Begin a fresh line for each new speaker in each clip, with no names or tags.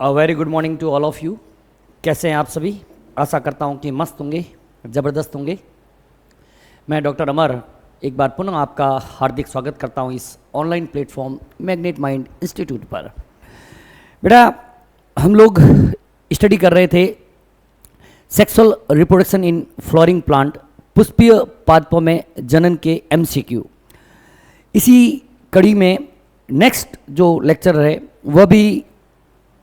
Very good morning to all of you. कैसे हैं आप सभी? आशा करता हूं कि मस्त होंगे, ज़बरदस्त होंगे। मैं डॉक्टर अमर एक बार पुनः आपका हार्दिक स्वागत करता हूं इस online platform magnet mind institute पर। बेटा, हम लोग स्टडी कर रहे थे sexual reproduction in flowering plant, पुष्पीय पादपों में जनन के MCQ। इसी कड़ी में नेक्स्ट जो लेक्चर है वह भी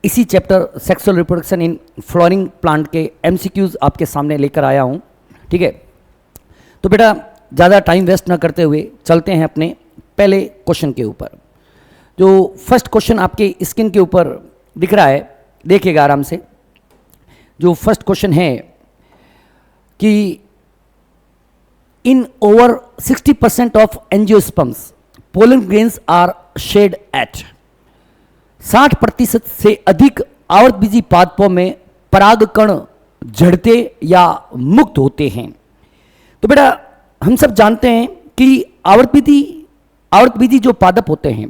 इसी chapter sexual reproduction in flowering plant के MCQs आपके सामने लेकर आया हूँ। ठीक है, तो बेटा ज़्यादा टाइम वेस्ट ना करते हुए चलते हैं अपने पहले क्वेश्चन के ऊपर। जो फर्स्ट क्वेश्चन आपके स्क्रीन के ऊपर दिख रहा है, देखिएगा आराम से। जो फर्स्ट क्वेश्चन है कि in over 60% of angiosperms pollen grains are shed at. 60% से अधिक आवर्तबीजी पादपों में परागकण झड़ते या मुक्त होते हैं। तो बेटा हम सब जानते हैं कि आवर्तबीजी जो पादप होते हैं,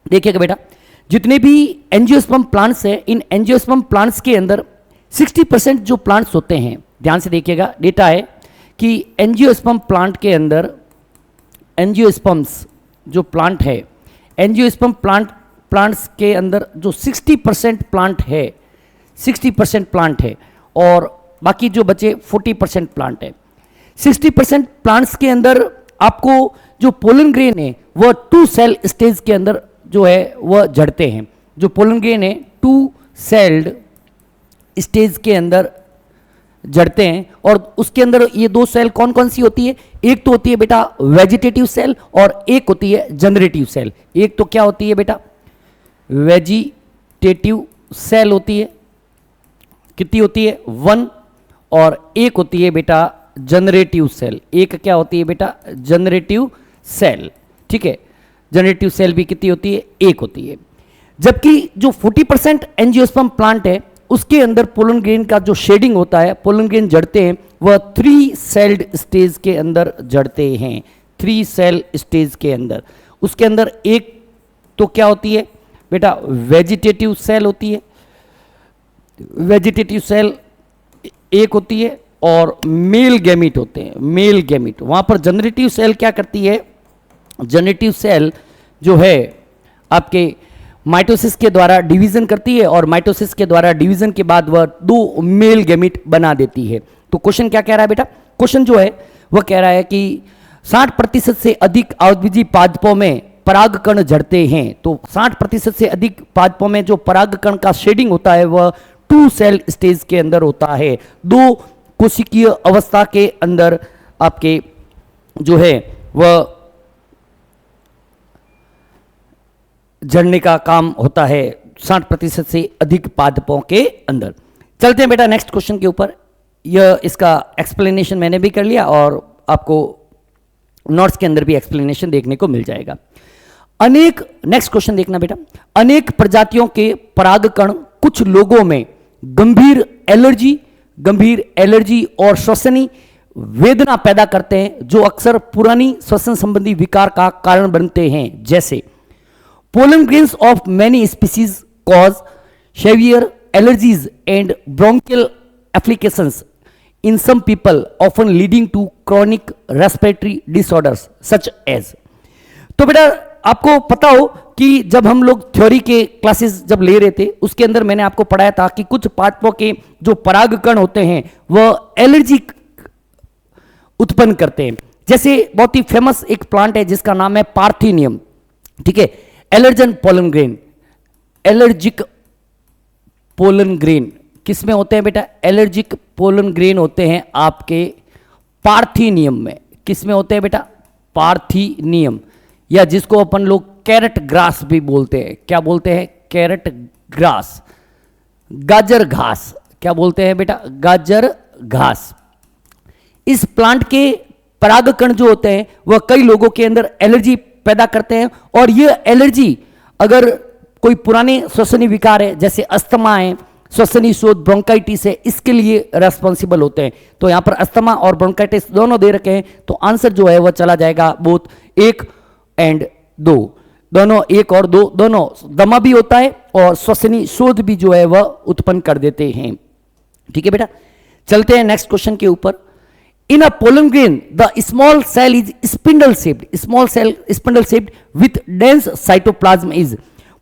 देखिएगा बेटा, जितने भी एंजियोस्पर्म प्लांट्स हैं, इन एंजियोस्पर्म प्लांट्स के अंदर 60% जो प्लांट्स होते हैं, ध्यान से देखिएगा, डेटा है कि एंजियोस्पर्म प्लांट के अंदर एंजियोस्पर्म्स जो प्लांट है, एंजियोस्पर्म प्लांट्स के अंदर जो 60% प्लांट है, 60% प्लांट है और बाकी जो बचे 40% प्लांट है। 60% प्लांट्स के अंदर आपको जो पोलन ग्रेन है वह 2 सेल स्टेज के अंदर जो है वह जड़ते हैं। जो पोलन ग्रेन है 2 सेल्ड स्टेज के अंदर जड़ते हैं और उसके अंदर ये 2 सेल कौन कौन सी होती है? एक तो होती है बेटा वेजिटेटिव सेल और एक होती है जनरेटिव सेल। एक तो क्या होती है बेटा? वेजिटेटिव सेल होती है, कितनी होती है? 1। और एक होती है बेटा जनरेटिव सेल। एक क्या होती है बेटा? Generative cell. ठीक है, जनरेटिव सेल भी कितनी होती है? 1 होती है। जबकि जो 40% एंजियोस्पर्म प्लांट है उसके अंदर पोलन ग्रेन का जो शेडिंग होता है, पोलन ग्रेन जड़ते हैं, वह 3 सेल्ड स्टेज के अंदर जड़ते हैं। 3 सेल स्टेज के अंदर, उसके अंदर एक तो क्या होती है बेटा? वेजिटेटिव सेल होती है। वेजिटेटिव सेल एक होती है और मेल गैमीट होते हैं, मेल गैमीट। वहां पर जनरेटिव सेल क्या करती है? जनरेटिव सेल जो है आपके माइटोसिस के द्वारा डिवीजन करती है और माइटोसिस के द्वारा डिवीजन के बाद वह 2 मेल गैमीट बना देती है। तो क्वेश्चन क्या कह रहा है बेटा? क्वेश्चन जो है वह कह रहा है कि 60% से अधिक आवृतबीजी पादपों में परागकण झड़ते हैं। तो 60% से अधिक पादपों में जो परागकण का शेडिंग होता है वह 2 सेल स्टेज के अंदर होता है। 2 कोशिकीय अवस्था के अंदर आपके जो है वह झड़ने का काम होता है 60% से अधिक पादपों के अंदर। चलते हैं बेटा नेक्स्ट क्वेश्चन के ऊपर। यह इसका एक्सप्लेनेशन मैंने भी कर लिया और आपको नोट्स के अंदर भी एक्सप्लेनेशन देखने को मिल जाएगा। अनेक, नेक्स्ट क्वेश्चन देखना बेटा, अनेक प्रजातियों के परागकण कुछ लोगों में गंभीर एलर्जी और श्वसनी वेदना पैदा करते हैं जो अक्सर पुरानी श्वसन संबंधी विकार का कारण बनते हैं। जैसे pollen grains of many species cause severe allergies and bronchial afflictions in some people, often leading to chronic respiratory disorders such as। तो बेटा आपको पता हो कि जब हम लोग थ्योरी के क्लासेस जब ले रहे थे उसके अंदर मैंने आपको पढ़ाया था कि कुछ पादपों के जो परागकण होते हैं वह एलर्जी उत्पन्न करते हैं। जैसे बहुत ही फेमस एक प्लांट है जिसका नाम है पार्थेनियम। ठीक है, allergen pollen grain, allergic pollen grain किस में होते हैं बेटा? एलर्जिक पोलन ग्रेन होते हैं आपके पार्थेनियम में। किस में होते हैं बेटा? पार्थेनियम, या जिसको अपन लोग कैरेट ग्रास भी बोलते हैं। क्या बोलते हैं? कैरेट ग्रास, गाजर घास। क्या बोलते हैं बेटा? गाजर घास। इस प्लांट के परागकण जो होते हैं वह कई लोगों के अंदर एलर्जी पैदा करते हैं और यह एलर्जी अगर कोई पुराने श्वसनी विकार है जैसे अस्थमा है, श्वसनी शोथ, ब्रोंकाइटिस है, इसके लिए रेस्पॉन्सिबल होते हैं। तो यहां पर अस्थमा और ब्रोंकाइटिस दोनों दे रखे हैं, तो आंसर जो है वह चला जाएगा बोथ 1 और 2। दोनों, एक और दो, दोनों दमा भी होता है और श्वसनी शोध भी जो है वह उत्पन्न कर देते हैं। ठीक है बेटा, चलते हैं नेक्स्ट क्वेश्चन के ऊपर। In a pollen grain the small cell is spindle shaped, small cell spindle shaped with dense cytoplasm is.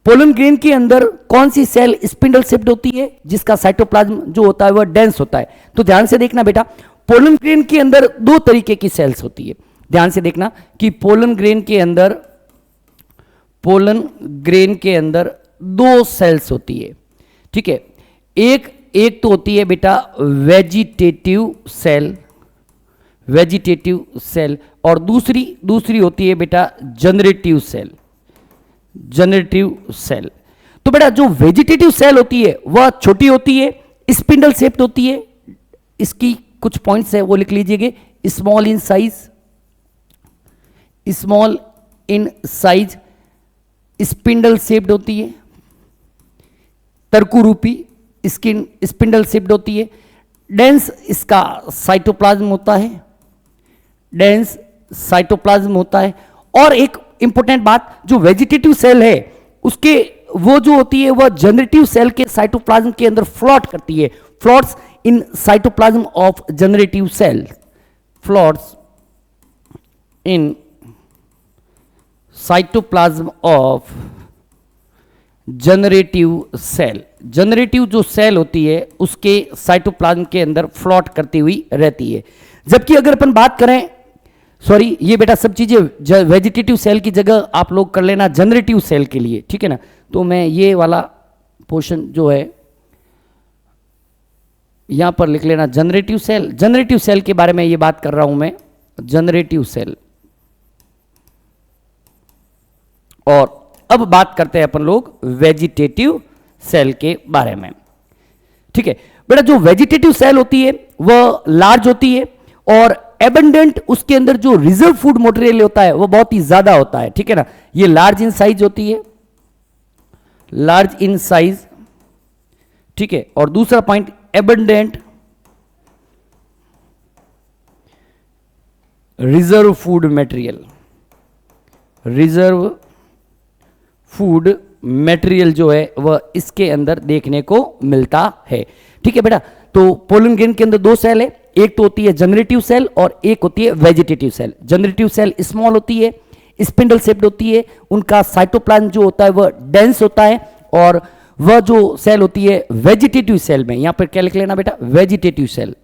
Pollen grain के अंदर कौन सी सेल स्पिंडल शेप्ड होती है जिसका साइटोप्लाज्म जो होता है वह डेंस होता है? तो ध्यान से देखना बेटा, पोलन ग्रेन के अंदर दो तरीके की सेल्स होती है। ध्यान से देखना कि पोलन ग्रेन के अंदर दो सेल्स होती है। ठीक है, एक तो होती है बेटा वेजिटेटिव सेल और दूसरी होती है बेटा जनरेटिव सेल। तो बेटा जो वेजिटेटिव सेल होती है वह छोटी होती है, स्पिंडल शेप्ड होती है। इसकी कुछ पॉइंट्स है वो लिख लीजिएगा। Small in size, spindle shaped होती है, तरकुरूपी स्पिंडल शेप्ड होती है, डेंस इसका साइटोप्लाज्म होता है, और एक इंपॉर्टेंट बात, जो वेजिटेटिव सेल है उसके वो जो होती है वह जनरेटिव सेल के साइटोप्लाज्म के अंदर फ्लोट करती है। Floats in cytoplasm of generative cell, floats in cytoplasm of generative cell. Generative जो सेल होती है उसके साइटोप्लाज्म के अंदर फ्लोट करती हुई रहती है। जबकि अगर अपन बात करें, सॉरी ये बेटा सब चीजें वेजिटेटिव सेल की जगह आप लोग कर लेना जनरेटिव सेल के लिए, ठीक है ना। तो मैं ये वाला पोर्शन जो है यहां पर लिख लेना जनरेटिव सेल के बारे में ये बात कर रहा हूं मैं, जनरेटिव सेल। और अब बात करते हैं अपन लोग वेजिटेटिव सेल के बारे में। ठीक है बेटा, जो वेजिटेटिव सेल होती है वह लार्ज होती है और एबंडेंट उसके अंदर जो रिजर्व फूड मटेरियल होता है वो बहुत ही ज्यादा होता है। ठीक है ना, ये लार्ज इन साइज होती है, लार्ज इन साइज। ठीक है, और दूसरा point abundant reserve food material जो है वह इसके अंदर देखने को मिलता है। ठीक है बेटा, तो पोलन ग्रेन के अंदर दो सेल है, एक तो होती है जनरेटिव सेल और एक होती है vegetative cell. Generative cell small होती है, स्पिंडल शेप्ड होती है, उनका साइटोप्लाज्म जो होता है वह डेंस होता है, और वह जो सेल होती है वेजिटेटिव सेल में, यहां पर क्या लिख लेना बेटा, वेजिटेटिव सेल,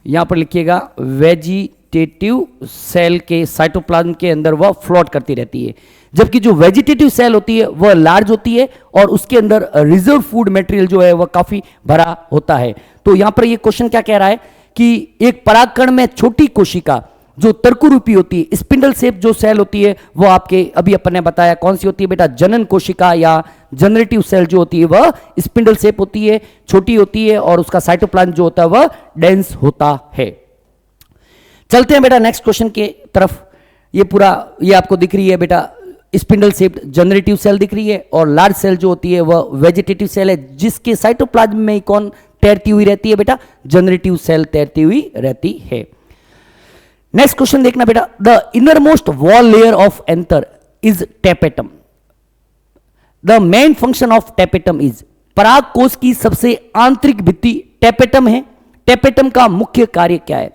यहां पर लिखिएगा वेजिटेटिव सेल के साइटोप्लाज्म के अंदर वह फ्लोट करती रहती है। जबकि जो वेजिटेटिव सेल होती है वह लार्ज होती है और उसके अंदर रिजर्व फूड मटेरियल जो है वह काफी भरा होता है। तो यहां पर ये क्वेश्चन क्या कह रहा है कि एक परागकण में छोटी कोशिका जो तर्कुरूपी होती है, स्पिंडल शेप जो सेल होती है वो आपके अभी अपन ने बताया कौन सी होती है बेटा, जनन कोशिका या जनरेटिव सेल जो होती है वह स्पिंडल शेप होती है, छोटी होती है और उसका साइटोप्लाज्म जो होता है वह डेंस होता है। चलते हैं बेटा नेक्स्ट क्वेश्चन के तरफ। ये आपको दिख रही है बेटा स्पिंडल शेप्ड जनरेटिव सेल दिख रही है, और लार्ज सेल जो होती है वह वेजिटेटिव सेल है जिसके साइटोप्लाज्म में कौन तैरती हुई रहती है बेटा, जनरेटिव सेल तैरती हुई रहती है। नेक्स्ट क्वेश्चन देखना बेटा, the inner most wall layer of anther is tapetum. The main function of tapetum is, परागकोश की सबसे आंतरिक भित्ति टेपेटम है। टेपेटम का मुख्य कार्य क्या है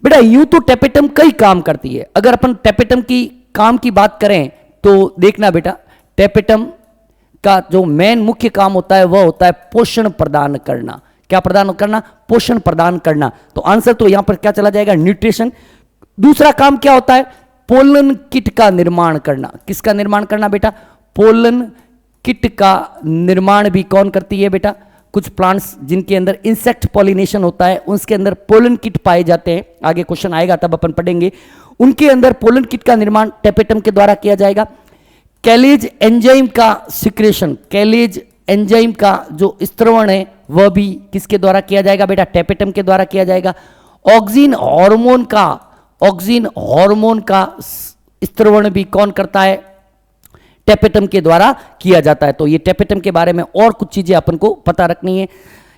बेटा? यूं तो टेपेटम कई काम करती है। अगर अपन टेपेटम की काम की बात करें तो देखना बेटा, टेपेटम का जो मेन मुख्य काम होता है वह होता है पोषण प्रदान करना। क्या प्रदान करना? पोषण प्रदान करना। तो आंसर तो यहां पर क्या चला जाएगा, न्यूट्रिशन। दूसरा काम क्या होता है? पोलन किट का निर्माण करना। किसका निर्माण करना बेटा? पोलन किट का निर्माण भी कौन करती है बेटा? कुछ प्लांट्स जिनके अंदर इंसेक्ट पॉलिनेशन होता है उसके अंदर पोलन किट पाए जाते हैं, आगे क्वेश्चन आएगा तब अपन पढ़ेंगे, उनके अंदर पोलन किट का निर्माण टेपेटम के द्वारा किया जाएगा। कैलेज एंजाइम का सिक्रेशन, कैलेज एंजाइम का जो स्त्रवण है वह भी किसके द्वारा किया जाएगा बेटा? टेपेटम के द्वारा किया जाएगा। ऑक्सिन हार्मोन का स्त्रवण भी कौन करता है? टेपेटम के द्वारा किया जाता है। तो ये टेपेटम के बारे में और कुछ चीजें अपन को पता रखनी है।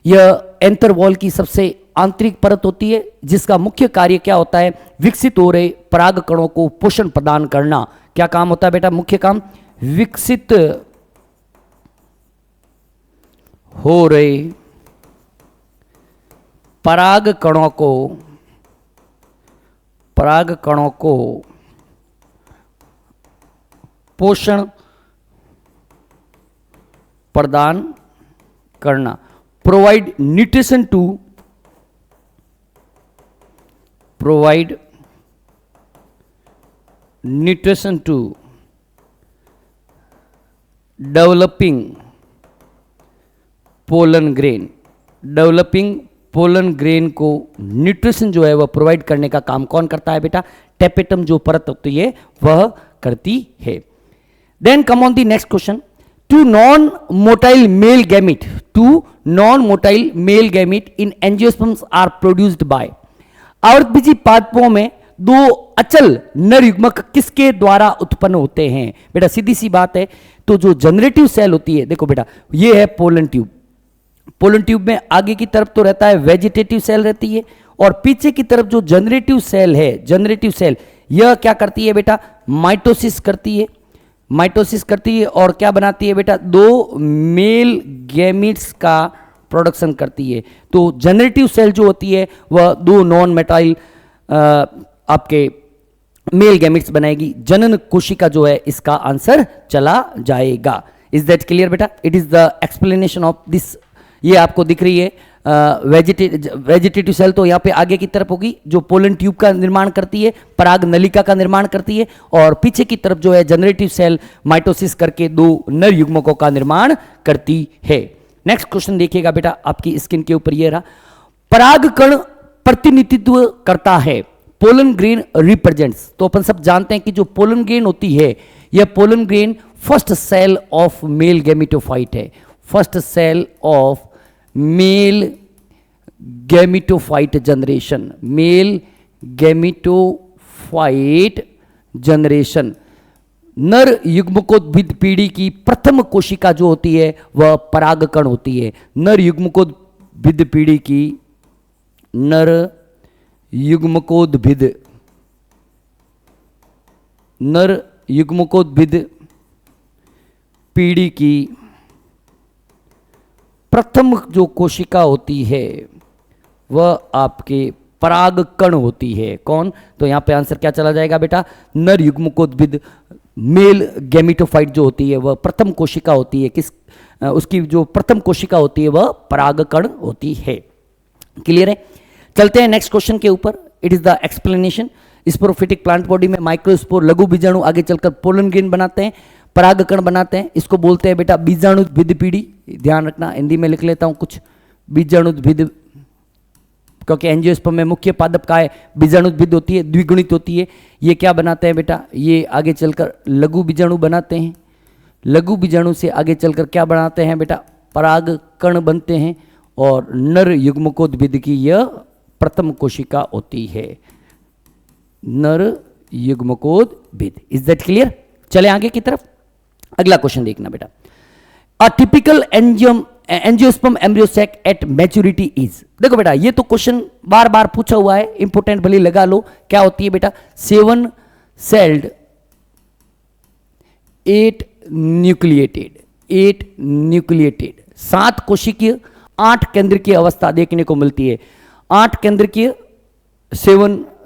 यह एंथर वॉल की सबसे आंतरिक परत होती है जिसका मुख्य कार्य क्या होता है? विकसित हो रहे पराग कणों को पोषण प्रदान करना। क्या काम होता है बेटा? मुख्य काम विकसित हो रहे पराग कणों को पोषण प्रदान करना, provide nutrition to developing pollen grain को न्यूट्रिशन जो है वह प्रोवाइड करने का काम कौन करता है बेटा? टेपेटम जो परत होती है वह करती है। Then come on the next question. Two non motile male gamete in angiosperms are produced by. आवृतबीजी पादपों में दो अचल नर युग्मक किसके द्वारा उत्पन्न होते हैं? बेटा सीधी सी बात है, तो जो जनरेटिव सेल होती है, देखो बेटा ये है पोलन ट्यूब में आगे की तरफ तो रहता है वेजिटेटिव सेल रहती है, और पीछे की तरफ जो जनरेटिव सेल यह क्या करती है बेटा? माइटोसिस करती है और क्या बनाती है बेटा? दो मेल गैमीट्स का प्रोडक्शन करती है। तो जनरेटिव सेल जो होती है वह दो नॉन मेटाइल आपके मेल गैमीट्स बनाएगी। जनन कोशिका जो है इसका आंसर चला जाएगा। इज दैट क्लियर बेटा? It is the explanation of this. ये आपको दिख रही है वेजिटेटिव सेल, तो यहाँ पे आगे की तरफ होगी जो पोलन ट्यूब का निर्माण करती है, पराग नलिका का निर्माण करती है, और पीछे की तरफ जो है जनरेटिव सेल माइटोसिस करके दो नर युग्मकों का निर्माण करती है। नेक्स्ट क्वेश्चन देखिएगा बेटा, आपकी स्क्रीन के ऊपर ये रहा। पराग कण प्रतिनिधित्व करता है, पोलन ग्रेन रिप्रेजेंट्स। तो अपन सब जानते हैं कि जो पोलन ग्रेन होती है, यह pollen grain first cell of male gametophyte है, first cell of male gametophyte generation. नर युग्मकोद्भिद पीढ़ी की प्रथम कोशिका जो होती है वह परागकण होती है। नर युग्मकोद्भिद पीढ़ी की प्रथम जो कोशिका होती है वह आपके परागकण होती है। कौन? तो यहां पे आंसर क्या चला जाएगा बेटा? नर युग्मकोद्भिद मेल गैमेटोफाइट जो होती है वह प्रथम कोशिका होती है। उसकी जो प्रथम कोशिका होती है वह परागकण होती है। क्लियर है? चलते हैं नेक्स्ट क्वेश्चन के ऊपर। It is the explanation. Sporophytic plant body में माइक्रोस्पोर लघु बीजाणु आगे चलकर पोलन ग्रेन बनाते हैं, परागकण बनाते हैं। इसको बोलते हैं बेटा बीजाणुद्भिद पीढ़ी। ध्यान रखना, हिंदी में लिख लेता हूं कुछ, बीजाणुद्भिद, क्योंकि एंजियोस्पर्म में मुख्य पादप का है, बीजाणुद्भिद होती है, द्विगुणित होती है। ये क्या बनाते हैं बेटा? ये आगे चलकर लघु बीजाणु बनाते हैं। लघु बीजाणु से आगे चलकर क्या बनाते हैं बेटा? परागकण बनते हैं, और नर युग्मकोद्भिद की यह प्रथम कोशिका होती है, नर युग्मकोद्भिद। Is that clear? चले आगे की तरफ। अगला क्वेश्चन देखना बेटा। A typical angiosperm embryo sac at maturity is. देखो बेटा ये तो क्वेश्चन बार बार पूछा हुआ है, इंपोर्टेंट भले लगा लो। क्या होती है बेटा? 7 सेल्ड 8 न्यूक्लिएटेड 7 कोशिकीय 8 केंद्रकीय अवस्था देखने को मिलती है। 8 केंद्रकीय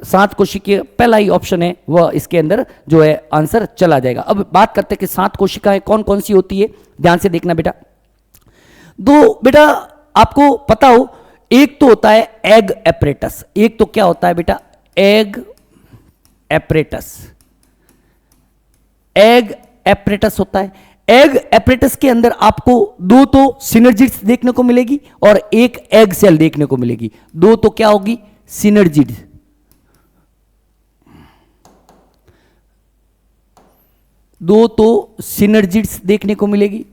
7 कोशिकीय पहला ही ऑप्शन है, वह इसके अंदर जो है आंसर चला जाएगा। अब बात करते हैं कि 7 कोशिकाएं कौन कौन सी होती है। ध्यान से देखना बेटा। दो बेटा आपको पता हो, एक तो होता है एग एपरेटस। एक तो क्या होता है बेटा? एग एपरेटस होता है। एग एपरेटस के अंदर आपको 2 तो सिनर्जिड्स देखने को मिलेगी और एक एग सेल देखने को मिलेगी। 2 तो क्या होगी? सिनर्जिड। दो तो सिनर्जिड्स देखने को मिलेगी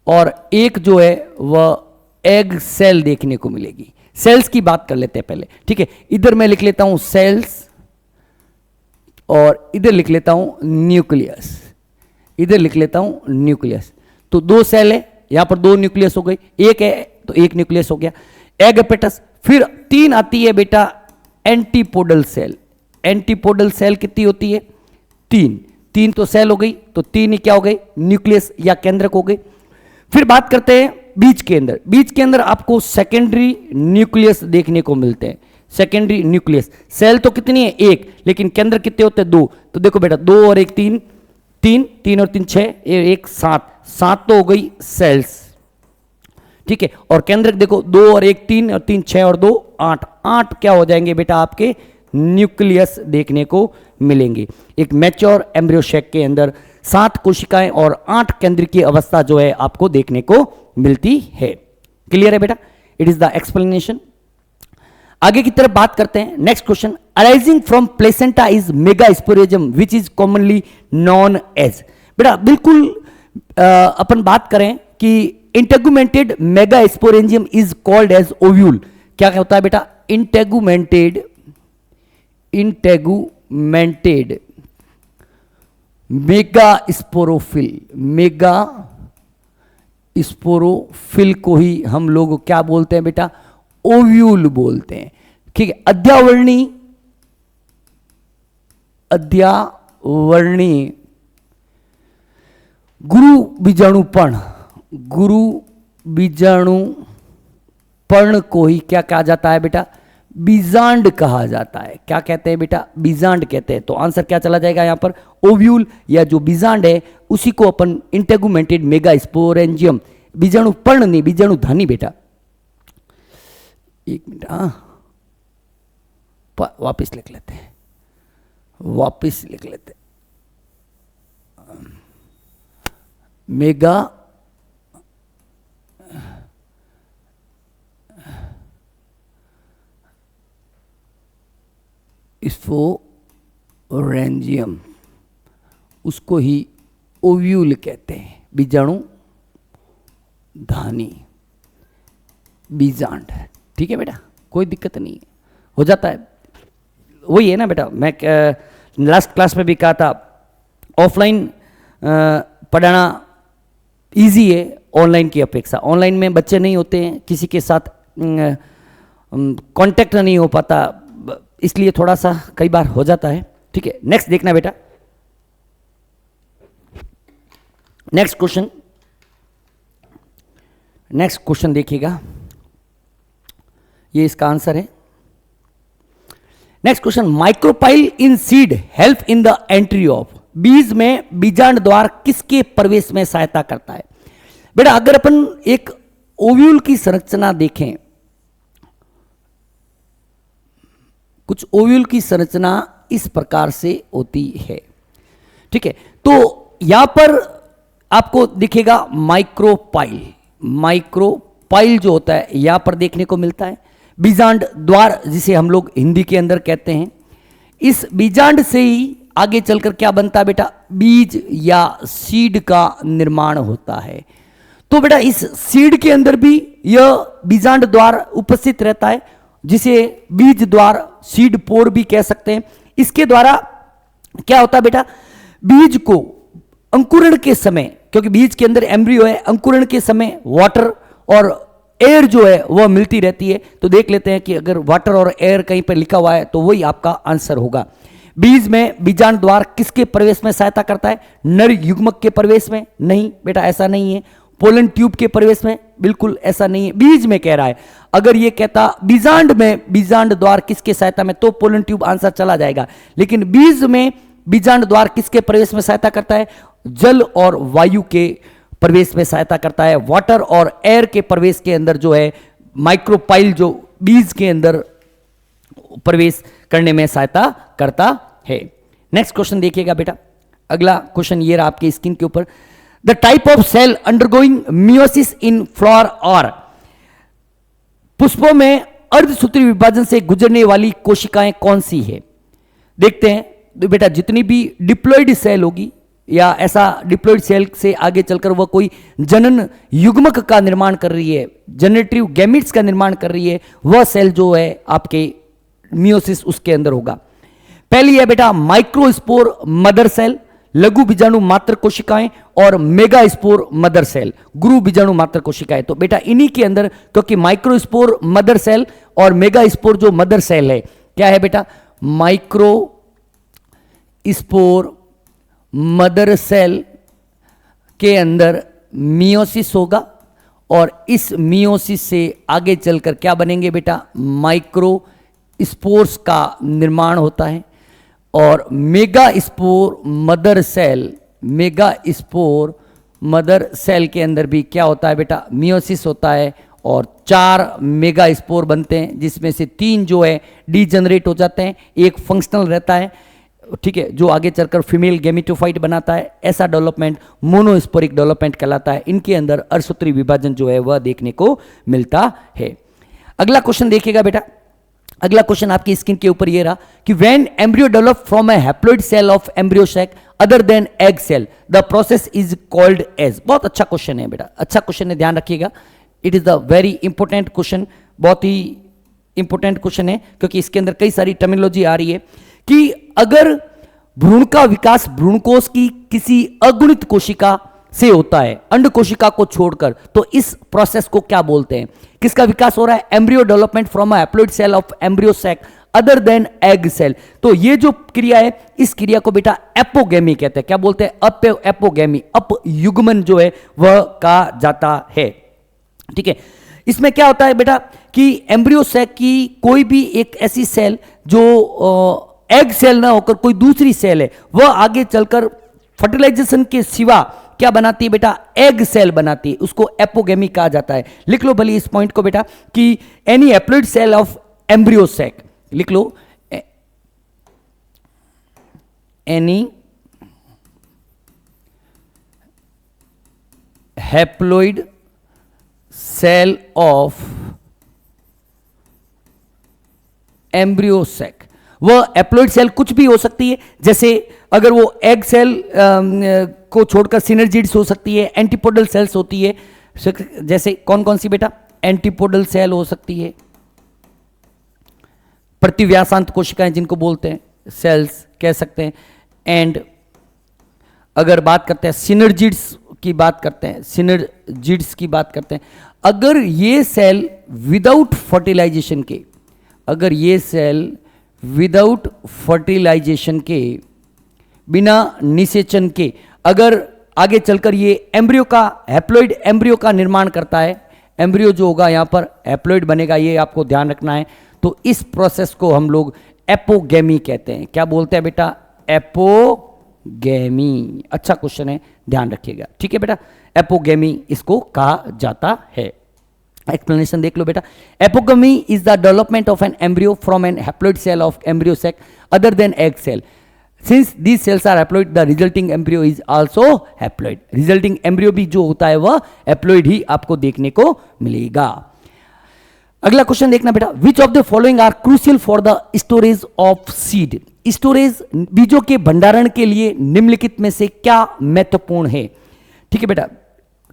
और एक जो है वह एग सेल देखने को मिलेगी। सेल्स की बात कर लेते हैं पहले, ठीक है। इधर मैं लिख लेता हूं सेल्स और इधर लिख लेता हूं न्यूक्लियस। इधर लिख लेता हूं न्यूक्लियस। तो 2 सेल है, यहां पर 2 न्यूक्लियस हो गई, एक है तो 1 न्यूक्लियस हो गया। एग एपेटस। फिर 3 आती है बेटा एंटीपोडल सेल। एंटीपोडल सेल कितनी होती है? 3। 3 तो सेल हो गई, तो 3 ही क्या हो गए, न्यूक्लियस या केंद्रक हो गए। फिर बात करते हैं बीज के अंदर। बीज के अंदर आपको सेकेंडरी न्यूक्लियस देखने को मिलते हैं। सेकेंडरी न्यूक्लियस, सेल तो कितनी है, एक, लेकिन केंद्र कितने होते हैं, 2। तो देखो बेटा 2 और 1 3, 3 और 3 6, 1 7, 7 तो हो गई सेल्स, ठीक है। और केंद्रक देखो 2 और 1 3 और 3 6 और 2 8, 8 क्या हो जाएंगे बेटा आपके न्यूक्लियस देखने को मिलेंगे। एक मैच्योर एम्ब्रियो शैक के अंदर 7 कोशिकाएं और 8 केंद्र की अवस्था जो है आपको देखने को मिलती है। क्लियर है बेटा, इट इज द एक्सप्लेनेशन। आगे की तरफ बात करते हैं। Next question, arising from placenta is megasporangium which is commonly known as. बेटा बिल्कुल अपन बात करें कि integumented megasporangium is called as ovule. क्या होता है बेटा, इंटेगुमेंटेड मेगा स्पोरोफिल को ही हम लोग क्या बोलते हैं बेटा, ओव्यूल बोलते हैं, ठीक है। अद्यावर्णी गुरु बीजाणुपर्ण को ही क्या कहा जाता है बेटा, बीजांड कहा जाता है। क्या कहते हैं बेटा, बीजांड कहते हैं। तो आंसर क्या चला जाएगा यहां पर, ओव्यूल या जो बीजांड है उसी को अपन इंटेगुमेंटेड मेगास्पोरेंजियम, बीजाणुपर्ण नहीं, बीजाणुधानी बेटा। एक मिनट, वापिस लिख लेते हैं, मेगा स्पोरेंजियम, उसको ही ओव्यूल कहते हैं, बीजाणु धानी, बीजांड, ठीक है बेटा, कोई दिक्कत नहीं है, हो जाता है। वही है ना बेटा, मैं लास्ट क्लास में भी कहा था ऑफलाइन पढ़ाना इजी है ऑनलाइन की अपेक्षा। ऑनलाइन में बच्चे नहीं होते हैं, किसी के साथ कांटेक्ट नहीं हो पाता, इसलिए थोड़ा सा कई बार हो जाता है, ठीक है। नेक्स्ट देखना बेटा, नेक्स्ट क्वेश्चन देखिएगा, ये इसका आंसर है। Next question, micropyle in seed help in the entry of. बीज में बीजांड द्वार किसके प्रवेश में सहायता करता है बेटा। अगर अपन एक ओव्यूल की संरचना देखें, कुछ ओव्यूल की संरचना इस प्रकार से होती है, ठीक है। तो यहां पर आपको दिखेगा माइक्रोपाइल जो होता है यहां पर देखने को मिलता है। बीजांड द्वार जिसे हम लोग हिंदी के अंदर कहते हैं, इस बीजांड से ही आगे चलकर क्या बनता है बेटा, बीज या सीड का निर्माण होता है। तो बेटा इस सीड के अंदर भी यह बीजांड द्वार उपस्थित रहता है, जिसे बीज द्वार, सीड पोर भी कह सकते हैं। इसके द्वारा क्या होता है बेटा, बीज को अंकुरण के समय, क्योंकि बीज के अंदर एम्ब्रियो है, अंकुरण के समय वाटर और एयर जो है वह मिलती रहती है। तो देख लेते हैं कि अगर वाटर और एयर कहीं पर लिखा हुआ है तो वही आपका आंसर होगा। बीज में बीजांड द्वार किसके प्रवेश में सहायता करता है, नर युग्मक के प्रवेश में? नहीं बेटा, ऐसा नहीं है। पोलन ट्यूब के प्रवेश में? बिल्कुल ऐसा नहीं है। बीज में कह रहा है, अगर ये कहता बीजांड में बीजांड द्वार किसके सहायता में, तो पोलन ट्यूब आंसर चला जाएगा। लेकिन बीज में बीजांड द्वार किसके प्रवेश में सहायता करता है, जल और वायु के प्रवेश में सहायता करता है। वाटर और एयर के प्रवेश के अंदर जो है माइक्रोपाइल जो बीज के अंदर प्रवेश करने में सहायता करता है। नेक्स्ट क्वेश्चन देखिएगा बेटा, अगला क्वेश्चन ये रहा आपके स्क्रीन के ऊपर। The type of cell undergoing meiosis in flower और, पुष्पों में अर्धसूत्री विभाजन से गुजरने वाली कोशिकाएं कौन सी है? देखते हैं तो बेटा, जितनी भी डिप्लॉइड सेल होगी या ऐसा डिप्लॉइड सेल से आगे चलकर वह कोई जनन युग्मक का निर्माण कर रही है, जनरेटिव गैमिट्स का निर्माण कर रही है, वह सेल जो है आपके मियोसिस उसके अंदर होगा। पहली है बेटा माइक्रोस्पोर मदर सेल, लघु बीजाणु मात्र कोशिकाएं, और मेगा स्पोर मदर सेल, गुरु बीजाणु मात्र कोशिकाएं। तो बेटा इन्हीं के अंदर, क्योंकि माइक्रोस्पोर मदर सेल और मेगा स्पोर जो मदर सेल है, क्या है बेटा, माइक्रो स्पोर मदर सेल के अंदर मियोसिस होगा और इस मियोसिस से आगे चलकर क्या बनेंगे बेटा, माइक्रो स्पोर्स का निर्माण होता है और मेगा स्पोर मदर सेल के अंदर भी क्या होता है बेटा, मियोसिस होता है और 4 मेगा स्पोर बनते हैं जिसमें से 3 जो है डीजनरेट हो जाते हैं, एक फंक्शनल रहता है, ठीक है, जो आगे चलकर फीमेल गैमेटोफाइट बनाता है। ऐसा डेवलपमेंट मोनोस्पोरिक डेवलपमेंट कहलाता है। इनके अंदर अर्धसूत्री विभाजन जो है वह देखने को मिलता है। अगला क्वेश्चन देखिएगा बेटा, अगला क्वेश्चन आपकी स्क्रीन के ऊपर ये रहा कि when embryo develop from a haploid cell of embryo sac other than egg cell the process is called as. बहुत अच्छा क्वेश्चन है बेटा, अच्छा क्वेश्चन है, ध्यान रखिएगा। It is the very important question, बहुत ही इंपॉर्टेंट क्वेश्चन है क्योंकि इसके अंदर कई सारी टर्मिनोलॉजी आ रही है कि अगर भ्रूण का विकास भ्रूणकोश की किसी अगुणित कोशिका से होता है अंड कोशिका को छोड़कर, तो इस प्रोसेस को क्या बोलते हैं? किसका विकास हो रहा है? Embryo development from a haploid cell of embryo sac other than egg cell. तो ये जो क्रिया है, इस क्रिया को बेटा एपोगेमी कहते हैं। क्या बोलते हैं? एपोगेमी, अपयुग्मन जो है वह कहा जाता है। ठीक है, इसमें क्या होता है बेटा कि एम्ब्रियो सैक की कोई भी एक ऐसी सेल जो एग सेल ना होकर कोई दूसरी सेल है, वह आगे चलकर फर्टिलाइजेशन के सिवा क्या बनाती है बेटा? एग सेल बनाती है, उसको एपोगेमी कहा जाता है। लिख लो भले इस पॉइंट को बेटा कि any haploid cell of embryo sac, लिख लो any haploid cell of embryo sac. वह एप्लॉइड सेल कुछ भी हो सकती है, जैसे अगर वो एग सेल को छोड़कर सिनर्जिड्स हो सकती है, एंटीपोडल सेल्स होती है, जैसे कौन कौन सी बेटा? एंटीपोडल सेल हो सकती है, प्रतिव्यासांत कोशिकाएं जिनको बोलते हैं, सेल्स कह सकते हैं। एंड अगर बात करते हैं सिनर्जिड्स की बात करते हैं, सिनर्जिड्स की बात करते हैं, अगर ये सेल विदाउट फर्टिलाइजेशन के, अगर ये सेल विदाउट फर्टिलाइजेशन के, बिना निषेचन के, अगर आगे चलकर ये एम्ब्रियो का, हैप्लॉइड एम्ब्रियो का निर्माण करता है, एम्ब्रियो जो होगा यहां पर हैप्लॉइड बनेगा, ये आपको ध्यान रखना है। तो इस प्रोसेस को हम लोग एपोगेमी कहते हैं। क्या बोलते हैं बेटा? एपोगेमी। अच्छा क्वेश्चन है, ध्यान रखिएगा। ठीक है बेटा, एपोगेमी इसको कहा जाता है। एक्सप्लेनेशन देख लो बेटा। Apogamy is the development of an embryo from an haploid cell of embryo sac other than egg cell. Since these cells are haploid the resulting embryo is also haploid. Resulting embryo भी जो होता है वह haploid ही आपको देखने को मिलेगा। अगला क्वेश्चन देखना बेटा, which of the following are crucial for the storage of seed. Storage, बीजों के भंडारण के लिए निम्नलिखित में से क्या महत्वपूर्ण है? ठीक है बेटा,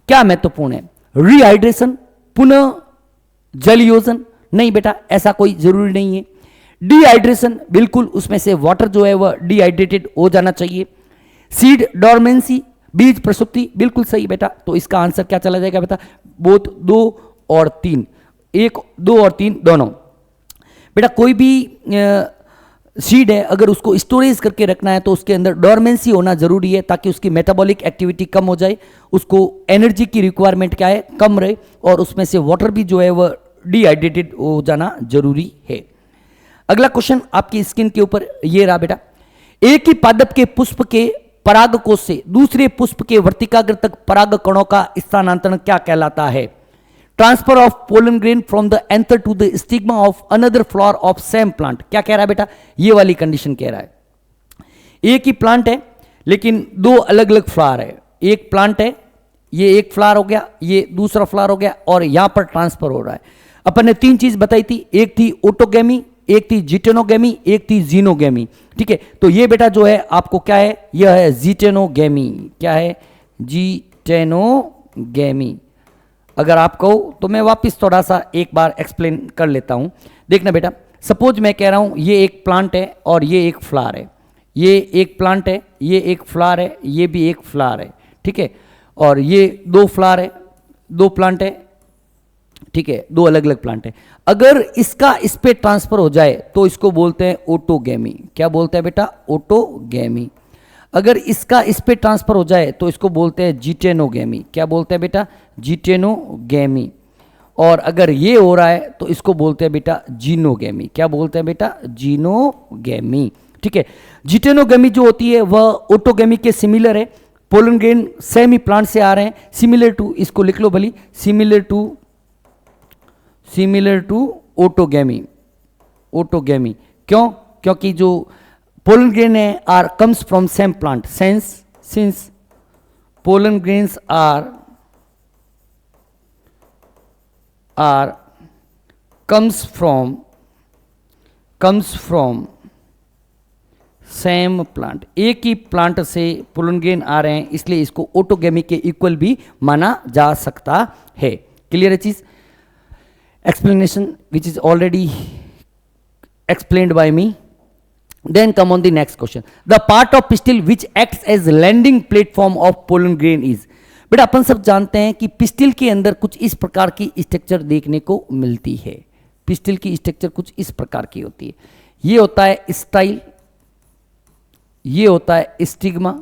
क्या महत्वपूर्ण है? रिहाइड्रेशन, पुनः जल योजन? नहीं बेटा, ऐसा कोई जरूरी नहीं है। डिहाइड्रेशन, बिल्कुल उसमें से वाटर जो है वह डिहाइड्रेटेड हो जाना चाहिए। सीड डॉर्मेंसी, बीज प्रसुप्ति, बिल्कुल सही बेटा। तो इसका आंसर क्या चला जाएगा बेटा? बोथ 2 और 3, 1, 2 और 3 दोनों। बेटा कोई भी सीड है, अगर उसको स्टोरेज करके रखना है तो उसके अंदर डॉर्मेंसी होना जरूरी है ताकि उसकी मेटाबॉलिक एक्टिविटी कम हो जाए, उसको एनर्जी की रिक्वायरमेंट क्या है? कम रहे, और उसमें से वाटर भी जो है वह डिहाइड्रेटेड हो जाना जरूरी है। अगला क्वेश्चन आपकी स्क्रीन के ऊपर ये रहा बेटा, एक ही पादप के पुष्प के परागकोश से दूसरे पुष्प के वर्तिकाग्र तक पराग कणों का स्थानांतरण क्या कहलाता है? Transfer of pollen grain from the anther to the stigma of another flower of same plant. क्या कह रहा है बेटा? ये वाली कंडीशन कह रहा है। एक ही प्लांट है लेकिन 2 अलग अलग फ्लावर है। एक प्लांट है, ये एक फ्लावर हो गया, ये दूसरा फ्लावर हो गया, और यहां पर ट्रांसफर हो रहा है। अपन ने 3 चीज बताई थी, एक थी ऑटोगेमी, एक थी जिटेनोगेमी, एक थी जीनोगेमी। ठीक है, तो ये बेटा जो है आपको क्या है? यह है जीटेनोगेमी। क्या है? जीटेनोगेमी। अगर आप कहो तो मैं वापस थोड़ा सा एक बार एक्सप्लेन कर लेता हूं। देखना बेटा, सपोज मैं कह रहा हूं ये एक प्लांट है और ये एक फ्लावर है, ये एक प्लांट है, ये एक फ्लावर है, ये भी एक फ्लावर है। ठीक है, और ये 2 फ्लावर है, 2 प्लांट है। ठीक है, 2 अलग अलग प्लांट है। अगर इसका इस पे ट्रांसफर हो जाए तो इसको बोलते हैं ऑटोगेमी। क्या बोलते हैं बेटा? ऑटोगेमी। अगर इसका इस पे ट्रांसफर हो जाए तो इसको बोलते हैं जिटेनोगेमी। क्या बोलते हैं बेटा? जिटेनोगेमी। और अगर ये हो रहा है तो इसको बोलते हैं बेटा जीनोगेमी। क्या बोलते हैं बेटा? जीनोगेमी। ठीक है, जिटेनोगेमी जो होती है वह ऑटोगेमी के सिमिलर है। पोलन ग्रेन सेम ही प्लांट से आ रहे हैं, सिमिलर टू, इसको लिख लो भली, सिमिलर टू ऑटोगेमी। ऑटोगेमी क्यों? क्योंकि जो पोलन ग्रेन है are comes from same plant, since pollen grains are comes from same plant, एक ही प्लांट से पोलन ग्रेन आ रहे हैं, इसलिए इसको ऑटोगेमी के इक्वल भी माना जा सकता है। क्लियर है चीज? Explanation which is already explained by me. Then come on the next question. The part of pistil which acts as landing platform of pollen grain is. बेटा अपन सब जानते हैं कि पिस्टिल के अंदर कुछ इस प्रकार की स्ट्रक्चर देखने को मिलती है। पिस्टिल की स्ट्रक्चर कुछ इस प्रकार की होती है। ये होता है स्टाइल, ये होता है स्टिग्मा,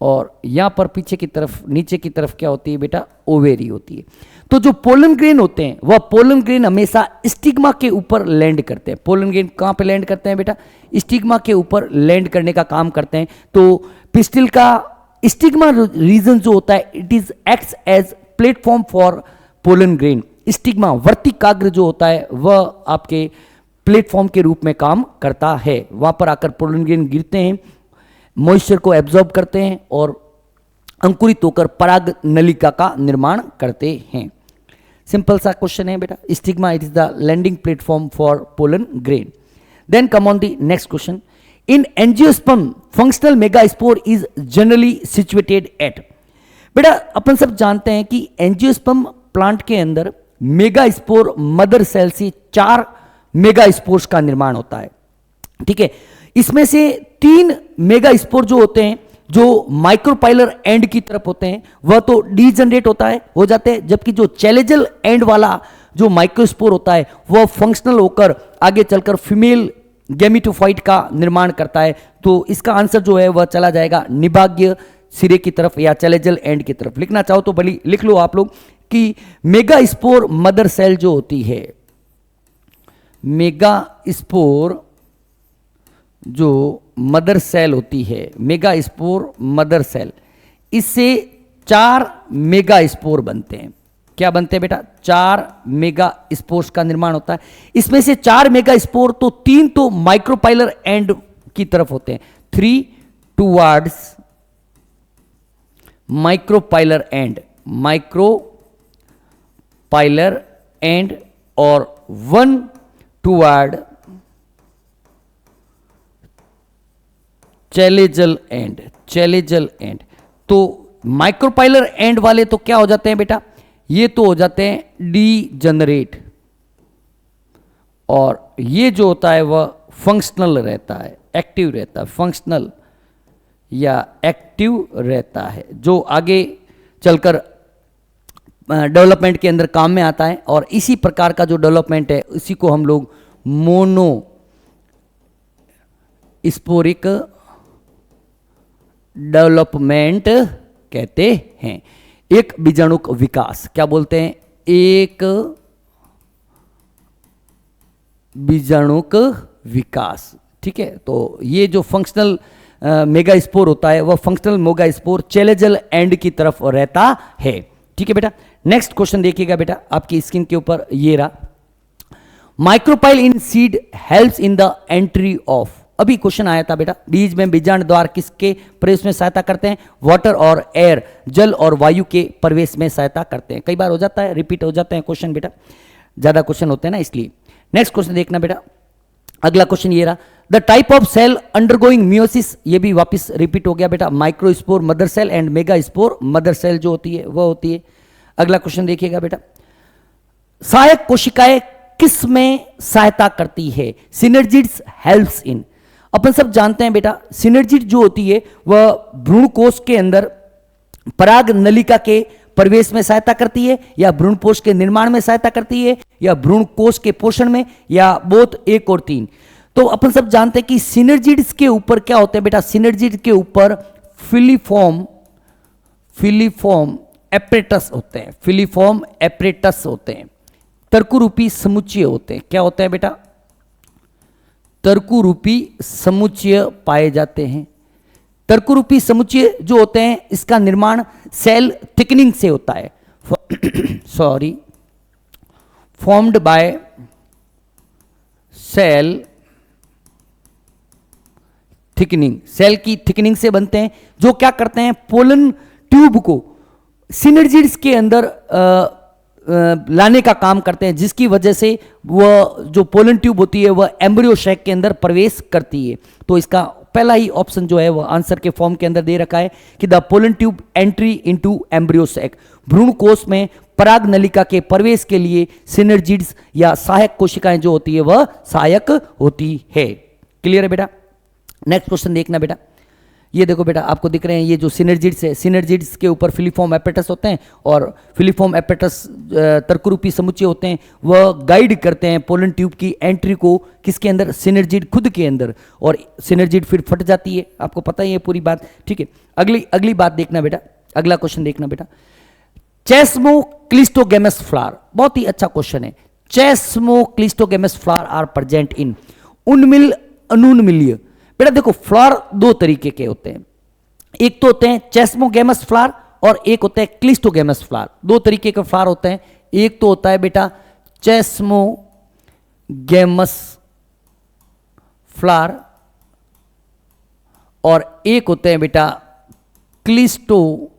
और यहां पर पीछे की तरफ, नीचे की तरफ क्या होती है बेटा? ओवेरी होती है। तो जो पोलन ग्रेन होते हैं वह पोलन ग्रेन हमेशा स्टिग्मा के ऊपर लैंड करते हैं। पोलन ग्रेन कहां पे लैंड करते हैं बेटा? स्टिग्मा के ऊपर लैंड करने का काम करते हैं। तो पिस्टिल का स्टिग्मा रीजन जो होता है, it is acts as platform for pollen grain. Stigma वर्तिकाग्र जो होता है वह आपके प्लेटफॉर्म के रूप में काम करता है। वहां पर आकर पोलन ग्रेन गिरते हैं, मॉइस्चर को एब्जॉर्ब करते हैं और अंकुरित होकर पराग नलिका का निर्माण करते हैं। सिंपल सा क्वेश्चन है बेटा। Stigma it is the landing platform for pollen grain. Then come on the next question. In angiosperm functional megaspore is generally situated at. बेटा अपन सब जानते हैं कि एंजियोस्पर्म प्लांट के अंदर मेगास्पोर मदर सेल से 4 मेगास्पोर्स का निर्माण होता है। ठीक है, इसमें से 3 मेगास्पोर जो होते हैं, जो माइक्रोपाइलर एंड की तरफ होते हैं, वह तो डीजनरेट हो जाते हैं, जबकि जो चैलेजल एंड वाला जो माइक्रोस्पोर होता है वह फंक्शनल होकर आगे चलकर फीमेल गैमेटोफाइट का निर्माण करता है। तो इसका आंसर जो है वह चला जाएगा निभाग्य सिरे की तरफ या चैलेजल एंड की तरफ। लिखना चाहो तो भली लिख लो आप लोग कि मेगास्पोर मदर सेल जो होती है, मेगास्पोर जो मदर सेल होती है, मेगास्पोर मदर सेल, इससे 4 मेगास्पोर बनते हैं। क्या बनते हैं बेटा? 4 मेगास्पोर्स का निर्माण होता है। इसमें से 4 मेगास्पोर तो 3 तो माइक्रोपाइलर एंड की तरफ होते हैं, 3 टुवर्ड्स माइक्रोपाइलर एंड और 1 टुवर्ड चैलेजल एंड। तो माइक्रोपाइलर एंड वाले तो क्या हो जाते हैं बेटा? ये तो हो जाते हैं डीजनरेट, और ये जो होता है वह फंक्शनल रहता है, एक्टिव रहता है, फंक्शनल या एक्टिव रहता है, जो आगे चलकर डेवलपमेंट के अंदर काम में आता है। और इसी प्रकार का जो डेवलपमेंट है इसी को हम लोग मोनो स्पोरिक डेवलपमेंट कहते हैं। एक बीजाणुक विकास, क्या बोलते हैं? एक बीजाणुक विकास। ठीक है, तो ये जो फंक्शनल मेगास्पोर होता है वह फंक्शनल मेगास्पोर चैलेजल एंड की तरफ रहता है। ठीक है बेटा, नेक्स्ट क्वेश्चन देखिएगा बेटा आपकी स्क्रीन के ऊपर, ये रहा। Micropyle in seed helps in the entry of. अभी क्वेश्चन आया था बेटा, बीज में बीजांड द्वार किसके प्रवेश में सहायता करते हैं? वाटर और एयर, जल और वायु के प्रवेश में सहायता करते हैं। कई बार हो जाता है, रिपीट हो जाते हैं क्वेश्चन बेटा, ज्यादा क्वेश्चन होते हैं ना इसलिए। नेक्स्ट क्वेश्चन देखना बेटा, अगला क्वेश्चन ये रहा। The type of cell undergoing meiosis, ये भी वापस रिपीट हो गया बेटा। Microspore mother cell and megaspore mother cell जो होती है वह होती है। अगला क्वेश्चन देखिएगा बेटा, सहायक कोशिकाएं किस में सहायता करती है? Synergids helps in. अपन सब जानते हैं बेटा, सिनर्जिड जो होती है वह भ्रूण कोश के अंदर पराग नलिका के प्रवेश में सहायता करती है, या भ्रूण कोश के निर्माण में सहायता करती है, या भ्रूण कोश के पोषण में, या बोथ 1 और 3। तो अपन सब जानते हैं कि सिनर्जिड्स के ऊपर क्या होते हैं बेटा, सिनर्जिड के ऊपर फिलीफॉर्म एपरेटस होते हैं, फिलीफॉर्म एपरेटस होते हैं, तर्कुरूपी समुच्चय होते हैं। क्या होता है बेटा, तर्कुरूपी समुच्चय पाए जाते हैं। तर्कुरूपी समुच्चय जो होते हैं इसका निर्माण सेल थिकनिंग से होता है, sorry, formed by cell thickening, cell की थिकनिंग से बनते हैं, जो क्या करते हैं, पोलन ट्यूब को सिनर्जिड्स के अंदर लाने का काम करते हैं, जिसकी वजह से वह जो पोलन ट्यूब होती है वह एम्ब्रियो सैक के अंदर प्रवेश करती है। तो इसका पहला ही ऑप्शन जो है वह आंसर के फॉर्म के अंदर दे रखा है कि the pollen tube entry into embryo sac, भ्रूण कोश में पराग नलिका के प्रवेश के लिए सिनर्जिड्स या सहायक कोशिकाएं जो होती है वह सहायक होती है। क्लियर है बेटा। नेक्स्ट क्वेश्चन देखना बेटा, ये देखो बेटा आपको दिख रहे हैं ये जो सिनर्जिड्स है, सिनर्जिड्स के ऊपर फिलीफॉर्म एपरेटस होते हैं और फिलीफॉर्म एपरेटस तर्करूपी समुच्चय होते हैं, वह गाइड करते हैं पोलन ट्यूब की एंट्री को किसके अंदर, सिनर्जिड खुद के अंदर, और सिनर्जिड फिर फट जाती है, आपको पता ही है पूरी बात। ठीक है, अगली बात देखना बेटा, अगला क्वेश्चन देखना बेटा, चेस्मोक्लिस्टोगेमस फ्लावर, बहुत ही अच्छा क्वेश्चन है। चेस्मोक्लिस्टोगेमस फ्लावर आर प्रेजेंट इन उन्मिल अनूनमिलीय। बेटा देखो फ्लावर दो तरीके के होते हैं, एक तो होते हैं चेस्मोगेमस फ्लावर और एक होता है क्लिस्टोगेमस फ्लावर। दो तरीके के फ्लावर होते हैं, एक तो होता है बेटा चेस्मोगेमस फ्लावर और एक होते हैं बेटा क्लिस्टोगेमस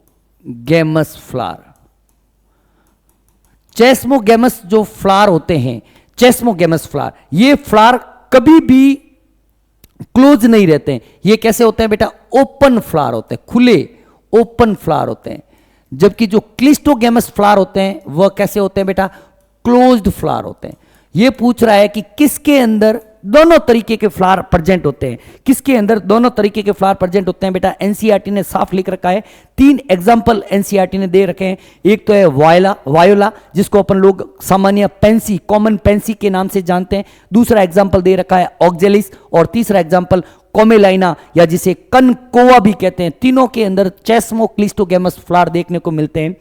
फ्लावर। चेस्मोगेमस जो फ्लावर होते हैं, चेस्मोगेमस फ्लावर, ये फ्लावर कभी भी क्लोज नहीं रहते हैं। ये कैसे होते हैं बेटा, ओपन फ्लावर होते हैं, खुले ओपन फ्लावर होते हैं। जबकि जो क्लिस्टोगेमस फ्लावर होते हैं वह कैसे होते हैं बेटा, क्लोज्ड फ्लावर होते हैं। ये पूछ रहा है कि किसके अंदर दोनों तरीके के फ्लावर प्रेजेंट होते हैं, किसके अंदर दोनों तरीके के फ्लावर प्रेजेंट होते हैं बेटा। एनसीईआरटी ने साफ लिख रखा है, 3 एग्जांपल एनसीईआरटी ने दे रखे हैं। एक तो है वायोला जिसको अपन लोग सामान्य पेंसी, कॉमन पेंसी के नाम से जानते हैं। दूसरा एग्जांपल दे रखा है ऑक्जेलिस और तीसरा एग्जांपल कोमेलाइना या जिसे कनकोवा भी कहते हैं। तीनों के अंदर चेस्मोक्लिस्टोगेमस फ्लावर देखने को मिलते हैं।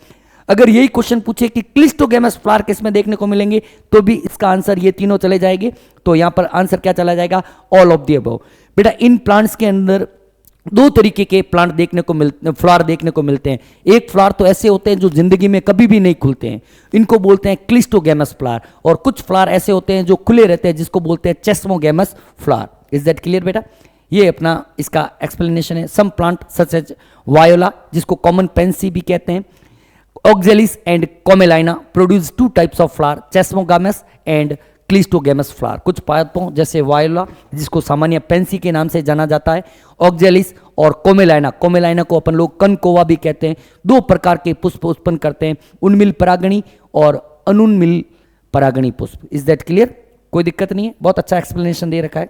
अगर यही क्वेश्चन पूछे कि क्लिस्टोगेमस फ्लावर किस में देखने को मिलेंगे तो भी इसका आंसर ये तीनों चले जाएंगे। तो यहां पर आंसर क्या चला जाएगा, ऑल ऑफ द अबव। बेटा इन प्लांट्स के अंदर दो तरीके के प्लांट देखने को फ्लावर देखने को मिलते हैं। एक फ्लावर तो ऐसे होते हैं जो जिंदगी में कभी भी नहीं खुलते हैं, इनको बोलते हैं क्लिस्टोगेमस फ्लावर, और कुछ फ्लावर ऐसे होते हैं जो खुले रहते हैं जिसको बोलते हैं chasmogamous flower. Is that clear बेटा। ये अपना इसका एक्सप्लेनेशन है। Some plant such as viola जिसको कॉमन पेंसी भी कहते हैं, Oxalis and Comelina produce 2 types of flower, Chesmogamus and Clistogamus flower। कुछ पौधों जैसे वायोला जिसको सामान्य पेंसी के नाम से जाना जाता है, ऑक्जेलिस और कोमेलाइना को अपन लोग कनकोवा भी कहते हैं। 2 प्रकार के पुष्प उत्पन्न करते हैं, उन्मिल परागणी और अनुन्मिल परागणी पुष्प। इज दैट क्लियर, कोई दिक्कत नहीं है, बहुत अच्छा एक्सप्लेनेशन दे रखा है।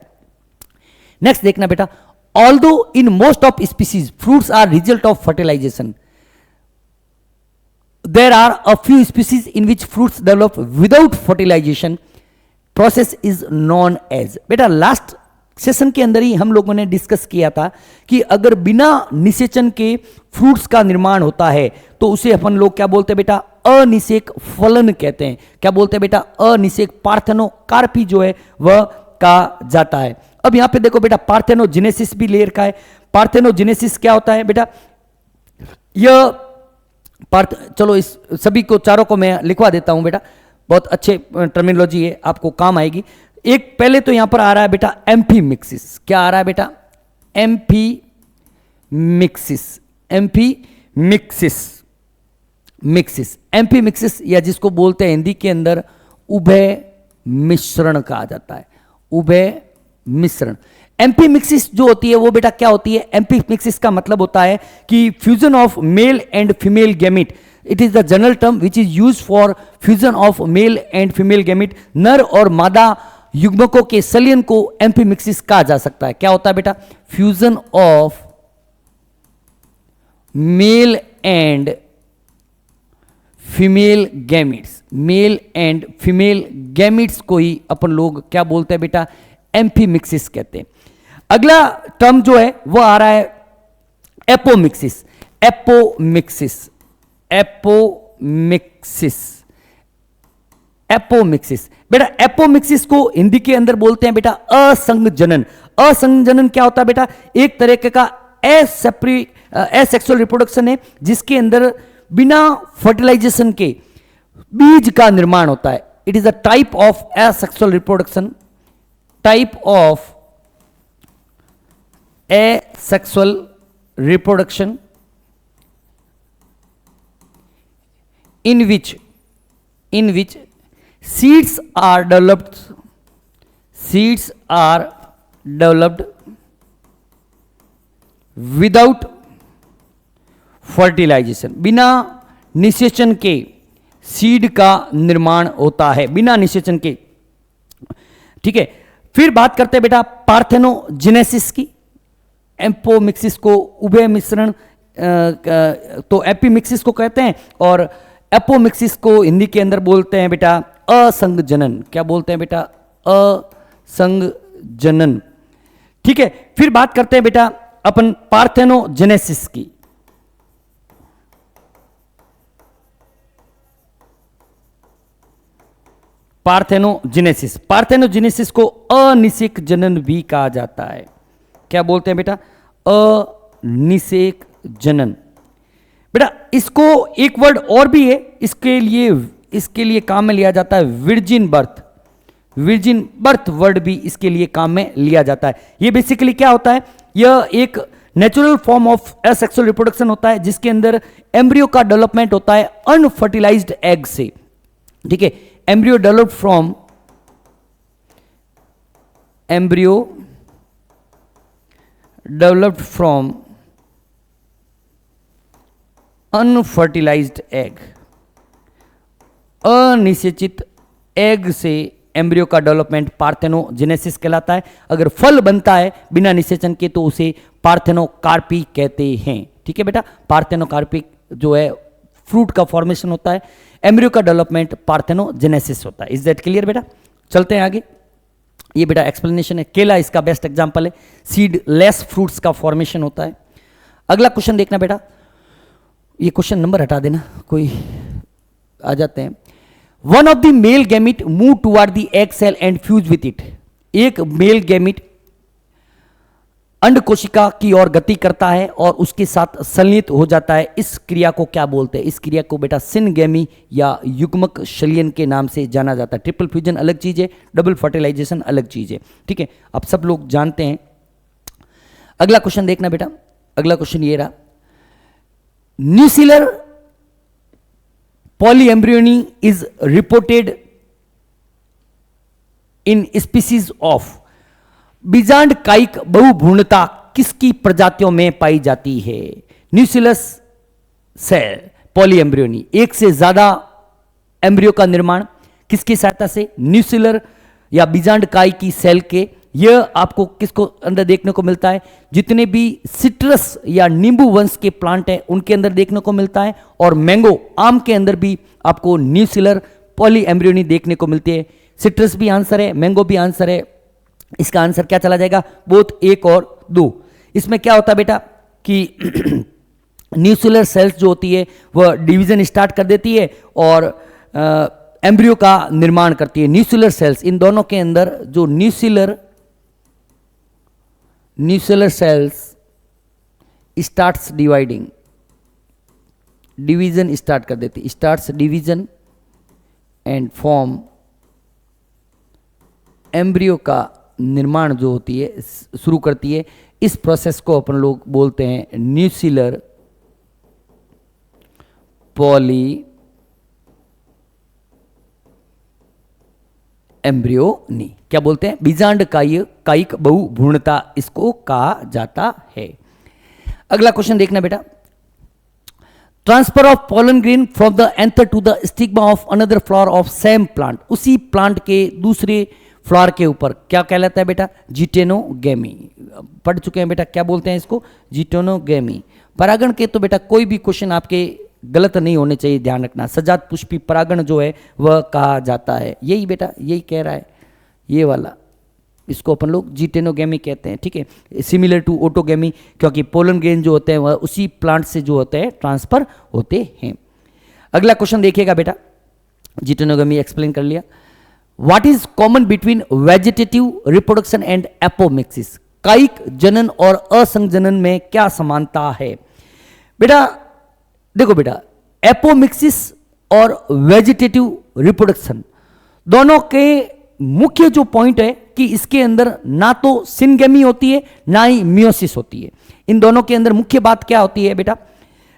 नेक्स्ट देखना बेटा, although in most of species fruits are result of fertilisation, there are a few species in which fruits develop without fertilization, process is known as। बेटा लास्ट सेशन के अंदर ही हम लोगों ने डिस्कस किया था कि अगर बिना निषेचन के फ्रूट्स का निर्माण होता है तो उसे अपन लोग क्या बोलते हैं बेटा, अनिषेक फलन कहते हैं। क्या बोलते हैं बेटा, अनिषेक पार्थेनोकार्पी जो है वह कहा जाता है। अब यहां पे देखो बेटा पार्थेनोजेनेसिस भी ले रखा है। पार्थेनोजेनेसिस क्या होता है बेटा, यह चलो इस सभी को चारों को मैं लिखवा देता हूं बेटा, बहुत अच्छे टर्मिनोलॉजी है, आपको काम आएगी। एक पहले तो यहां पर आ रहा है बेटा एम्फीमिक्सिस। क्या आ रहा है बेटा, एम्फीमिक्सिस या जिसको बोलते हैं हिंदी के अंदर उभय मिश्रण कहा जाता है, उभय मिश्रण। एम्फीमिक्सिस जो होती है वो बेटा क्या होती है, एम्फीमिक्सिस का मतलब होता है कि fusion of male and female gamete. It is the general term which is use for fusion of male and female gamete. नर और मादा युग्मकों के संलयन को एम्फीमिक्सिस कहा जा सकता है। क्या होता है बेटा, fusion of male and female gametes, male and female gametes को ही अपन लोग क्या बोलते हैं बेटा, एम्फीमिक्सिस कहते हैं। अगला टर्म जो है वो आ रहा है एपोमिक्सिस। Apomixis, apomixis, apomixis. बेटा एपोमिक्सिस को हिंदी के अंदर बोलते हैं बेटा असंगजनन। असंगजनन क्या होता है बेटा? एक तरीके का एसेक्सुअल रिप्रोडक्शन है जिसके अंदर बिना फर्टिलाइजेशन के बीज का निर्माण होता है। It is a type of asexual reproduction, type of asexual reproduction in which seeds are developed without fertilization। बिना निषेचन के सीड का निर्माण होता है, बिना निषेचन के। ठीक है, फिर बात करते हैं बेटा पार्थेनोजेनेसिस की। एपोमिक्सिस को उभय मिश्रण तो एपीमिक्सिस को कहते हैं और एपोमिक्सिस को हिंदी के अंदर बोलते हैं बेटा असंगजनन। क्या बोलते हैं बेटा? असंगजनन। ठीक है, फिर बात करते हैं बेटा अपन पार्थेनोजेनेसिस की। पार्थेनोजेनेसिस, पार्थेनोजेनेसिस को अनिषेक जनन भी कहा जाता है। क्या बोलते हैं बेटा? अनिषेक जनन। बेटा इसको एक वर्ड और भी है इसके लिए काम में लिया जाता है, विर्जिन बर्थ। विर्जिन बर्थ वर्ड भी इसके लिए काम में लिया जाता है। ये बेसिकली क्या होता है? यह एक natural form of asexual reproduction होता है जिसके अंदर एम्ब्रियो का डेवलपमेंट होता है अनफर्टिलाइज्ड एग से। ठीक है, embryo developed from unfertilized egg. अनिषेचित एग से एम्ब्रियो का डेवलपमेंट पार्थेनोजेनेसिस कहलाता है। अगर फल बनता है बिना निषेचन के तो उसे पार्थेनोकार्पी कहते हैं। ठीक है बेटा, पार्थेनोकार्पी जो है फ्रूट का फॉर्मेशन होता है, एम्ब्रियो का डेवलपमेंट पार्थेनोजेनेसिस होता है। इज दैट क्लियर बेटा? चलते हैं आगे। ये बेटा एक्सप्लेनेशन है। केला इसका बेस्ट एग्जांपल है, सीड लेस फ्रूट्स का फॉर्मेशन होता है। अगला क्वेश्चन देखना बेटा, ये क्वेश्चन नंबर हटा देना, कोई आ जाते हैं। One of the male gamete move toward the egg cell and fuse with it. एक मेल गैमिट अंड कोशिका की ओर गति करता है और उसके साथ संलित हो जाता है। इस क्रिया को क्या बोलते हैं? इस क्रिया को बेटा सिनगैमी या युग्मक शल्यन के नाम से जाना जाता है। ट्रिपल फ्यूजन अलग चीज है, डबल फर्टिलाइजेशन अलग चीज है। ठीक है, अब सब लोग जानते हैं। अगला क्वेश्चन देखना बेटा, अगला क्वेश्चन ये रहा, nucellar polyembryony is reported in species of. बीजांड कायिक बहुभ्रूणता किसकी प्रजातियों में पाई जाती है? न्यूसिलस सेल पॉलीएम्ब्रियोनी, एक से ज्यादा एम्ब्रियो का निर्माण किसकी सहायता से? न्यूसिलर या बीजांड कायिकी सेल के। यह आपको किसको अंदर देखने को मिलता है? जितने भी सिट्रस या नींबू वंश के प्लांट हैं उनके अंदर देखने को मिलता है, और मैंगो आम के अंदर भी आपको न्यूसिलर पॉलीएम्ब्रियोनी देखने को मिलती है। सिट्रस भी आंसर है, मैंगो भी आंसर है। इसका आंसर क्या चला जाएगा? बोथ 1 और 2। इसमें क्या होता है बेटा कि न्यूसिलर सेल्स जो होती है वह डिवीजन स्टार्ट कर देती है और एम्ब्रियो का निर्माण करती है। न्यूसिलर सेल्स, इन दोनों के अंदर जो nucellar cells starts dividing, division start कर देती, starts division and form embryo का निर्माण जो होती है शुरू करती है। इस प्रोसेस को अपन लोग बोलते हैं न्यूसिलर पॉली एम्ब्रियोनी। क्या बोलते हैं? बीजांड कायिक बहुभ्रूणता इसको कहा जाता है। अगला क्वेश्चन देखना बेटा, transfer of pollen grain from the anther to the stigma of another flower of same plant. उसी प्लांट के दूसरे फ्लावर के ऊपर क्या कहलाता है बेटा? जिटेनोगैमी। पढ़ चुके हैं बेटा, क्या बोलते हैं इसको? जिटेनोगैमी। परागण के तो बेटा कोई भी क्वेश्चन आपके गलत नहीं होने चाहिए, ध्यान रखना। सजात पुष्पी परागण जो है वह कहा जाता है। यही बेटा, यही कह रहा है ये वाला। इसको अपन लोग जीटेनोगेमी कहते हैं, ठीक है, सिमिलर टू ओटोगेमी, क्योंकि पोलन ग्रेन जो होते हैं वह उसी प्लांट से जो होते हैं ट्रांसफर होते हैं। अगला क्वेश्चन देखिएगा बेटा, जीटेनोगेमी एक्सप्लेन कर लिया। What is common between vegetative reproduction and apomixis? कायिक जनन और असंजनन में क्या समानता है? बेटा देखो बेटा, एपोमिक्सिस और वेजिटेटिव रिप्रोडक्शन दोनों के मुख्य जो पॉइंट है कि इसके अंदर ना तो सिनगेमी होती है ना ही मियोसिस होती है। इन दोनों के अंदर मुख्य बात क्या होती है बेटा,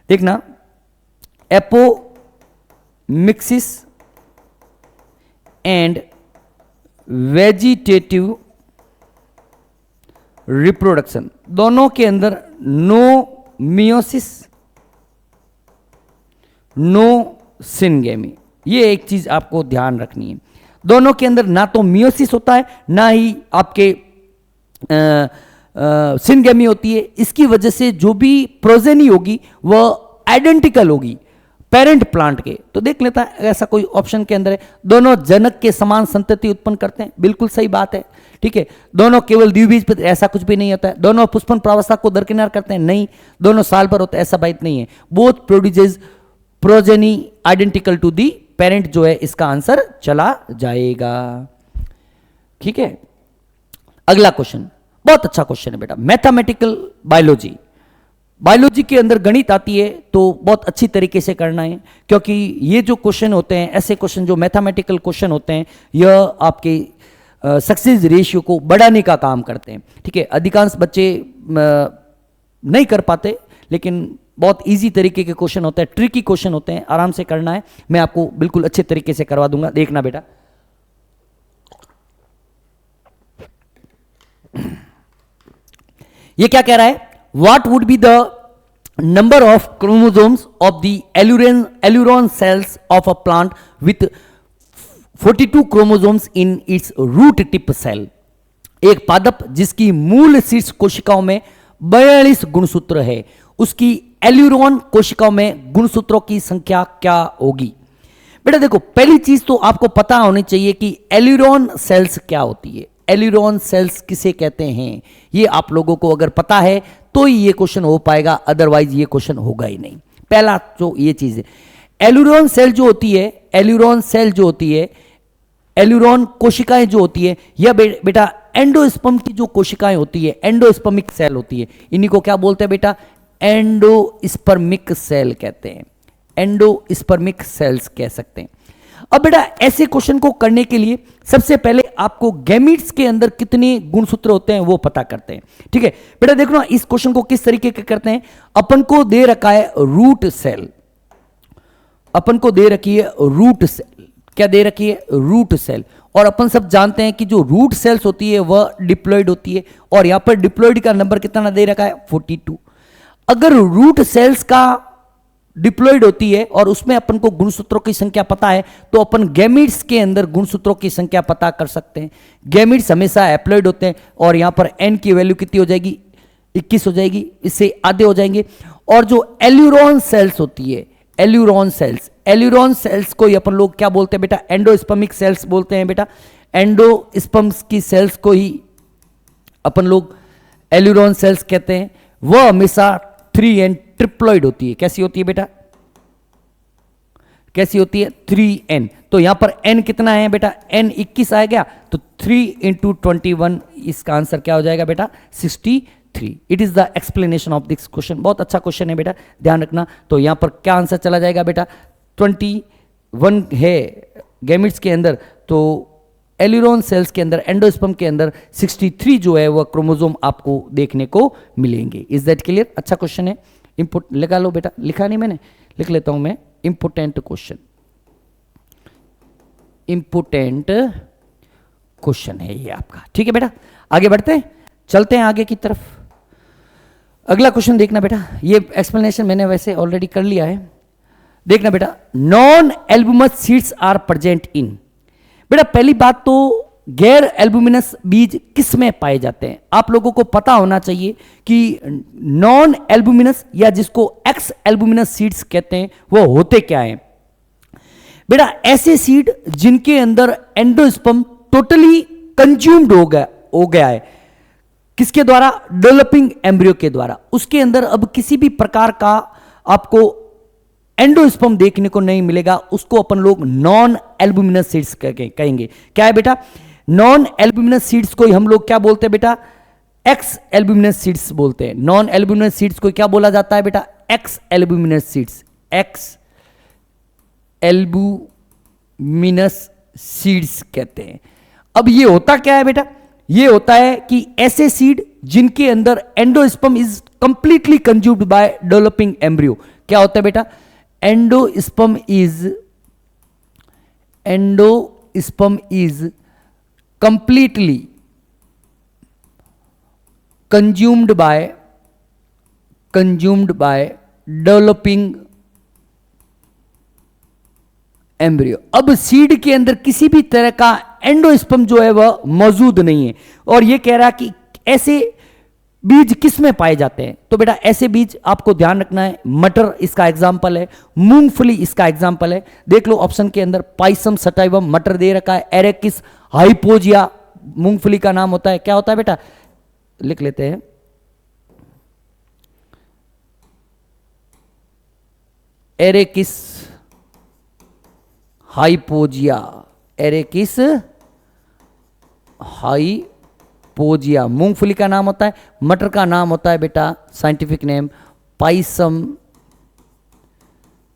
देखना, एपोमिक्सिस एंड वेजिटेटिव रिप्रोडक्शन दोनों के अंदर नो मियोसिस नो सिनगेमी, ये एक चीज आपको ध्यान रखनी है। दोनों के अंदर ना तो मियोसिस होता है ना ही आपके सिनगेमी होती है। इसकी वजह से जो भी प्रोजेनी होगी वह आइडेंटिकल होगी पेरेंट प्लांट के। तो देख लेता है ऐसा कोई ऑप्शन के अंदर है, दोनों जनक के समान संतति उत्पन्न करते हैं, बिल्कुल सही बात है, ठीक है। दोनों केवल द्विबीज, ऐसा कुछ भी नहीं होता है। दोनों पुष्पन प्रावस्था को दरकिनार करते हैं, नहीं। दोनों साल भर होते हैं, ऐसा बात नहीं है। Both produces progeny identical to the parent, जो है इसका आंसर चला जाएगा, ठीक है। अगला क्वेश्चन बहुत अच्छा क्वेश्चन है बेटा, मैथमेटिकल बायोलॉजी। बायोलॉजी के अंदर गणित आती है तो बहुत अच्छी तरीके से करना है, क्योंकि ये जो क्वेश्चन होते हैं, ऐसे क्वेश्चन जो मैथमेटिकल क्वेश्चन होते हैं, यह आपके सक्सेस रेशियो को बढ़ाने का काम करते हैं, ठीक है। अधिकांश बच्चे नहीं कर पाते, लेकिन बहुत इजी तरीके के क्वेश्चन होते हैं, ट्रिकी क्वेश्चन होते हैं, आराम से करना है। मैं आपको बिल्कुल अच्छे तरीके से करवा दूंगा, देखना बेटा। ये क्या कह रहा है, what would be the number of chromosomes of the aleurone cells of a plant with 42 chromosomes in its root tip cell? एक पादप जिसकी मूल शीर्ष कोशिकाओं में 42 गुणसूत्र है, उसकी एल्यूरॉन कोशिकाओं में गुणसूत्रों की संख्या क्या होगी? बेटा देखो, पहली चीज तो आपको पता होनी चाहिए कि एल्यूरॉन सेल्स क्या होती है, एल्यूरॉन सेल्स किसे कहते हैं। ये आप लोगों को अगर पता है तो ही ये क्वेश्चन हो पाएगा, अदरवाइज ये क्वेश्चन होगा ही नहीं। पहला तो ये चीज है, एल्यूरॉन सेल जो होती है, एल्यूरॉन सेल जो होती है, एल्यूरॉन कोशिकाएं जो होती है, यह बेटा एंडोस्पर्म की जो कोशिकाएं होती है, एंडोस्पर्मिक सेल होती है। इन्हीं को क्या बोलते हैं बेटा, एंडोस्पर्मिक सेल कहते हैं, एंडोस्पर्मिक सेल्स कह सकते हैं। अब बेटा ऐसे क्वेश्चन को करने के लिए सबसे पहले आपको गैमीट्स के अंदर कितने गुणसूत्र होते हैं वो पता करते हैं, ठीक है। बेटा देखो ना, इस क्वेश्चन को किस तरीके के करते हैं। अपन को दे रखा है रूट सेल, अपन को दे रखी है रूट सेल, क्या दे रखी है, रूट सेल। और अपन सब जानते हैं कि जो रूट सेल्स होती है वह डिप्लॉयड होती है, और यहां पर डिप्लॉयड का नंबर कितना दे रखा है, 42। अगर रूट सेल्स का डिप्लॉयड होती है और उसमें अपन को गुणसूत्रों की संख्या पता है, तो अपन गैमीट्स के अंदर गुणसूत्रों की संख्या पता कर सकते हैं। गैमीट्स हमेशा हैप्लॉयड होते हैं, और यहां पर n की वैल्यू कितनी हो जाएगी, 21 हो जाएगी, इससे आधे हो जाएंगे। और जो एल्यूरॉन सेल्स होती है, एल्यूरॉन सेल्स को ही अपन लोग क्या बोलते हैं बेटा, एंडोस्पर्मिक सेल्स बोलते हैं बेटा। एंडोस्पर्म्स की सेल्स को ही अपन लोग एल्यूरॉन सेल्स कहते हैं। वह हमेशा 3n ट्रिप्लॉइड होती है। कैसी होती है बेटा, कैसी होती है, 3n। तो यहां पर n कितना है बेटा, n 21 आ गया, तो 3 × 21, इसका आंसर क्या हो जाएगा बेटा, 63। It is the explanation of this question. बहुत अच्छा क्वेश्चन है बेटा, ध्यान रखना। तो यहां पर क्या आंसर चला जाएगा बेटा, 21 है गैमीट्स के अंदर, तो एल्यूरॉन सेल्स के अंदर, एंडोस्पर्म के अंदर 63 जो है वह क्रोमोसोम आपको देखने को मिलेंगे। Is that clear? अच्छा क्वेश्चन है, इंपुट लिखा लो बेटा, लिखा नहीं मैंने, लिख लेता हूं मैं, इंपोर्टेंट क्वेश्चन, इंपोर्टेंट क्वेश्चन है ये आपका, ठीक है बेटा। आगे बढ़ते हैं, चलते हैं आगे की तरफ। अगला क्वेश्चन देखना बेटा, ये एक्सप्लेनेशन मैंने वैसे ऑलरेडी कर लिया है। देखना बेटा, non albuminous seeds are present in. बेटा पहली बात तो गैर एल्बुमिनस बीज किस में पाए जाते हैं? आप लोगों को पता होना चाहिए कि नॉन एल्बुमिनस या जिसको एक्स एल्बुमिनस सीड्स कहते हैं वो होते क्या हैं। बेटा ऐसे सीड जिनके अंदर एंडोस्पर्म टोटली कंज्यूम्ड हो गया है, किसके द्वारा? डेवलपिंग एम्ब्रियो के द्वारा। उसके अंदर अब किसी भी प्रकार का आपको एंडोस्पर्म देखने को नहीं मिलेगा, उसको अपन लोग नॉन एल्बुमिनस सीड्स कहेंगे। क्या है बेटा? नॉन एल्बुमिनस सीड्स को हम लोग क्या बोलते हैं बेटा? एक्स एल्बुमिनस सीड्स बोलते हैं। नॉन एल्बुमिनस सीड्स को क्या बोला जाता है बेटा? X albuminous seeds, x albuminous seeds कहते हैं। अब ये होता क्या है बेटा? ये होता है कि ऐसे सीड जिनके अंदर endosperm is completely consumed by developing embryo. क्या होता है बेटा? Endosperm is completely consumed by developing embryo. अब सीड के अंदर किसी भी तरह का एंडोस्पर्म जो है वह मौजूद नहीं है, और यह कह रहा है कि ऐसे बीज किस में पाए जाते हैं? तो बेटा ऐसे बीज आपको ध्यान रखना है, मटर इसका एग्जाम्पल है, मूंगफली इसका एग्जाम्पल है। देख लो ऑप्शन के अंदर पाइसम सटाइवम मटर दे रखा है, एरेकिस हाइपोजिया मूंगफली का नाम होता है। क्या होता है बेटा? लिख लेते हैं, एरेकिस हाइपोजिया, एरेकिस हाइपोजिया मूंगफली का नाम होता है। मटर का नाम होता है बेटा scientific name Pisum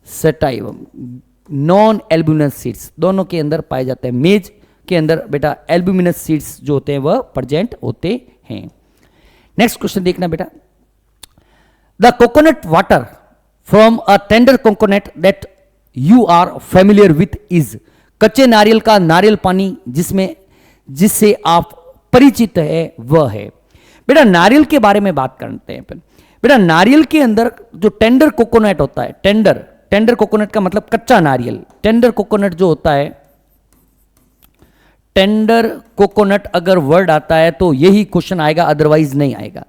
sativum. Non albuminous seeds दोनों के अंदर पाए जाते हैं। मेज के अंदर बेटा एल्बुमिनस सीड्स जो होते हैं वह प्रेजेंट होते हैं। नेक्स्ट क्वेश्चन देखना बेटा, the coconut water from a tender coconut that you are familiar with is. कच्चे नारियल का नारियल पानी जिससे आप परिचित है वह है। बेटा नारियल के बारे में बात करते हैं। बेटा नारियल के अंदर जो टेंडर कोकोनट होता है, टेंडर कोकोनट का मतलब कच्चा नारियल। टेंडर कोकोनट जो होता है, टेंडर कोकोनट अगर वर्ड आता है तो यही क्वेश्चन आएगा, अदरवाइज नहीं आएगा।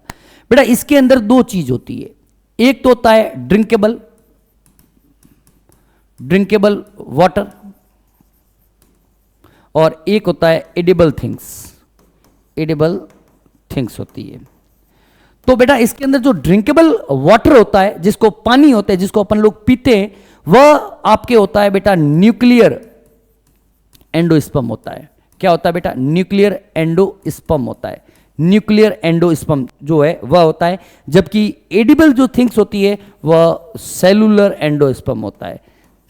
बेटा इसके अंदर दो चीज होती है, एक तो होता है ड्रिंकेबल वाटर और एक होता है एडिबल थिंग्स होती है। तो बेटा इसके अंदर जो ड्रिंकेबल वाटर होता है, जिसको पानी होता है, जिसको अपन लोग पीते हैं, वह आपके होता है बेटा न्यूक्लियर एंडोस्पर्म होता है। क्या होता है बेटा? न्यूक्लियर एंडोस्पर्म होता है। न्यूक्लियर एंडोस्पर्म जो है वह होता है, जबकि एडिबल जो थिंग्स होती है वह सेलुलर एंडोस्पर्म होता है।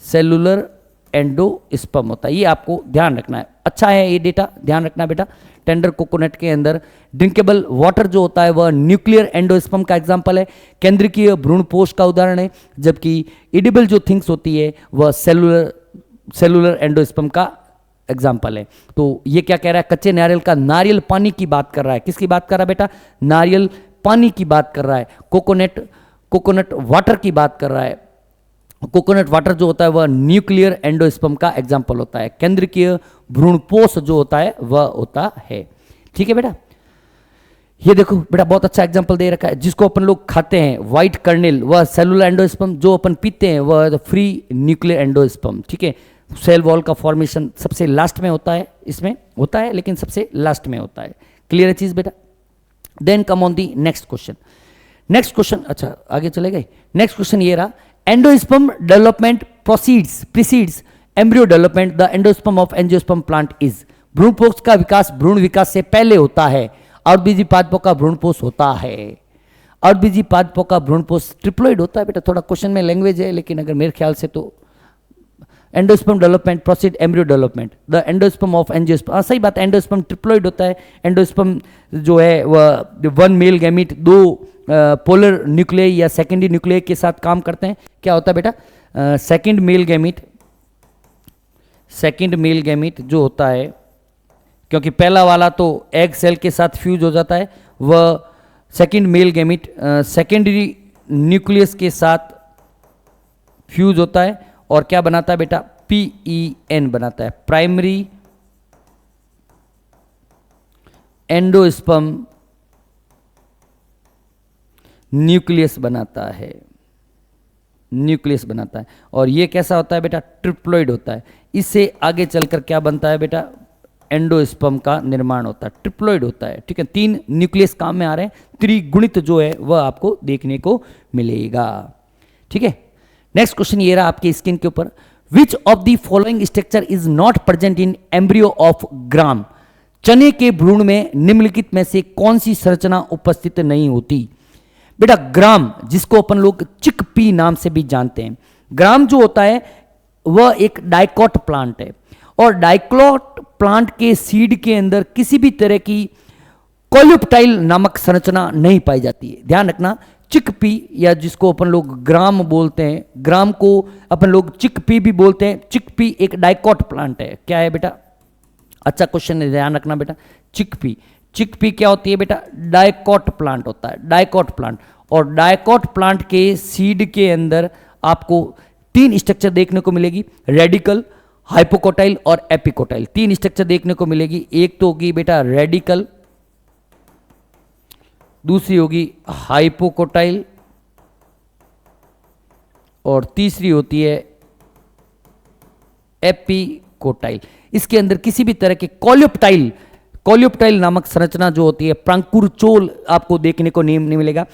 सेलुलर एंडोस्पर्म होता है, ये आपको ध्यान रखना है। अच्छा है ये डेटा, ध्यान रखना बेटा। टेंडर कोकोनट के अंदर ड्रिंकेबल वाटर जो होता है वह न्यूक्लियर एंडोस्पर्म का एग्जाम्पल है, केंद्रीय भ्रूणपोष का उदाहरण है, जबकि एडिबल जो थिंग्स होती है वह सेलुलर एंडोस्पर्म का एग्जाम्पल है। तो ये क्या कह रहा है? कच्चे नारियल का नारियल पानी की बात कर रहा है। किसकी बात कर रहा है बेटा? नारियल पानी की बात कर रहा है। कोकोनट वाटर की बात कर रहा है। कोकोनट वाटर जो होता है वह न्यूक्लियर एंडोस्पर्म का एग्जाम्पल होता है। केंद्रीय भ्रूणपोष जो होता है वह होता है। ठीक है बेटा, ये देखो बेटा बहुत अच्छा एग्जाम्पल दे रखा है। जिसको अपन लोग खाते हैं व्हाइट कर्नेल वह सेलुलर एंडोस्पर्म, जो अपन पीते हैं वह फ्री न्यूक्लियर एंडोस्पर्म। ठीक है, सेल वॉल का फॉर्मेशन सबसे लास्ट में होता है, इसमें होता है लेकिन सबसे लास्ट में होता है। क्लियर है चीज बेटा? Then come on the next question. अच्छा आगे चले गए। नेक्स्ट क्वेश्चन ये रहा, endosperm development precedes embryo development. The endosperm of angiosperm plant is. भ्रूणपोष का विकास भ्रूण विकास से पहले होता है। अर्धबीजी पादपों का भ्रूणपोष होता है। अर्धबीजी पादपों का भ्रूणपोष ट्रिप्लोइड होता है बेटा। थोड़ा क्वेश्चन में लैंग्वेज है, लेकिन अगर मेरे ख्याल से तो endosperm development proceed embryo development. The endosperm of angiosperm, सही बात है, एंडोस्पर्म ट्रिप्लोइड होता है। एंडोस्पर्म जो है वह वन मेल गैमीट दो पोलर न्यूक्लियस या सेकेंडरी न्यूक्लियस के साथ काम करते हैं। क्या होता है बेटा? सेकेंड मेल गैमीट जो होता है, क्योंकि पहला वाला तो एग सेल के साथ फ्यूज हो जाता है, वह second male gamete secondary nucleus के साथ फ्यूज होता है और क्या बनाता है बेटा? PEN बनाता है, प्राइमरी एंडोस्पर्म न्यूक्लियस बनाता है। और ये कैसा होता है बेटा? ट्रिप्लोइड होता है। इससे आगे चलकर क्या बनता है बेटा? एंडोस्पर्म का निर्माण होता है, ट्रिप्लॉइड होता है, ठीक है, 3 न्यूक्लियस काम में आ रहे हैं, त्रिगुणित जो है वह आपको देखने को मिलेगा, ठीक है। नेक्स्ट क्वेश्चन ये रहा आपके स्क्रीन के ऊपर, which of the following structure is not present in embryo of gram, चने के भ्रूण में निम्नलिखित में से कौन सी संरचना उपस्थित नहीं होती। बेटा ग्राम, जिसको अपन लोग चिकपी नाम से भी जानते हैं, ग्राम जो होता है वह एक डाइकॉट प्लांट है, और डाइकॉट प्लांट के सीड के अंदर किसी भी तरह की कोल्यूप्टाइल नामक संरचना नहीं पाई जाती है। ध्यान रखना, चिकपी या जिसको अपन लोग ग्राम बोलते हैं, ग्राम को अपन लोग चिकपी भी बोलते हैं, चिकपी एक डाइकॉट प्लांट है। क्या है बेटा, अच्छा क्वेश्चन है, ध्यान रखना बेटा। चिकपी, चिकपी क्या होती है बेटा, डाइकॉट प्लांट होता है, डाइकॉट प्लांट। और डाइकॉट प्लांट के सीड के अंदर आपको 3 स्ट्रक्चर देखने को मिलेगी, रेडिकल, हाइपोकोटाइल और एपिकोटाइल। 3 स्ट्रक्चर देखने को मिलेगी, एक तो होगी बेटा रेडिकल, दूसरी होगी हाइपोकोटाइल, और तीसरी होती है एपिकोटाइल। इसके अंदर किसी भी तरह के कोल्यूप्टाइल, कोल्यूप्टाइल नामक संरचना जो होती है, प्रांकुरचोल आपको देखने को नहीं मिलेगा।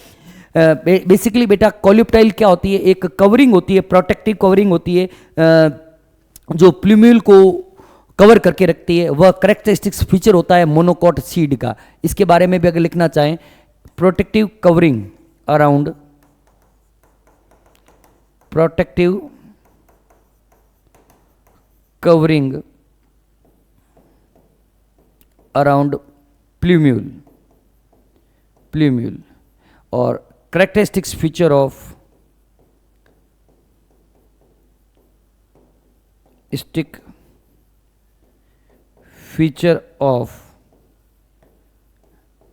बेसिकली बेटा कोल्यूप्टाइल क्या होती है, एक कवरिंग होती है, प्रोटेक्टिव कवरिंग होती है, जो प्लूम्यूल को कवर करके रखती है। वह करेक्टरिस्टिक्स फीचर होता है मोनोकॉट सीड का। इसके बारे में भी अगर लिखना चाहें, protective covering around, protective covering around plumule, plumule, और characteristics feature of stick feature of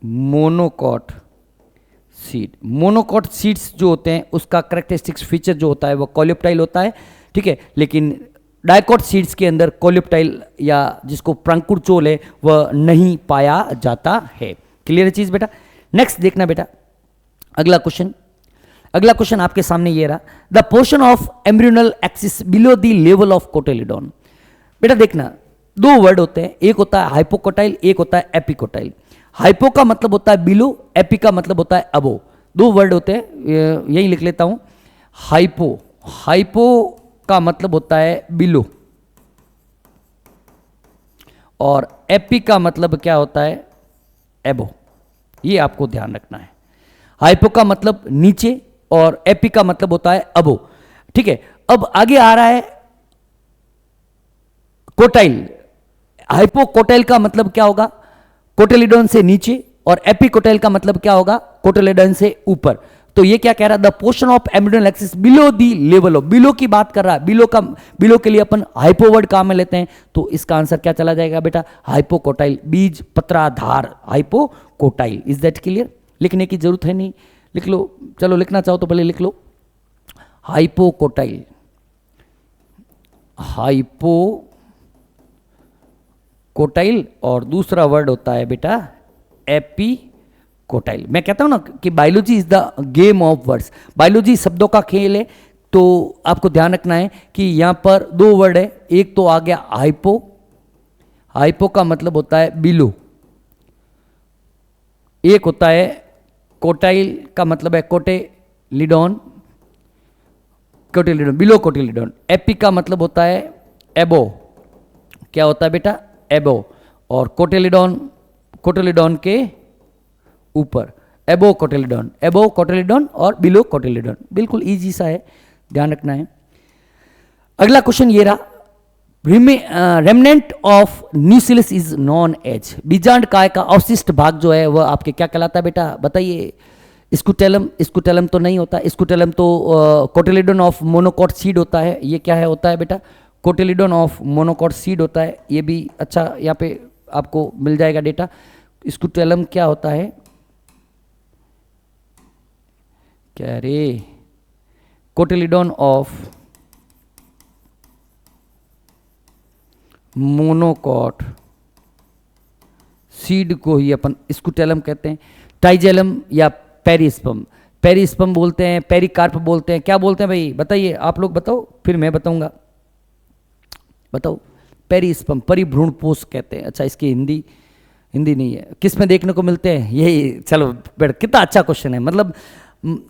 monocot seed. Monocot seeds जो होते हैं उसका करेक्टरिस्टिक्स फीचर जो होता है वो कोल्यूप्टाइल होता है, ठीक है, लेकिन डाइकॉट सीड्स के अंदर कोल्यूप्टाइल या जिसको प्रांकुरचोल है वह नहीं पाया जाता है। क्लियर है चीज बेटा। नेक्स्ट देखना बेटा, अगला क्वेश्चन, अगला क्वेश्चन आपके सामने ये रहा, the portion of embryonal axis below the level of cotyledon. बेटा देखना, 2 वर्ड होते हैं, एक होता है हाइपोकोटाइल, एक होता है एपिकोटाइल। हाइपो का मतलब होता है बिलो, एपी का मतलब होता है अबो। 2 वर्ड होते हैं, यही लिख लेता हूं, हाइपो, हाइपो का मतलब होता है बिलो, और एपी का मतलब क्या होता है, एबो। ये आपको ध्यान रखना है। हाइपो का मतलब नीचे और एपी का मतलब होता है अबो, ठीक है। अब आगे आ रहा है कोटाइल। हाइपोकोटाइल का मतलब क्या होगा, कोटिलिडॉन से नीचे, और एपिकोटाइल का मतलब क्या होगा, कोटिलिडॉन से ऊपर। तो ये क्या कह रहा है, the portion of embryonal axis below the level of, below की बात कर रहा है, बिलो का, बिलो के लिए अपन हाइपो वर्ड काम में लेते हैं, तो इसका आंसर क्या चला जाएगा बेटा, हाइपोकोटाइल, बीज पत्राधार हाइपोकोटाइल। Is that clear. लिखने की जरूरत है नहीं, लिख लो, चलो लिखना चाहो तो पहले लिख लो, हाइपोकोटाइल, हाइपोकोटाइल, और दूसरा वर्ड होता है बेटा एपिकोटाइल। मैं कहता हूं ना कि biology is the game of words, biology शब्दों का खेल है। तो आपको ध्यान रखना है कि यहां पर 2 वर्ड है, एक तो आ गया हाइपो, हाइपो का मतलब होता है बिलो, एक होता है कोटाइल का मतलब है कोटिलिडॉन, कोटिलिडॉन, बिलो कोटिलिडॉन। एपी का मतलब होता है एबो, क्या होता है बेटा, एबो, और कोटिलिडॉन, कोटिलिडॉन के ऊपर, एबो कोटिलिडॉन, एबो कोटिलिडॉन और बिलो कोटिलिडॉन। बिल्कुल इजी सा है, ध्यान रखना है। अगला क्वेश्चन ये रहा, remnant of nucleus is known as, बीजांड काय का अवशिष्ट भाग जो है वह आपके क्या कहलाता है बेटा, बताइए। स्कूटेलम, स्कूटेलम तो नहीं होता, स्कूटेलम तो कोटिलिडॉन ऑफ मोनोकॉट सीड होता है। ये क्या है, होता है बेटा कोटिलिडॉन ऑफ मोनोकॉट सीड होता है। ये भी अच्छा यहाँ पे आपको मिल जाएगा डेटा। स्कूटेलम क्या होता है, क्या रे, कोटिलिडॉन ऑफ मोनोकॉट सीड को ही अपन स्कूटेलम कहते हैं। टाइजेलम या पेरिस्पर्म, पेरिस्पर्म बोलते हैं, पेरिकार्प बोलते हैं, क्या बोलते हैं भाई बताइए, आप लोग बताओ फिर मैं बताऊंगा, बताओ। पेरिस्पर्म, परिभ्रूणपोष कहते हैं। अच्छा, इसकी हिंदी नहीं है, किस में देखने को मिलते हैं? यही, चलो बेटा, कितना अच्छा क्वेश्चन है। मतलब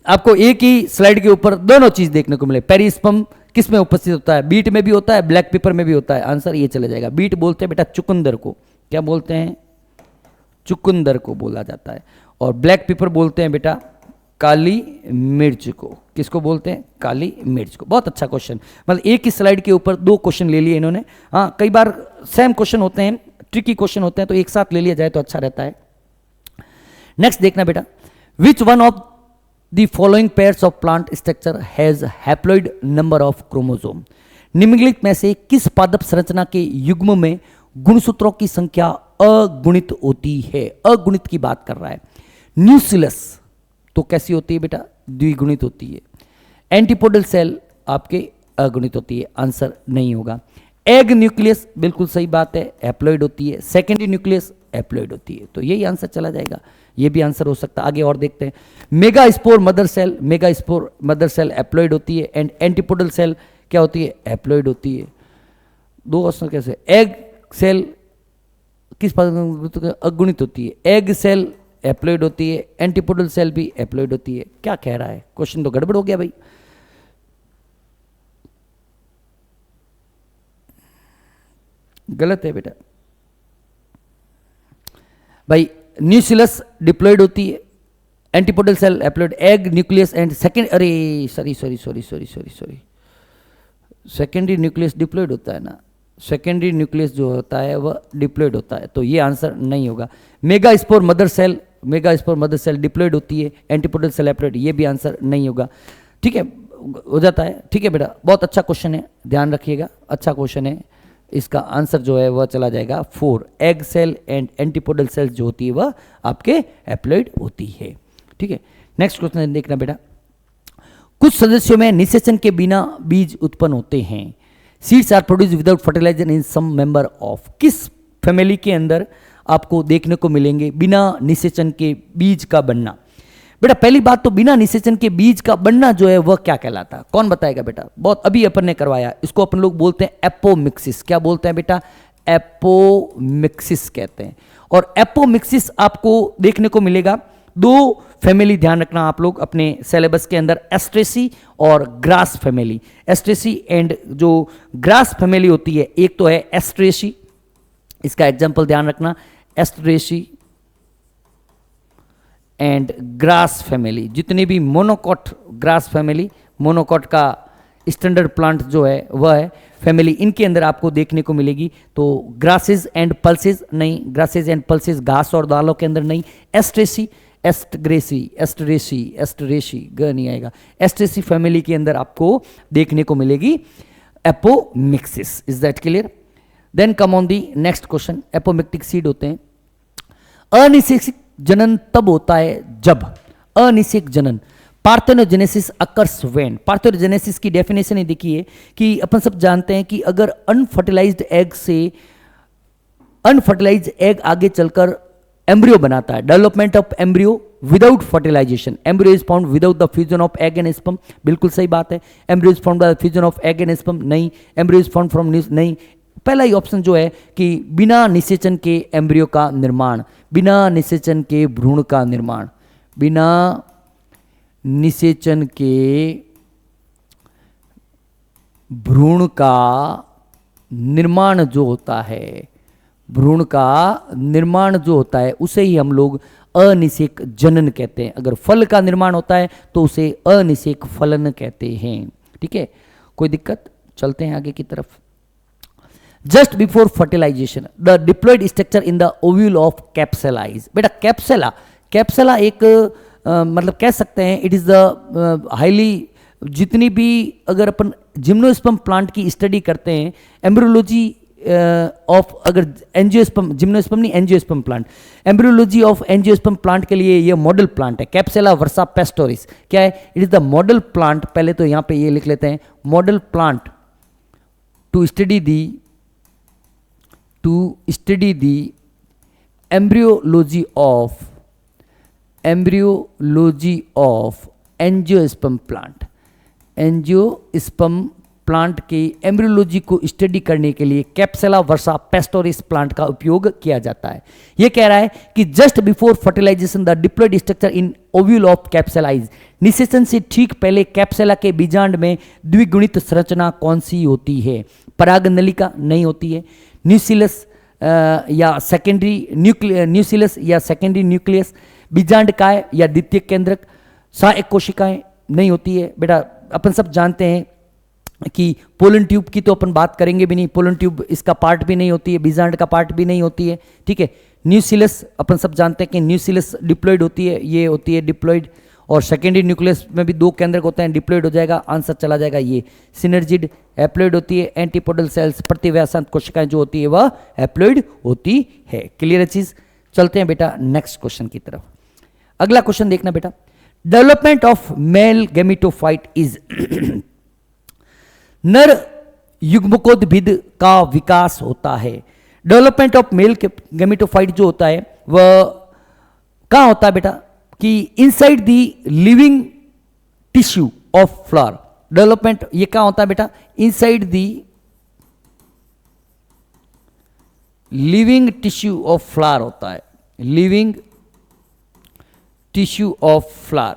आपको एक ही स्लाइड के ऊपर दोनों चीज देखने को मिले। पेरिस्पर्म किस में उपस्थित होता है? बीट में भी होता है, ब्लैक पेपर में भी होता है। आंसर ये चला जाएगा। बीट बोलते हैं बेटा चुकंदर को, क्या बोलते हैं? चुकंदर को बोला जाता है। और ब्लैक पेपर बोलते हैं बेटा काली मिर्च को। किसको बोलते हैं? काली मिर्च को। बहुत अच्छा क्वेश्चन, मतलब एक ही स्लाइड के ऊपर दो क्वेश्चन ले लिए इन्होंने। हाँ, कई बार सेम क्वेश्चन होते हैं, ट्रिकी क्वेश्चन होते हैं, तो एक साथ ले लिया जाए तो अच्छा रहता है। नेक्स्ट देखना बेटा, विच one of the following pairs of plant structure has haploid number of chromosome? निम्नलिखित में से किस पादप संरचना के युग्म में गुणसूत्रों की संख्या अगुणित होती है? अगुणित की बात कर रहा है। न्यूसिलस तो कैसी होती है बेटा? द्विगुणित होती है। एंटीपोडल सेल आपके अगुणित होती है, आंसर नहीं होगा। एग न्यूक्लियस बिल्कुल सही बात है, हैप्लॉइड होती है। सेकेंडरी न्यूक्लियस हैप्लॉइड होती है, तो यही आंसर चला जाएगा। ये भी आंसर हो सकता है। आगे और देखते हैं। Megaspore mother cell haploid होती है, एंड एंटीपोडल सेल क्या होती है? हैप्लॉइड होती है। दो ऑप्शन कैसे? एग सेल किस अगुणित होती है? एग सेल हैप्लॉइड होती है, एंटीपोडल सेल भी हैप्लॉइड होती है। क्या कह रहा है? क्वेश्चन तो गड़बड़ हो गया भाई। गलत है बेटा भाई। न्यूसिलस डिप्लॉइड होती है, antipodal cell haploid, egg nucleus and second, अरे सॉरी, सेकेंडरी न्यूक्लियस डिप्लॉइड होता है ना। सेकेंडरी न्यूक्लियस जो होता है वह डिप्लॉइड होता है, तो ये आंसर नहीं होगा। Megaspore mother cell diploid होती है, एंटीपोडल सेल हैप्लॉइड, ये भी आंसर नहीं होगा। ठीक है, हो जाता है। ठीक है बेटा, बहुत अच्छा क्वेश्चन है, ध्यान रखिएगा, अच्छा क्वेश्चन है। इसका आंसर जो है वह चला जाएगा 4। Egg cell and antipodal cell जो होती है वह आपके हैप्लॉइड होती है। ठीक है, नेक्स्ट क्वेश्चन देखना बेटा। कुछ सदस्यों में निषेचन के बिना बीज उत्पन्न होते हैं। Seeds are produce without fertiliser in some member of. किस फैमिली के अंदर आपको देखने को मिलेंगे बिना निषेचन के बीज का बनना? बेटा पहली बात तो बिना निषेचन के बीज का बनना जो है वह क्या कहलाता है? कौन बताएगा बेटा? बहुत अभी अपन ने करवाया, इसको अपन लोग बोलते हैं एपोमिक्सिस। क्या बोलते हैं बेटा? एपोमिक्सिस कहते हैं। और एपोमिक्सिस आपको देखने को मिलेगा दो फैमिली, ध्यान रखना आप लोग अपने सिलेबस के अंदर, एस्ट्रेसी और ग्रास फैमिली। एस्ट्रेसी एंड जो ग्रास फैमिली होती है, एक तो है एस्ट्रेसी, इसका एग्जांपल ध्यान रखना, एस्ट्रेसी एंड ग्रास फैमिली। जितने भी मोनोकॉट ग्रास फैमिली, मोनोकॉट का स्टैंडर्ड प्लांट जो है वह है फैमिली, इनके अंदर आपको देखने को मिलेगी। तो ग्रासेस एंड पल्सेस नहीं, ग्रासेस एंड पल्सेस घास और दालों के अंदर नहीं। एस्ट्रेसी ग नहीं आएगा। एस्ट्रेसी फैमिली के अंदर आपको देखने को मिलेगी apomixis. Is that clear? Then come on the next question. Apomictic seed होते हैं। अनिषेक जनन तब होता है जब, अनिषेक जनन, पार्थेनोजेनेसिस अकर्स व्हेन। पार्थेनोजेनेसिस की डेफिनेशन ही देखिए कि अपन सब जानते हैं कि अगर अनफर्टिलाइज्ड एग आगे चलकर एम्ब्रियो बनाता है, development of embryo without fertilisation, embryo is found without the fusion of egg and sperm, बिल्कुल सही बात है। Embryo is found by the fusion of egg and sperm, नहीं। एम्ब्रियो इज फाउंड फ्रॉम, नहीं। पहला ही ऑप्शन जो है कि बिना निषेचन के एम्ब्रियो का निर्माण, बिना निषेचन के भ्रूण का निर्माण, बिना निषेचन के भ्रूण का निर्माण जो होता है, भ्रूण का निर्माण जो होता है उसे ही हम लोग अनिषेक जनन कहते हैं। अगर फल का निर्माण होता है तो उसे अनिषेक फलन कहते हैं। ठीक है, कोई दिक्कत? चलते हैं आगे की तरफ। Just before fertilization the diploid structure in the ovule of capsella is. बेटा कैप्सेला एक मतलब कह सकते हैं इट इज द हाईली, जितनी भी अगर अपन जिम्नोस्पर्म प्लांट की स्टडी करते हैं, एम्ब्रियोलॉजी ऑफ, अगर एंजियोस्पर्म, जिम्नोस्पर्म नहीं, angiosperm plant, embryology of angiosperm plant के लिए ये मॉडल प्लांट है कैप्सेला वर्सा पेस्टोरिस। क्या है? It is the model plant. पहले तो यहां पे ये लिख लेते हैं, model plant to study the embryology of angiosperm plant plant के एम्ब्रियोलॉजी को स्टडी करने के लिए कैप्सुला वर्सा पेस्टोरिस प्लांट का उपयोग किया जाता है। यह कह रहा है कि just before fertilization the diploid structure in ovule of capsella is, निषेचन से ठीक पहले कैप्सुला के बीजांड में द्विगुणित संरचना कौन सी होती है? पराग नलिका नहीं होती है, न्यूक्लियस या सेकेंडरी न्यूक्लियस या सेकेंडरी न्यूक्लियस, बीजांड काय या द्वितीय केंद्रक, सहायक कोशिकाएं नहीं होती है। बेटा अपन सब जानते हैं कि पोलन ट्यूब की तो अपन बात करेंगे भी नहीं, पोलन ट्यूब इसका पार्ट भी नहीं होती है, बीजांड का पार्ट भी नहीं होती है, ठीक है। न्यूक्लियस अपन सब जानते हैं कि न्यूक्लियस डिप्लॉयड होती है, ये होती है डिप्लॉयड, और सेकेंडरी न्यूक्लियस में भी दो केंद्रक होते हैं, डिप्लॉयड हो जाएगा, आंसर चला जाएगा ये। सिनर्जिड हैप्लॉयड होती है, एंटीपोडल सेल्स प्रतिव्यासांत कोशिकाएं जो होती है वह हैप्लॉयड होती है। क्लियर है चीज? चलते हैं बेटा नेक्स्ट क्वेश्चन की तरफ। अगला क्वेश्चन देखना बेटा, development of male gametophyte is नर युग्मकोद्भिद का विकास होता है। डेवलपमेंट ऑफ मेल गैमेटोफाइट जो होता है वह कहां होता है बेटा? कि inside the living tissue of flower. Development ये कहां होता है बेटा? Inside the living tissue of flower होता है, लिविंग टिश्यू ऑफ फ्लावर।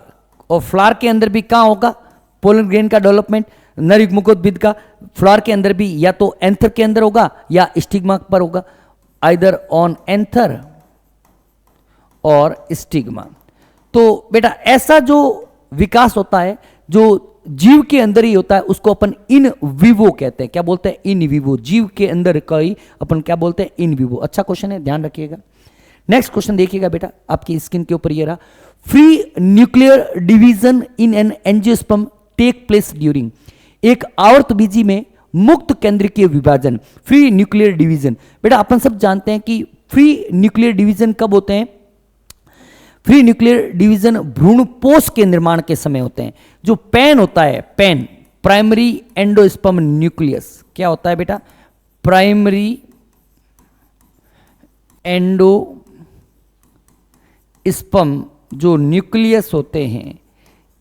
और फ्लावर के अंदर भी कहां होगा पोलन ग्रेन का डेवलपमेंट? नर युग्मकोद्भिद का फ्लावर के अंदर भी या तो एंथर के अंदर होगा या स्टिग्मा पर होगा, आइदर ऑन एंथर और स्टिग्मा। तो बेटा ऐसा जो विकास होता है जो जीव के अंदर ही होता है उसको अपन इन विवो कहते हैं। क्या बोलते हैं? In vivo. जीव के अंदर का ही अपन क्या बोलते हैं? In vivo. अच्छा क्वेश्चन है, ध्यान रखिएगा। नेक्स्ट क्वेश्चन देखिएगा बेटा, आपकी स्क्रीन के ऊपर ये रहा, free nuclear division in an angiosperm take place during, एक आवर्त बीजी में मुक्त केंद्रीय विभाजन, फ्री न्यूक्लियर डिवीजन। बेटा अपन सब जानते हैं कि फ्री न्यूक्लियर डिवीजन कब होते हैं? फ्री न्यूक्लियर डिवीजन भ्रूणपोष के निर्माण के समय होते हैं। जो पेन होता है, पेन प्राइमरी एंडोस्पर्म न्यूक्लियस, क्या होता है बेटा? प्राइमरी एंडोस्पर्म जो न्यूक्लियस होते हैं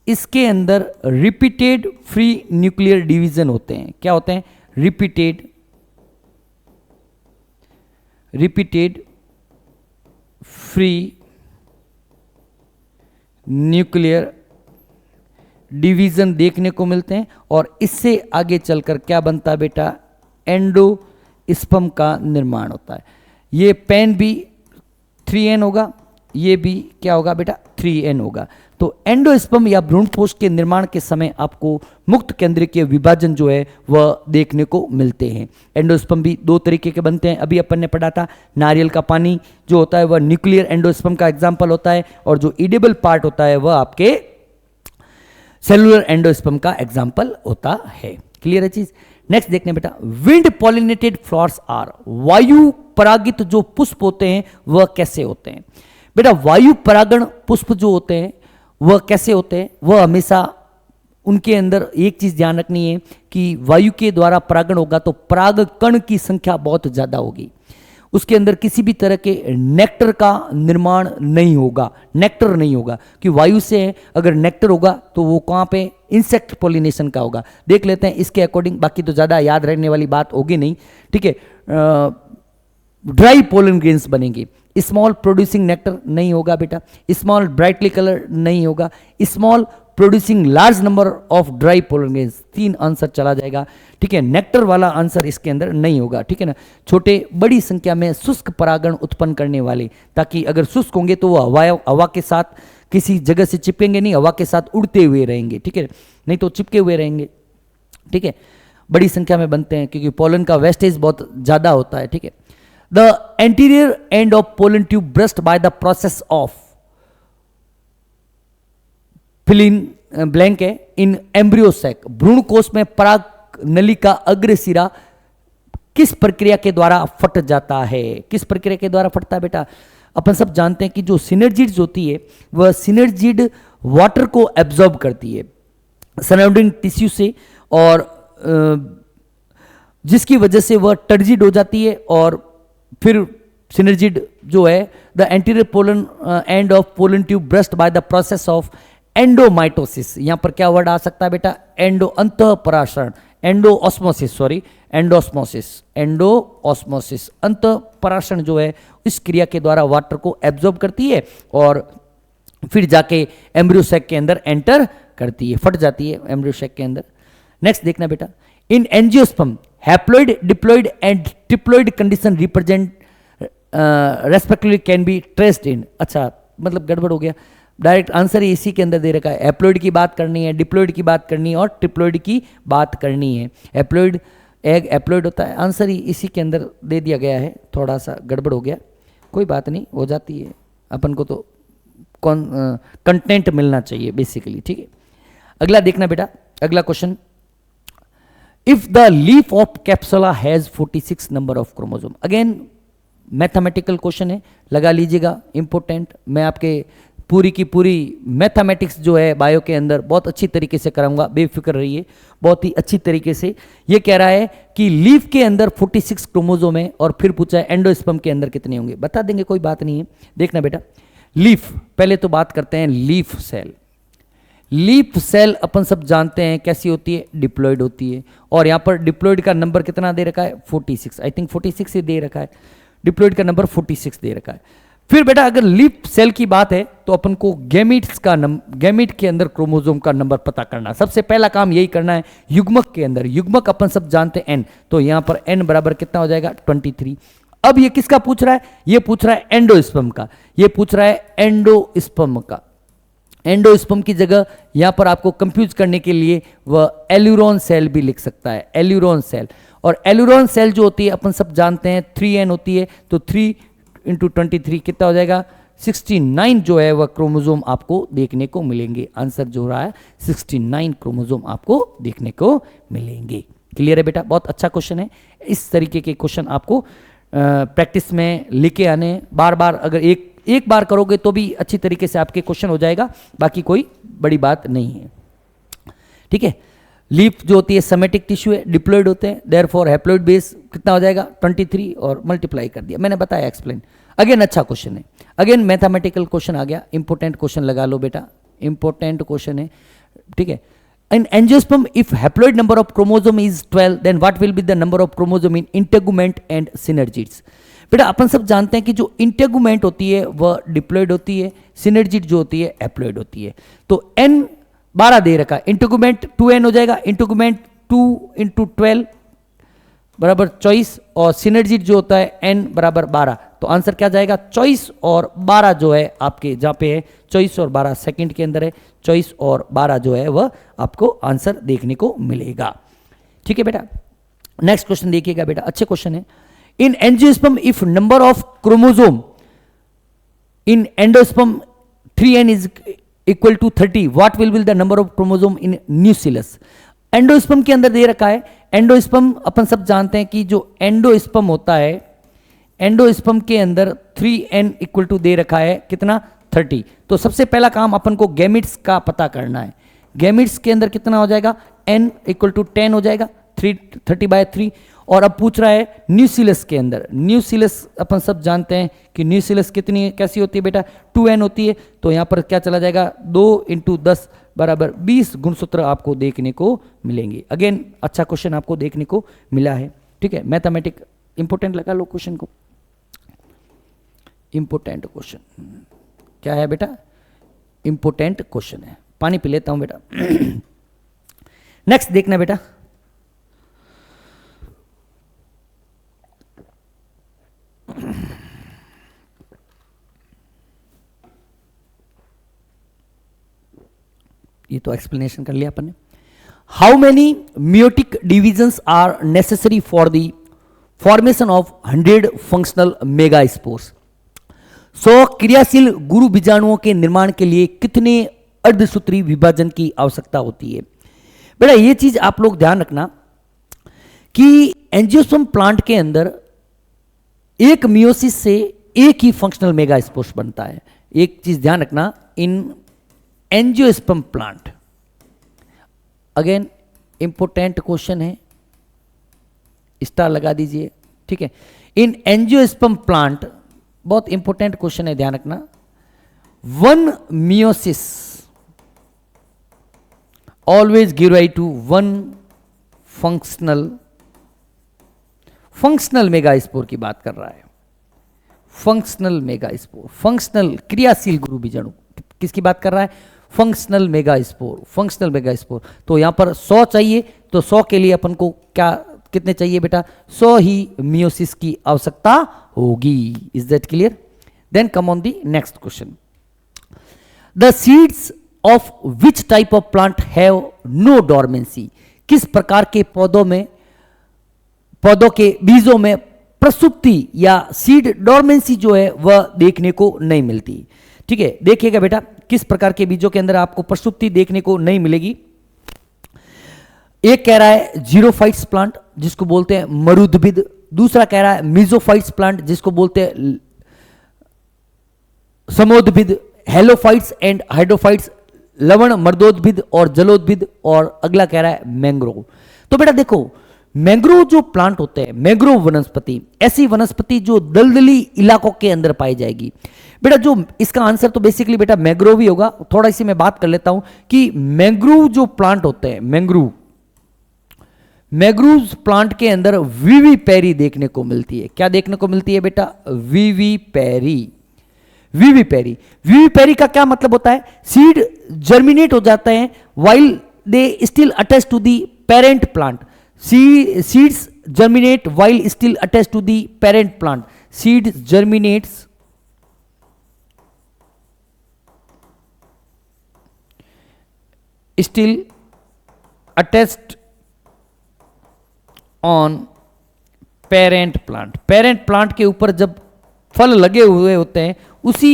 इसके अंदर रिपीटेड फ्री न्यूक्लियर डिवीजन होते हैं। क्या होते हैं? रिपीटेड फ्री न्यूक्लियर डिवीजन देखने को मिलते हैं, और इससे आगे चलकर क्या बनता है बेटा? एंडोस्पर्म का निर्माण होता है। ये पेन भी 3n होगा, ये भी क्या होगा बेटा? 3n होगा। तो एंडोस्पर्म या भ्रूणपोष के निर्माण के समय आपको मुक्त केंद्रीय विभाजन जो है वह देखने को मिलते हैं। एंडोस्पर्म भी दो तरीके के बनते हैं, अभी अपन ने पढ़ा था, नारियल का पानी जो होता है वह न्यूक्लियर एंडोस्पर्म का एग्जाम्पल होता है, और जो ईडेबल पार्ट होता है वह आपके सेलुलर एंडोस्पर्म का एग्जाम्पल होता है। क्लियर है चीज? नेक्स्ट देखने बेटा, विंड पॉलिनेटेड फ्लावर्स आर, वायु परागित जो पुष्प होते हैं वह कैसे होते हैं? बेटा वायु परागण पुष्प जो होते हैं वह कैसे होते हैं? वह हमेशा उनके अंदर एक चीज ध्यान रखनी है कि वायु के द्वारा परागण होगा तो पराग कण की संख्या बहुत ज्यादा होगी, उसके अंदर किसी भी तरह के नेक्टर का निर्माण नहीं होगा, नेक्टर नहीं होगा। कि वायु से अगर नेक्टर होगा तो वो कहाँ पे? इंसेक्ट पॉलिनेशन का होगा। देख लेते हैं इसके अकॉर्डिंग, बाकी तो ज़्यादा याद रहने वाली बात होगी नहीं, ठीक है। ड्राई पोलन ग्रेन्स बनेंगे, स्मॉल प्रोड्यूसिंग नेक्टर नहीं होगा बेटा, स्मॉल ब्राइटली कलर नहीं होगा, small producing large number of dry pollen grains, 3 answer चला जाएगा, ठीक है। नेक्टर वाला आंसर इसके अंदर नहीं होगा, ठीक है ना। छोटे बड़ी संख्या में शुष्क परागण उत्पन्न करने वाले, ताकि अगर शुष्क होंगे तो वो हवा के साथ किसी जगह से चिपकेंगे नहीं, हवा के साथ उड़ते हुए रहेंगे, ठीक है, नहीं तो चिपके हुए रहेंगे, ठीक है। बड़ी संख्या में बनते हैं क्योंकि पोलन का वेस्टेज बहुत ज़्यादा होता है, ठीक है। The anterior end of pollen tube burst by the process of फिलिन blank है इन एम्ब्रियो सैक, भ्रूण कोष में पराग नली का अग्र सिरा किस प्रक्रिया के द्वारा फट जाता है? किस प्रक्रिया के द्वारा फटता है बेटा? अपन सब जानते हैं कि जो सिनर्जिड्स होती है वह सिनर्जिड वाटर को एब्जॉर्ब करती है सराउंडिंग टिश्यू से, और जिसकी वजह से वह टर्जिड हो जाती है, और फिर सिनर्जिड जो है the anterior pollen end of pollen tube burst by the process of एंडोमाइटोसिस। यहां पर क्या वर्ड आ सकता है बेटा? एंडो, अंतःपराशरण, एंडोऑस्मोसिस अंतःपराशण जो है इस क्रिया के द्वारा वाटर को एब्जॉर्ब करती है और फिर जाके एम्ब्रियो सैक के अंदर एंटर करती है, फट जाती है एम्ब्रियो सैक के अंदर। नेक्स्ट देखना बेटा, in angiosperm haploid, diploid and triploid condition represent respectively can be traced in. अच्छा, मतलब गड़बड़ हो गया, डायरेक्ट आंसर ही इसी के अंदर दे रखा है। हैप्लॉइड की बात करनी है, डिप्लॉइड की बात करनी है और ट्रिप्लॉइड की बात करनी है। हैप्लॉइड एग हैप्लॉइड होता है, आंसर ही इसी के अंदर दे दिया गया है। थोड़ा सा गड़बड़ हो गया, कोई बात नहीं, हो जाती है, अपन को तो कंटेंट मिलना चाहिए बेसिकली, ठीक है। अगला देखना बेटा, अगला question, if the leaf of capsella has 46 number of chromosome. Again mathematical question है, लगा लीजिएगा, इंपॉर्टेंट। मैं आपके पूरी की पूरी मैथमेटिक्स जो है बायो के अंदर बहुत अच्छी तरीके से कराऊंगा, बेफिक्र रहिए, बहुत ही अच्छी तरीके से। ये कह रहा है कि लीफ के अंदर 46 क्रोमोसोम है और फिर पूछा है एंडोस्पर्म के अंदर कितने होंगे, बता देंगे, कोई बात नहीं है। देखना बेटा, लीफ, पहले तो बात करते हैं लीफ सेल। लीफ सेल अपन सब जानते हैं कैसी होती है, डिप्लॉइड होती है। और यहां पर डिप्लॉइड का नंबर कितना दे रखा है, 46, आई थिंक 46 ही दे रखा है, डिप्लॉइड का नंबर 46 दे रखा है। फिर बेटा अगर लीफ सेल की बात है तो अपन को गैमीट्स का गैमीट के अंदर क्रोमोसोम का नंबर पता करना, सबसे पहला काम यही करना है। युग्मक के अंदर, युग्मक अपन सब जानते हैं n, तो यहां पर n बराबर कितना हो जाएगा, 23। अब ये किसका पूछ रहा है, ये पूछ रहा है एंडोस्पर्म का, ये पूछ रहा है एंडोस्पर्म का। एंडोस्पर्म की जगह यहां पर आपको कंफ्यूज करने के लिए वह एल्यूरोन सेल भी लिख सकता है, एल्यूरोन सेल। और एल्यूरोन सेल जो होती है अपन सब जानते हैं 3n होती है, तो 3 × 23 कितना हो जाएगा, 69 जो है वह क्रोमोसोम आपको देखने को मिलेंगे। आंसर जो हो रहा है 69 क्रोमोसोम आपको देखने को मिलेंगे। क्लियर है बेटा, बहुत अच्छा क्वेश्चन है। इस तरीके के क्वेश्चन आपको प्रैक्टिस में लेके आने, बार बार अगर एक बार करोगे तो भी अच्छी तरीके से आपके क्वेश्चन हो जाएगा, बाकी कोई बड़ी बात नहीं है, ठीक है। लीफ जो होती है समेटिक टिश्यू है, डिप्लॉइड होते हैं, देयरफॉर हैप्लॉइड बेस कितना हो जाएगा, 23 और मल्टीप्लाई कर दिया, मैंने बताया, एक्सप्लेन। अगेन अच्छा क्वेश्चन है, अगेन मैथमेटिकल क्वेश्चन आ गया, इंपॉर्टेंट क्वेश्चन लगा लो बेटा, इंपॉर्टेंट क्वेश्चन है, ठीक है। In angiosperm, if haploid number of chromosome is 12, then what will be the number of chromosome in integument and synergids? बेटा अपन सब जानते हैं कि जो इंटेगुमेंट होती है वह डिप्लॉइड होती है, सिनर्जिड जो होती है हैप्लॉइड होती है। तो n 12 दे रखा है, इंटेगुमेंट 2n हो जाएगा, इंटेगुमेंट 2 × 12 बराबर 24, और सिनर्जिड जो होता है n बराबर 12। तो आंसर क्या जाएगा, 24 और 12 जो है आपके जहाँ पे है 24 और 12 सेकंड के अंदर है, 24 और 12 जो है वह आपको आंसर देखने को मिलेगा, ठीक है बेटा। नेक्स्ट क्वेश्चन देखिएगा बेटा, अच्छे क्वेश्चन है। In angiosperm if number of chromosome in endosperm 3n is equal to 30, what will the number of chromosome in nucellus. Endosperm के अंदर दे रखा है, एंडोस्पर्म अपन सब जानते हैं कि जो एंडोस्पर्म होता है, एंडोस्पर्म के अंदर 3n इक्वल टू दे रखा है कितना, 30। तो सबसे पहला काम अपन को गैमिट्स का पता करना है। गैमिट्स के अंदर कितना हो जाएगा, n इक्वल टू 10 हो जाएगा, 30/3। और अब पूछ रहा है न्यूसिलस के अंदर, न्यूसिलस अपन सब जानते हैं कि न्यूसिलस कितनी कैसी होती है बेटा, 2n होती है। तो यहाँ पर क्या चला जाएगा, 2 × 10 बराबर 20 गुणसूत्र आपको देखने को मिलेंगे। अगेन अच्छा क्वेश्चन आपको देखने को मिला है, ठीक है। मैथमेटिक इंपोर्टेंट लगा लो क्वेश्चन को, इंपोर्टेंट क्वेश्चन क्या है बेटा, इंपोर्टेंट क्वेश्चन है। पानी पी लेता हूं बेटा। नेक्स्ट देखना बेटा, ये तो एक्सप्लेनेशन कर लिया अपन ने। How many meiotic divisions are necessary for the formation of 100 functional megaspores. 100 क्रियाशील गुरु बीजाणुओं के निर्माण के लिए कितने अर्धसूत्री विभाजन की आवश्यकता होती है। बेटा ये चीज आप लोग ध्यान रखना कि एंजियोस्पर्म प्लांट के अंदर एक मियोसिस से एक ही फंक्शनल मेगास्पोर्स बनता है। एक चीज ध्यान रखना, in angiosperm plant, again important question है, स्टार लगा दीजिए, ठीक है। इन एंजियोस्पर्म प्लांट, बहुत इंपोर्टेंट क्वेश्चन है, ध्यान रखना। 1 meiosis always give rise to 1 functional megaspore की बात कर रहा है। फंक्शनल मेगास्पोर, फंक्शनल क्रियाशील गुरु बीजाणु किसकी बात कर रहा है? Functional megaspore, functional megaspore. तो यहां पर 100 चाहिए, तो 100 के लिए अपन को क्या कितने चाहिए बेटा? 100 ही मियोसिस की आवश्यकता होगी। Is that clear? Then come on the next question. The seeds of which type of plant have no dormancy? किस प्रकार के पौधों के बीजों में प्रसुप्ति या सीड डॉर्मेंसी जो है वह देखने को नहीं मिलती। ठीक है, देखिएगा बेटा, किस प्रकार के बीजों के अंदर आपको प्रसुप्ति देखने को नहीं मिलेगी। एक कह रहा है जीरोफाइट्स प्लांट जिसको बोलते हैं मरुद्भिद, दूसरा कह रहा है मीजोफाइट्स प्लांट जिसको बोलते हैं समोद्भिद, हेलोफाइट्स एंड हाइड्रोफाइट्स, लवण मर्दोद्भिद और जलोद्भिद, और अगला कह रहा है मैंग्रोव। तो बेटा देखो, मैंग्रोव जो प्लांट होते हैं, मैंग्रोव वनस्पति, ऐसी वनस्पति जो दलदली इलाकों के अंदर पाई जाएगी। बेटा जो इसका आंसर तो बेसिकली बेटा मैंग्रोव ही होगा। थोड़ा इसी में बात कर लेता हूं कि मैंग्रोव जो प्लांट होते हैं, मैंग्रोव प्लांट के अंदर विविपेरी देखने को मिलती है। क्या देखने को मिलती है बेटा? विविपेरी। विविपेरी का क्या मतलब होता है? सीड जर्मिनेट हो जाते हैं while they still attached to the parent plant. Seeds germinate while still attached to the parent plant. Seed germinates still attached on parent plant. Parent plant के ऊपर जब फल लगे हुए होते हैं उसी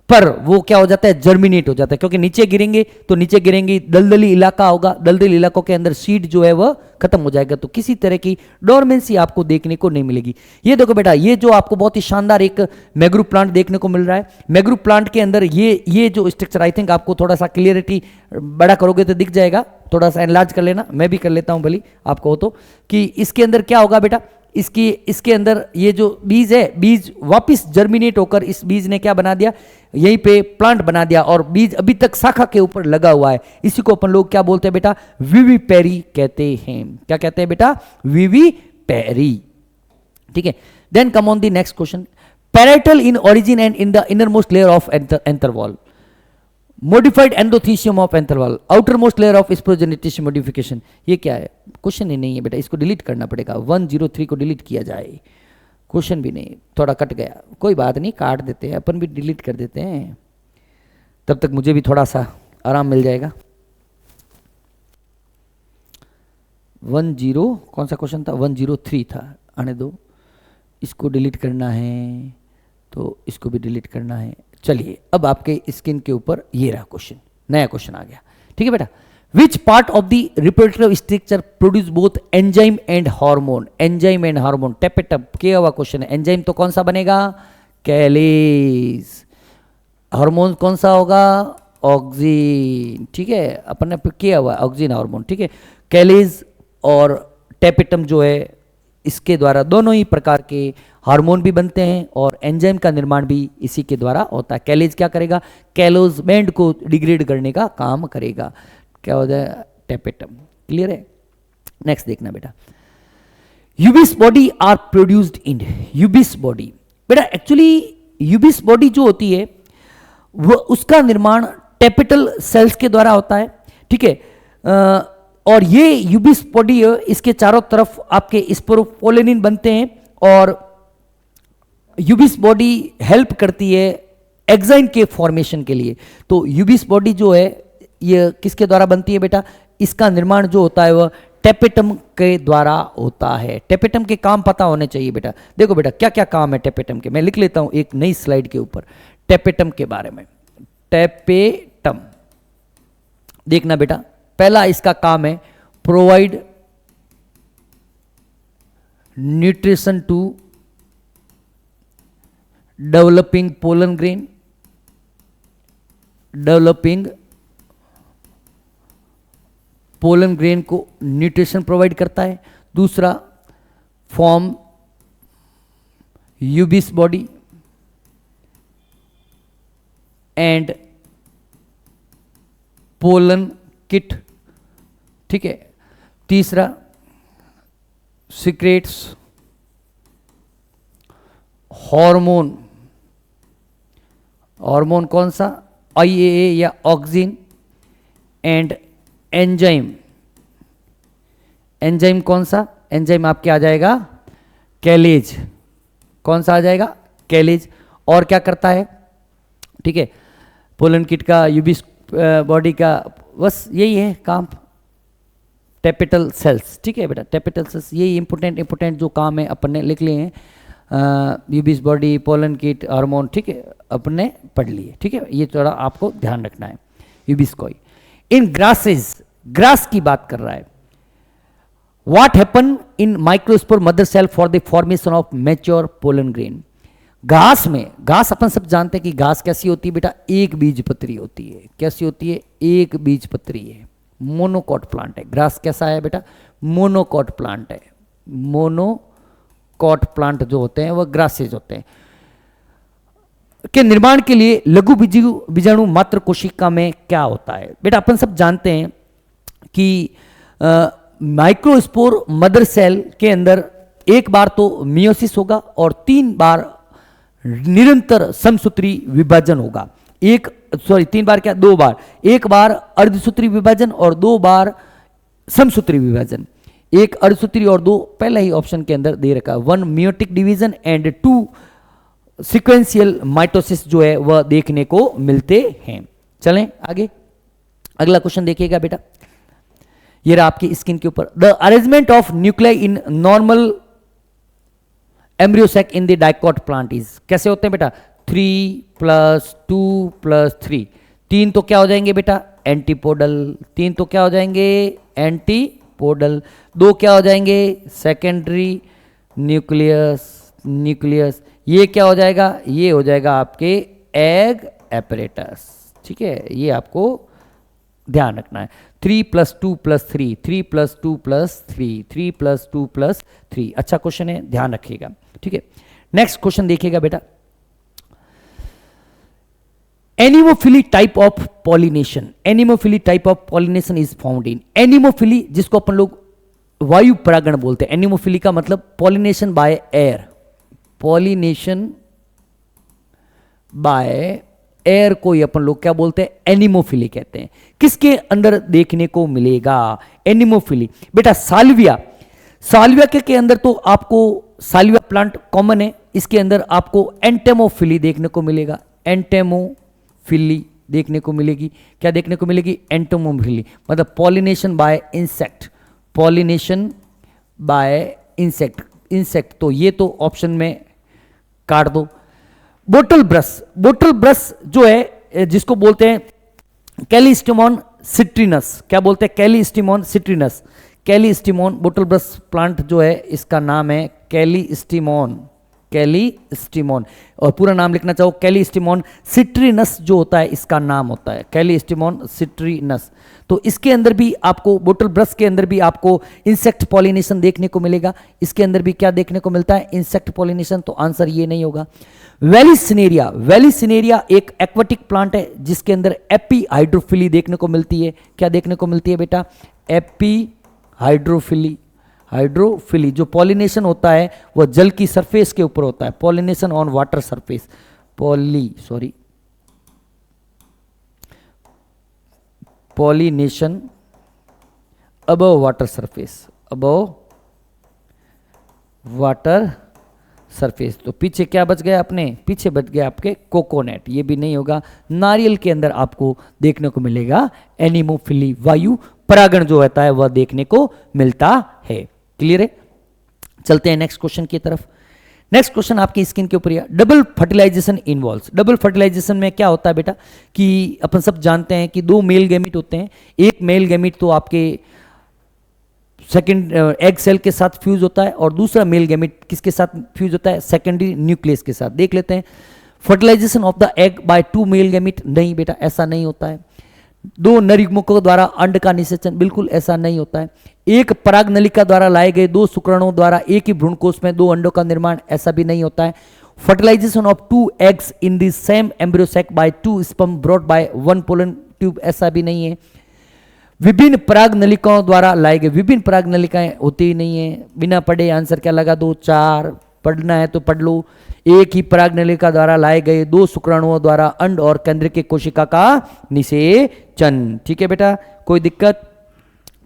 पर वो क्या हो जाता है? जर्मिनेट हो जाता है, क्योंकि नीचे गिरेंगे तो नीचे गिरेंगे, दलदली इलाका होगा, दलदली इलाकों के अंदर सीड जो है वह खत्म हो जाएगा, तो किसी तरह की डोरमेंसी आपको देखने को नहीं मिलेगी। ये देखो बेटा, ये जो आपको बहुत ही शानदार एक मैंग्रोव प्लांट देखने को मिल रहा है, मैंग्रोव प्लांट के अंदर ये जो स्ट्रक्चर, आई थिंक आपको थोड़ा सा क्लियरिटी बड़ा करोगे तो दिख जाएगा, थोड़ा सा एनलार्ज कर लेना, मैं भी कर लेता हूं भली आपको हो तो, कि इसके अंदर क्या होगा बेटा, इसके अंदर ये जो बीज है, बीज वापस जर्मिनेट होकर इस बीज ने क्या बना दिया? यहीं पे प्लांट बना दिया, और बीज अभी तक शाखा के ऊपर लगा हुआ है। इसी को अपन लोग क्या बोलते हैं बेटा? विविपेरी कहते हैं। क्या कहते हैं बेटा? विविपेरी। ठीक है, then come on the next question. Parietal in origin and in the innermost layer of anther wall, modified endothecium of anther wall, outer most layer of sporogenous modification. ये क्या है? क्वेश्चन ही नहीं है बेटा, इसको डिलीट करना पड़ेगा। 103 को डिलीट किया जाए, क्वेश्चन भी नहीं, थोड़ा कट गया, कोई बात नहीं, काट देते हैं अपन भी, डिलीट कर देते हैं, तब तक मुझे भी थोड़ा सा आराम मिल जाएगा। 10 कौन सा क्वेश्चन था? 103 था, आने दो, इसको डिलीट करना है तो इसको भी डिलीट करना है। चलिए, अब आपके स्किन के ऊपर ये रहा क्वेश्चन, नया क्वेश्चन आ गया। ठीक है बेटा, which part of the reproductive structure produce both enzyme and hormone? Enzyme and hormone, टैप टप किया हुआ क्वेश्चन है। एंजाइम तो कौन सा बनेगा? कैलेज। हार्मोन कौन सा होगा? ऑक्सीन। ठीक है, अपन ने किया हुआ ऑक्सीन हार्मोन। ठीक है, कैलेज और टेपिटम जो है, इसके द्वारा दोनों ही प्रकार के हार्मोन भी बनते हैं और एंजाइम का निर्माण भी इसी के द्वारा होता है। कैलेज क्या करेगा? कैलोज बैंड को डिग्रेड करने का काम करेगा। क्या हो जाए? टेपिटम। क्लियर है? नेक्स्ट देखना बेटा, Ubisch body are produced in, Ubisch body बेटा, एक्चुअली यूबिस बॉडी जो होती है वो उसका निर्माण टेपिटल सेल्स के द्वारा होता है। ठीक है, और ये यूबिस बॉडी, इसके चारों तरफ आपके स्पोरोपोलेनिन बनते हैं, और यूबिस बॉडी हेल्प करती है एक्साइन के फॉर्मेशन के लिए। तो यूबिस बॉडी जो है ये किसके द्वारा बनती है बेटा? इसका निर्माण जो होता है वह टेपिटम के द्वारा होता है। टेपिटम के काम पता होने चाहिए बेटा। देखो बेटा, क्या क्या काम है टेपिटम के, मैं लिख लेता हूं एक नई स्लाइड के ऊपर टेपिटम के बारे में। टेपिटम देखना बेटा, पहला इसका काम है provide nutrition to developing pollen grain, developing pollen grain को न्यूट्रिशन प्रोवाइड करता है। दूसरा, form Ubisch body and pollen kitt. ठीक है, तीसरा सीक्रेट्स हार्मोन, हार्मोन कौन सा, IAA या ऑक्सिन, एंड एंजाइम, एंजाइम कौन सा, एंजाइम आपके आ जाएगा कैलेज, कौन सा आ जाएगा कैलेज। और क्या करता है, ठीक है, पोलन किट का यूबिस बॉडी का बस यही है काम, टेपिटल सेल्स, ठीक है बेटा, टेपिटल सेल्स, यही इंपोर्टेंट जो काम है अपन ने लिख लिए हैं, यूबिस बॉडी, पोलन किट, हार्मोन, ठीक है, अपन ने पढ़ लिए, ठीक है, ये थोड़ा आपको ध्यान रखना है। यूबिस कोई इन ग्रासेस, ग्रास की बात कर रहा है, what happen in microspore mother cell for the formation of mature pollen grain. घास में, घास अपन सब जानते हैं कि घास कैसी होती है बेटा, एक बीजपत्री होती है, कैसी होती है, एक बीजपत्री है, मोनोकॉट प्लांट है। ग्रास कैसा है बेटा, मोनोकॉट प्लांट है, मोनोकॉट प्लांट जो होते हैं वह ग्रासेज होते हैं। के निर्माण के लिए लघु बीजाणु मात्र कोशिका में क्या होता है बेटा, अपन सब जानते हैं कि माइक्रोस्पोर मदर सेल के अंदर एक बार तो मियोसिस होगा और 3 बार निरंतर समसूत्री विभाजन होगा। 3 बार क्या, 2 बार, 1 बार अर्धसूत्री विभाजन और 2 बार समसूत्री विभाजन। 1 अर्धसूत्री और 2 पहला ही ऑप्शन के अंदर दे रखा है। 1 meiotic division and 2 sequential mitosis जो है वह देखने को मिलते हैं। चलें आगे, अगला क्वेश्चन देखिएगा बेटा, ये रहा आपकी स्क्रीन के ऊपर। The arrangement of nuclei in normal embryo sac in the dicot plant is, कैसे होते हैं बेटा, 3 + 2 + 3, 3 तो क्या हो जाएंगे बेटा एंटीपोडल, 3 तो क्या हो जाएंगे एंटीपोडल, 2 क्या हो जाएंगे सेकेंडरी न्यूक्लियस, न्यूक्लियस, ये क्या हो जाएगा, ये हो जाएगा आपके एग एपरेटस, ठीक है, ये आपको ध्यान रखना है। 3 + 2 + 3, 3 + 2 + 3, 3 + 2 + 3, अच्छा क्वेश्चन है, ध्यान रखिएगा, ठीक है। नेक्स्ट क्वेश्चन देखिएगा बेटा, anemophily type of pollination, anemophily type of pollination is found in, anemophily जिसको अपन लोग वायु परागण बोलते हैं, एनिमोफिली का मतलब pollination by air, pollination by air को ही अपन लोग क्या बोलते हैं, एनिमोफिली कहते हैं। किसके अंदर देखने को मिलेगा एनिमोफिली बेटा, साल्विया, साल्विया के अंदर तो आपको साल्विया प्लांट कॉमन है, इसके अंदर आपको एंटेमोफिली देखने को मिलेगा, एंटेमोफिली देखने को मिलेगी, क्या देखने को मिलेगी एंटेमोफिली, मतलब pollination by insect, pollination by insect, insect, तो ये तो ऑप्शन में काट दो। बोटल ब्रश, बोटल ब्रश जो है जिसको बोलते हैं कैलिस्टिमोन सिट्रिनस, क्या बोलते हैं कैलिस्टिमोन सिट्रिनस, कैलिस्टिमोन बोटल ब्रश प्लांट जो है इसका नाम है कैलिस्टिमोन, कैलिस्टिमोन, और पूरा नाम लिखना चाहो कैलिस्टिमोन सिट्रिनस जो होता है इसका नाम होता है कैलिस्टिमोन सिट्रिनस। तो इसके अंदर भी आपको, बोटल ब्रश के अंदर भी आपको इंसेक्ट पॉलिनेशन देखने को मिलेगा, इसके अंदर भी क्या देखने को मिलता है इंसेक्ट पॉलिनेशन, तो आंसर ये नहीं होगा। वेलिसिनेरिया, वेलिसिनेरिया एक एक्वाटिक प्लांट है जिसके अंदर एपी हाइड्रोफिली देखने को मिलती है, क्या देखने को मिलती है बेटा एपी हाइड्रोफिली, हाइड्रोफिली जो पॉलिनेशन होता है वह जल की सरफेस के ऊपर होता है, pollination on water surface, pollination above water surface, above water surface. तो पीछे क्या बच गया अपने, पीछे बच गया आपके कोकोनट, ये भी नहीं होगा। नारियल के अंदर आपको देखने को मिलेगा एनिमोफिली, वायु परागण जो होता है वह देखने को मिलता है। क्लियर है, चलते हैं नेक्स्ट क्वेश्चन की तरफ। नेक्स्ट क्वेश्चन आपकी स्क्रीन के ऊपर, double fertilization involves, double fertilization में क्या होता है बेटा कि अपन सब जानते हैं कि 2 मेल गैमीट होते हैं, एक मेल गैमीट तो आपके सेकेंड एग सेल के साथ फ्यूज होता है और दूसरा मेल गैमीट किसके साथ फ्यूज होता है सेकेंडरी न्यूक्लियस के साथ। देख लेते हैं, fertilization of the egg by 2 male gamete, नहीं बेटा ऐसा नहीं होता है। 2 नर युग्मकों द्वारा अंड का निषेचन, बिल्कुल ऐसा नहीं होता है। एक पराग नलिका द्वारा लाए गए 2 शुक्राणुओं द्वारा एक ही भ्रूणकोश में 2 अंडों का निर्माण, ऐसा भी नहीं होता है। Fertilization of 2 eggs in the same embryo sac by 2 sperm brought by 1 pollen tube, ऐसा भी नहीं है। विभिन्न पराग नलिकाओं द्वारा लाए गए, विभिन्न पराग नलिकाएं होती ही नहीं है, बिना पढ़े आंसर क्या लगा दो, 4, पढ़ना है तो पढ़ लो। एक ही पराग नलिका द्वारा लाए गए 2 शुक्राणुओं द्वारा अंड और केंद्र के कोशिका का निषेचन। ठीक है बेटा, कोई दिक्कत?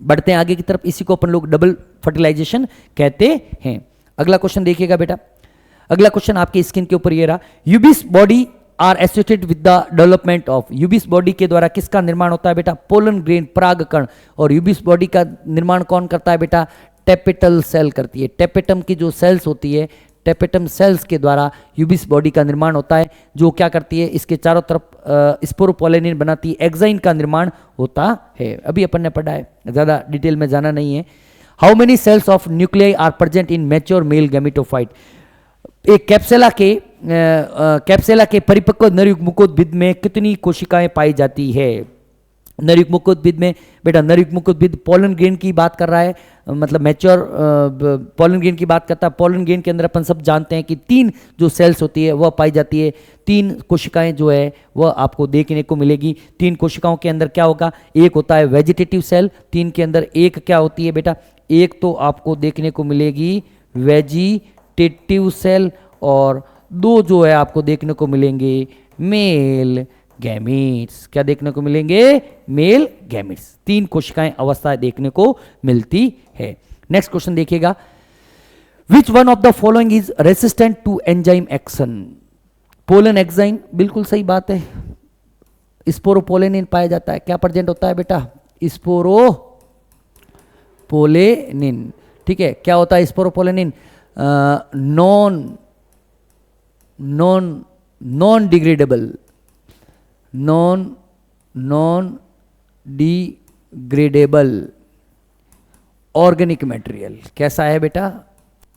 बढ़ते हैं आगे की तरफ, इसी को अपन लोग डबल फर्टिलाइजेशन कहते हैं। अगला क्वेश्चन देखिएगा बेटा, अगला क्वेश्चन आपके स्क्रीन के ऊपर ये रहा, Ubisch body are associated with the development of, Ubisch body के द्वारा किसका निर्माण होता है बेटा, पोलन ग्रेन परागकण। और यूबिस बॉडी का निर्माण कौन करता है बेटा, टेपेटल सेल करती है। टेपेटम की जो सेल्स होती है, टेपेटम सेल्स के द्वारा यूबिस बॉडी का निर्माण होता है, जो क्या करती है, इसके चारों तरफ स्पोरोपोलेनिन बनाती है, एक्साइन का निर्माण होता है। अभी अपन ने पढ़ा है, ज्यादा डिटेल में जाना नहीं है। How many cells of nuclei are present in mature male gametophyte, एक कैप्सेला के परिपक्व नरयुग्मकोद्भिद में कितनी कोशिकाएं पाई जाती है। नरयुग्मकोद्भिद में बेटा, नरयुग्मकोद्भिद पोलन ग्रेन की बात कर रहा है, मतलब मैच्योर पोलन ग्रेन की बात करता है। पोलन ग्रेन के अंदर अपन सब जानते हैं कि 3 जो सेल्स होती है वह पाई जाती है, 3 कोशिकाएं जो है वह आपको देखने को मिलेगी। 3 कोशिकाओं के अंदर क्या होगा, एक होता है वेजिटेटिव सेल, 3 के अंदर एक क्या होती है बेटा, एक तो आपको देखने को मिलेगी वेजिटेटिव सेल, और 2 जो है आपको देखने को मिलेंगे मेल गैमीट्स। क्या देखने को मिलेंगे, मेल गैमीट्स। 3 कोशिकाएं अवस्था देखने को मिलती है। नेक्स्ट क्वेश्चन देखिएगा, which one of the following is resistant to enzyme action. Pollen exine, बिल्कुल सही बात है, स्पोरोपोलेनिन पाया जाता है। क्या प्रेजेंट होता है बेटा, स्पोरोपोलेनिन। ठीक है, क्या होता है sporopollenin, non degradable organic material. कैसा है बेटा,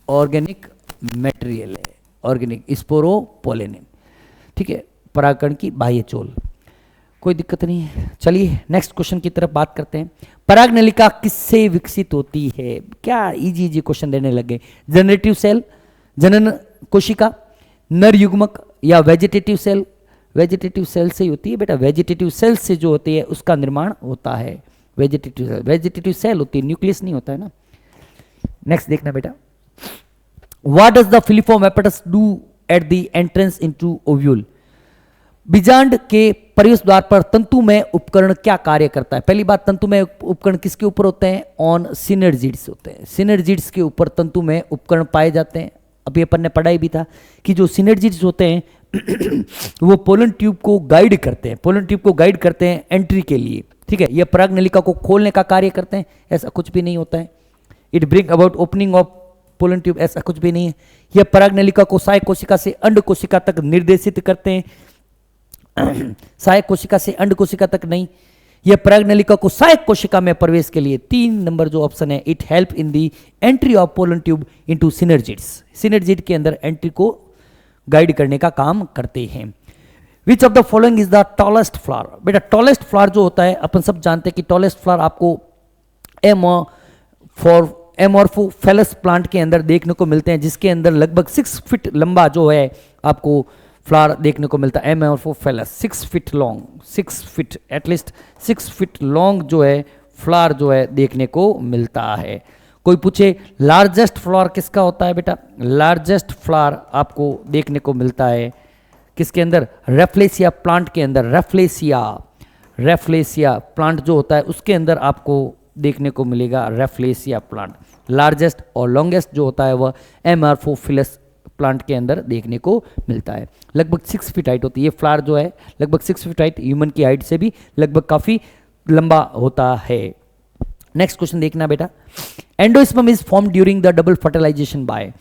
ऑर्गेनिक मटेरियल है, ऑर्गेनिक स्पोरोपोलेनिन। ठीक है, परागकण की बाह्य चोल, कोई दिक्कत नहीं है। चलिए नेक्स्ट क्वेश्चन की तरफ बात करते हैं। पराग नलिका किससे विकसित होती है। क्या इजी क्वेश्चन देने लगे। जनरेटिव सेल, जनन कोशिका, नर युग्मक, या वेजिटेटिव सेल। वेजिटेटिव सेल से ही होती है बेटा, वेजिटेटिव सेल से जो होती है उसका निर्माण होता है। वेजिटेटिव सेल होती है, न्यूक्लियस नहीं होता है ना। नेक्स्ट देखना बेटा, what does the filiform apparatus do at the entrance into ovule. बीजांड के प्रवेश द्वार पर तंतुमय उपकरण क्या कार्य करता है। पहली बात, तंतुमय उपकरण किसके ऊपर होते हैं, ऑन सिनर्जिड्स होते हैं। सिनर्जिड्स के ऊपर तंतुमय उपकरण पाए जाते हैं। अभी अपन ने पढ़ाई भी था कि जो सिनर्जिड्स होते हैं वो पोलन ट्यूब को गाइड करते हैं, पोलन ट्यूब को गाइड करते हैं एंट्री के लिए। ठीक है, ये पराग नलिका को खोलने का कार्य करते हैं, ऐसा कुछ भी नहीं होता है। It bring about opening of pollen tube, ऐसा कुछ भी नहीं है। यह पराग नलिका को सहायक कोशिका से अंड कोशिका तक निर्देशित करते हैं, सहायक कोशिका से अंड कोशिका तक नहीं। यह पराग नलिका को सहायक कोशिका में प्रवेश के लिए 3 नंबर जो ऑप्शन है, it help in the entry of pollen tube into synergids. Synergid के अंदर एंट्री को गाइड करने का काम करते हैं। विच of the following is the tallest flower. बेटा, टॉलेस्ट फ्लावर जो होता है अपन सब जानते हैं कि टॉलेस्ट फ्लावर आपको एमॉर्फोफेलस प्लांट के अंदर देखने को मिलते हैं, जिसके अंदर लगभग 6 फीट लंबा जो है आपको फ्लावर देखने को मिलता है। एमॉर्फोफेलस 6 feet long, 6 feet at least 6 feet long जो है फ्लावर जो है देखने को मिलता है। कोई पूछे लार्जेस्ट फ्लावर किसका होता है बेटा, लार्जेस्ट फ्लावर आपको देखने को मिलता है किसके अंदर, रेफ्लेसिया प्लांट के अंदर। रेफ्लेसिया प्लांट जो होता है उसके अंदर आपको देखने को मिलेगा रेफ्लेसिया प्लांट। लार्जेस्ट और लॉन्गेस्ट जो होता है वह एमॉर्फोफिलस प्लांट के अंदर देखने को मिलता है। लगभग 6 फीट हाइट होती है। ये फ्लावर जो है लगभग 6 फीट हाइट, ह्यूमन की हाइट से भी लगभग काफी लंबा होता है। नेक्स्ट क्वेश्चन देखना बेटा, endosperm is form during the double fertilization by.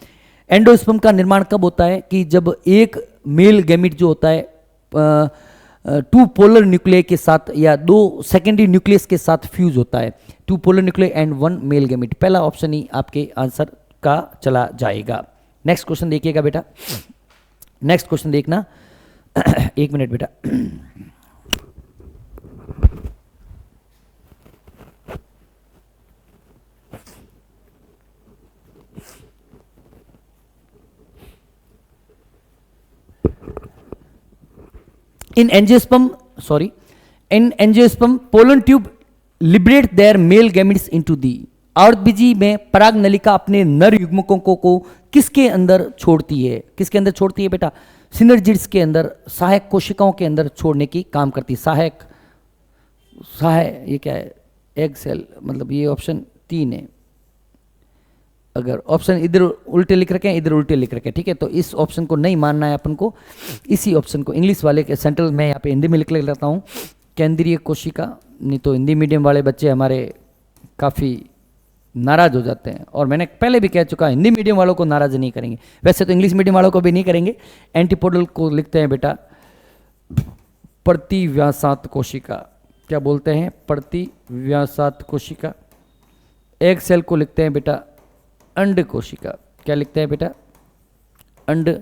Endosperm का निर्माण कब होता है कि जब एक मेल गैमीट जो होता है 2 पोलर न्यूक्लियर के साथ या 2 सेकेंडरी न्यूक्लियस के साथ फ्यूज होता है। 2 polar nuclear and 1 male gamete, पहला ऑप्शन ही आपके आंसर का चला जाएगा। नेक्स्ट क्वेश्चन देखिएगा बेटा, नेक्स्ट क्वेश्चन देखना। 1 मिनट बेटा। In angiosperm, pollen tube liberate there male gametes into the. आवृतबीजी में पराग नलिका अपने नर युग्मकों को किसके अंदर छोड़ती है? किसके अंदर छोड़ती है बेटा? सिनर्जिड्स के अंदर, सहायक कोशिकाओं के अंदर छोड़ने की काम करती है। सहायक ये क्या है? एग सेल, मतलब ये ऑप्शन 3 है। अगर ऑप्शन इधर उल्टे लिख रखे हैं, इधर उल्टे लिख रखे हैं, ठीक है, तो इस ऑप्शन को नहीं मानना है अपन को, इसी ऑप्शन को इंग्लिश वाले के सेंट्रल में यहाँ पे हिंदी में लिख लेता हूँ, केंद्रीय कोशिका। नहीं तो हिंदी मीडियम वाले बच्चे हमारे काफ़ी नाराज हो जाते हैं, और मैंने पहले भी कह चुका, हिंदी मीडियम वालों को नाराज नहीं करेंगे, वैसे तो इंग्लिश मीडियम वालों को भी नहीं करेंगे। एंटीपोडल को लिखते हैं बेटा प्रतिव्यासात कोशिका, क्या बोलते हैं? प्रतिव्यासात कोशिका। एग सेल को लिखते हैं बेटा अंड कोशिका, क्या लिखते हैं बेटा? अंड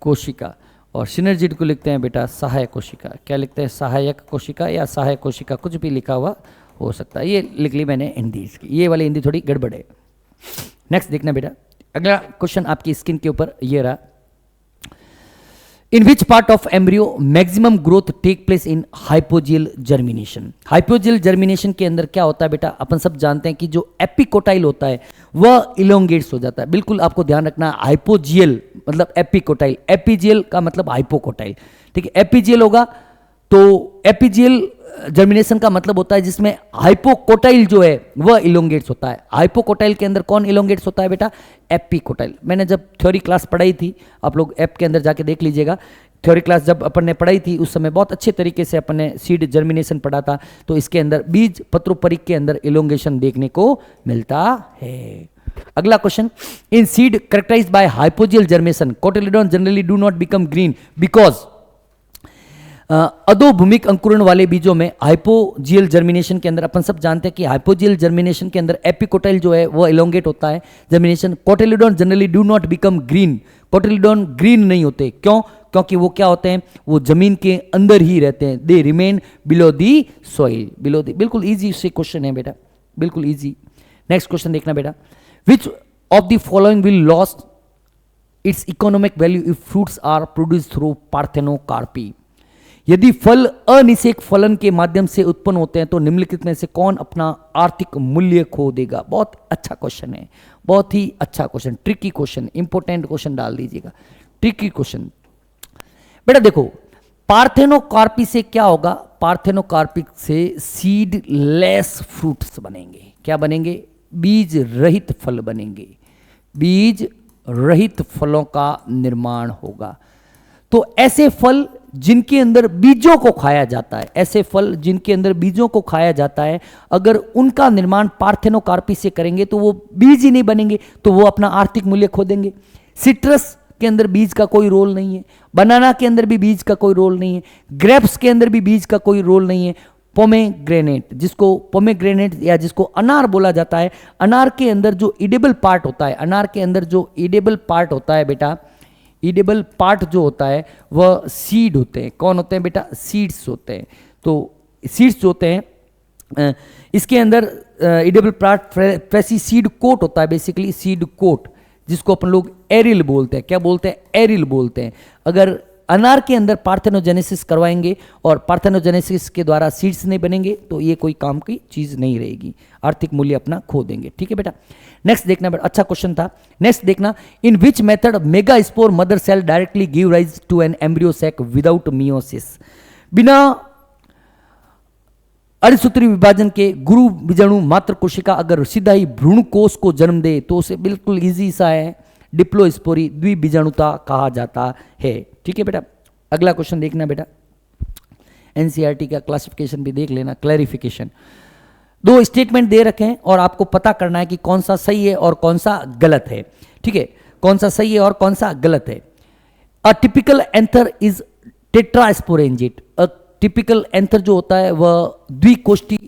कोशिका। और सिनर्जिड को लिखते हैं बेटा सहायक कोशिका, क्या लिखते हैं? सहायक कोशिका या सहायक कोशिका, कुछ भी लिखा हुआ हो सकता है। ये लिख ली मैंने हिंदी इसकी, ये वाली हिंदी थोड़ी गड़बड़ है। नेक्स्ट देखना बेटा, अगला क्वेश्चन आपकी स्क्रीन के ऊपर ये रहा। In which part of embryo maximum growth take place in hypogeal germination? Hypogeal germination के अंदर क्या होता है बेटा? अपन सब जानते हैं कि जो एपिकोटाइल होता है वह इलोंगेट्स हो जाता है। बिल्कुल आपको ध्यान रखना, हाइपोजियल मतलब एपिकोटाइल, एपिजियल का मतलब हाइपोकोटाइल, ठीक है। एपिजियल होगा तो एपिजियल जर्मिनेशन का मतलब होता है जिसमें हाइपोकोटाइल जो है वह इलोंगेट्स होता है। हाइपोकोटाइल के अंदर कौन इलोंगेट्स होता है बेटा? एपिकोटाइल। मैंने जब थ्योरी क्लास पढ़ाई थी, आप लोग ऐप के अंदर जाके देख लीजिएगा, थ्योरी क्लास जब अपन ने पढ़ाई थी उस समय बहुत अच्छे तरीके से अपन ने सीड जर्मिनेशन पढ़ा था। तो इसके अंदर बीज पत्रोपरिक के अंदर इलोंगेशन देखने को मिलता है। अगला question, in seed characterized by hypogeal germination cotyledon generally do not become green because अधोभूमिक अंकुरण वाले बीजों में हाइपोजियल जर्मिनेशन के अंदर अपन सब जानते हैं कि हाइपोजियल जर्मिनेशन के अंदर एपिकोटाइल जो है वो इलोंगेट होता है germination. Cotyledon generally do not become green, cotyledon green नहीं होते, क्यों? क्योंकि वो क्या होते हैं? वो जमीन के अंदर ही रहते हैं, they remain below the soil, below the. बिल्कुल इजी से क्वेश्चन है बेटा, बिल्कुल इजी। नेक्स्ट क्वेश्चन देखना बेटा, which of the following will lost its economic value if fruits are produce through parthenocarpy? यदि फल अनिषेक फलन के माध्यम से उत्पन्न होते हैं तो निम्नलिखित में से कौन अपना आर्थिक मूल्य खो देगा? बहुत अच्छा क्वेश्चन है, बहुत ही अच्छा question, tricky question, important question डाल दीजिएगा, ट्रिकी क्वेश्चन। बेटा देखो, पार्थेनोकार्पी से क्या होगा? पार्थेनोकार्पिक से सीड लेस फ्रूट्स बनेंगे। क्या बनेंगे? बीज रहित फल बनेंगे, बीज रहित फलों का निर्माण होगा। तो ऐसे फल जिनके अंदर बीजों को खाया जाता है, ऐसे फल जिनके अंदर बीजों को खाया जाता है, अगर उनका निर्माण पार्थेनोकार्पी से करेंगे तो वो बीज ही नहीं बनेंगे, तो वो अपना आर्थिक मूल्य खो देंगे। सिट्रस के अंदर बीज का कोई रोल नहीं है, बनाना के अंदर भी बीज का कोई रोल नहीं है, ग्रेप्स के अंदर भी बीज का कोई रोल नहीं है। पोमेग्रेनेट, जिसको पोमेग्रेनेट या जिसको अनार बोला जाता है, अनार के अंदर जो इडेबल पार्ट होता है, अनार के अंदर जो इडेबल पार्ट होता है बेटा, ईडेबल पार्ट जो होता है वह सीड होते हैं। कौन होते हैं बेटा? सीड्स होते हैं। तो सीड्स जो होते हैं इसके अंदर ईडेबल पार्ट वैसी सीड कोट होता है, बेसिकली सीड कोट, जिसको अपन लोग एरिल बोलते हैं। क्या बोलते हैं? एरिल बोलते हैं। अगर अनार के अंदर पार्थेनोजेनेसिस करवाएंगे और पार्थेनोजेनेसिस के द्वारा सीड्स नहीं बनेंगे तो ये कोई काम की चीज नहीं रहेगी, आर्थिक मूल्य अपना खो देंगे। ठीक है बेटा, नेक्स्ट देखना बेटा, अच्छा क्वेश्चन था। नेक्स्ट देखना, in which method megaspore mother cell directly give rise to an embryo sac without meiosis? बिना अरिसूत्री विभाजन के गुरु बीजाणु मात्र कोशिका अगर सीधा ही भ्रूण कोष को जन्म दे तो उसे बिल्कुल इजी सा है, डिप्लोस्पोरी द्विबीजाणुता कहा जाता है। ठीक है बेटा, अगला क्वेश्चन देखना बेटा, एनसीईआरटी का क्लासिफिकेशन भी देख लेना, क्लैरिफिकेशन। दो स्टेटमेंट दे रखे हैं और आपको पता करना है कि कौन सा सही है और कौन सा गलत है। ठीक है, कौन सा सही है और कौन सा गलत है। A typical anther is tetrasporangiate. A typical anther जो होता है वह द्विकोष्ठी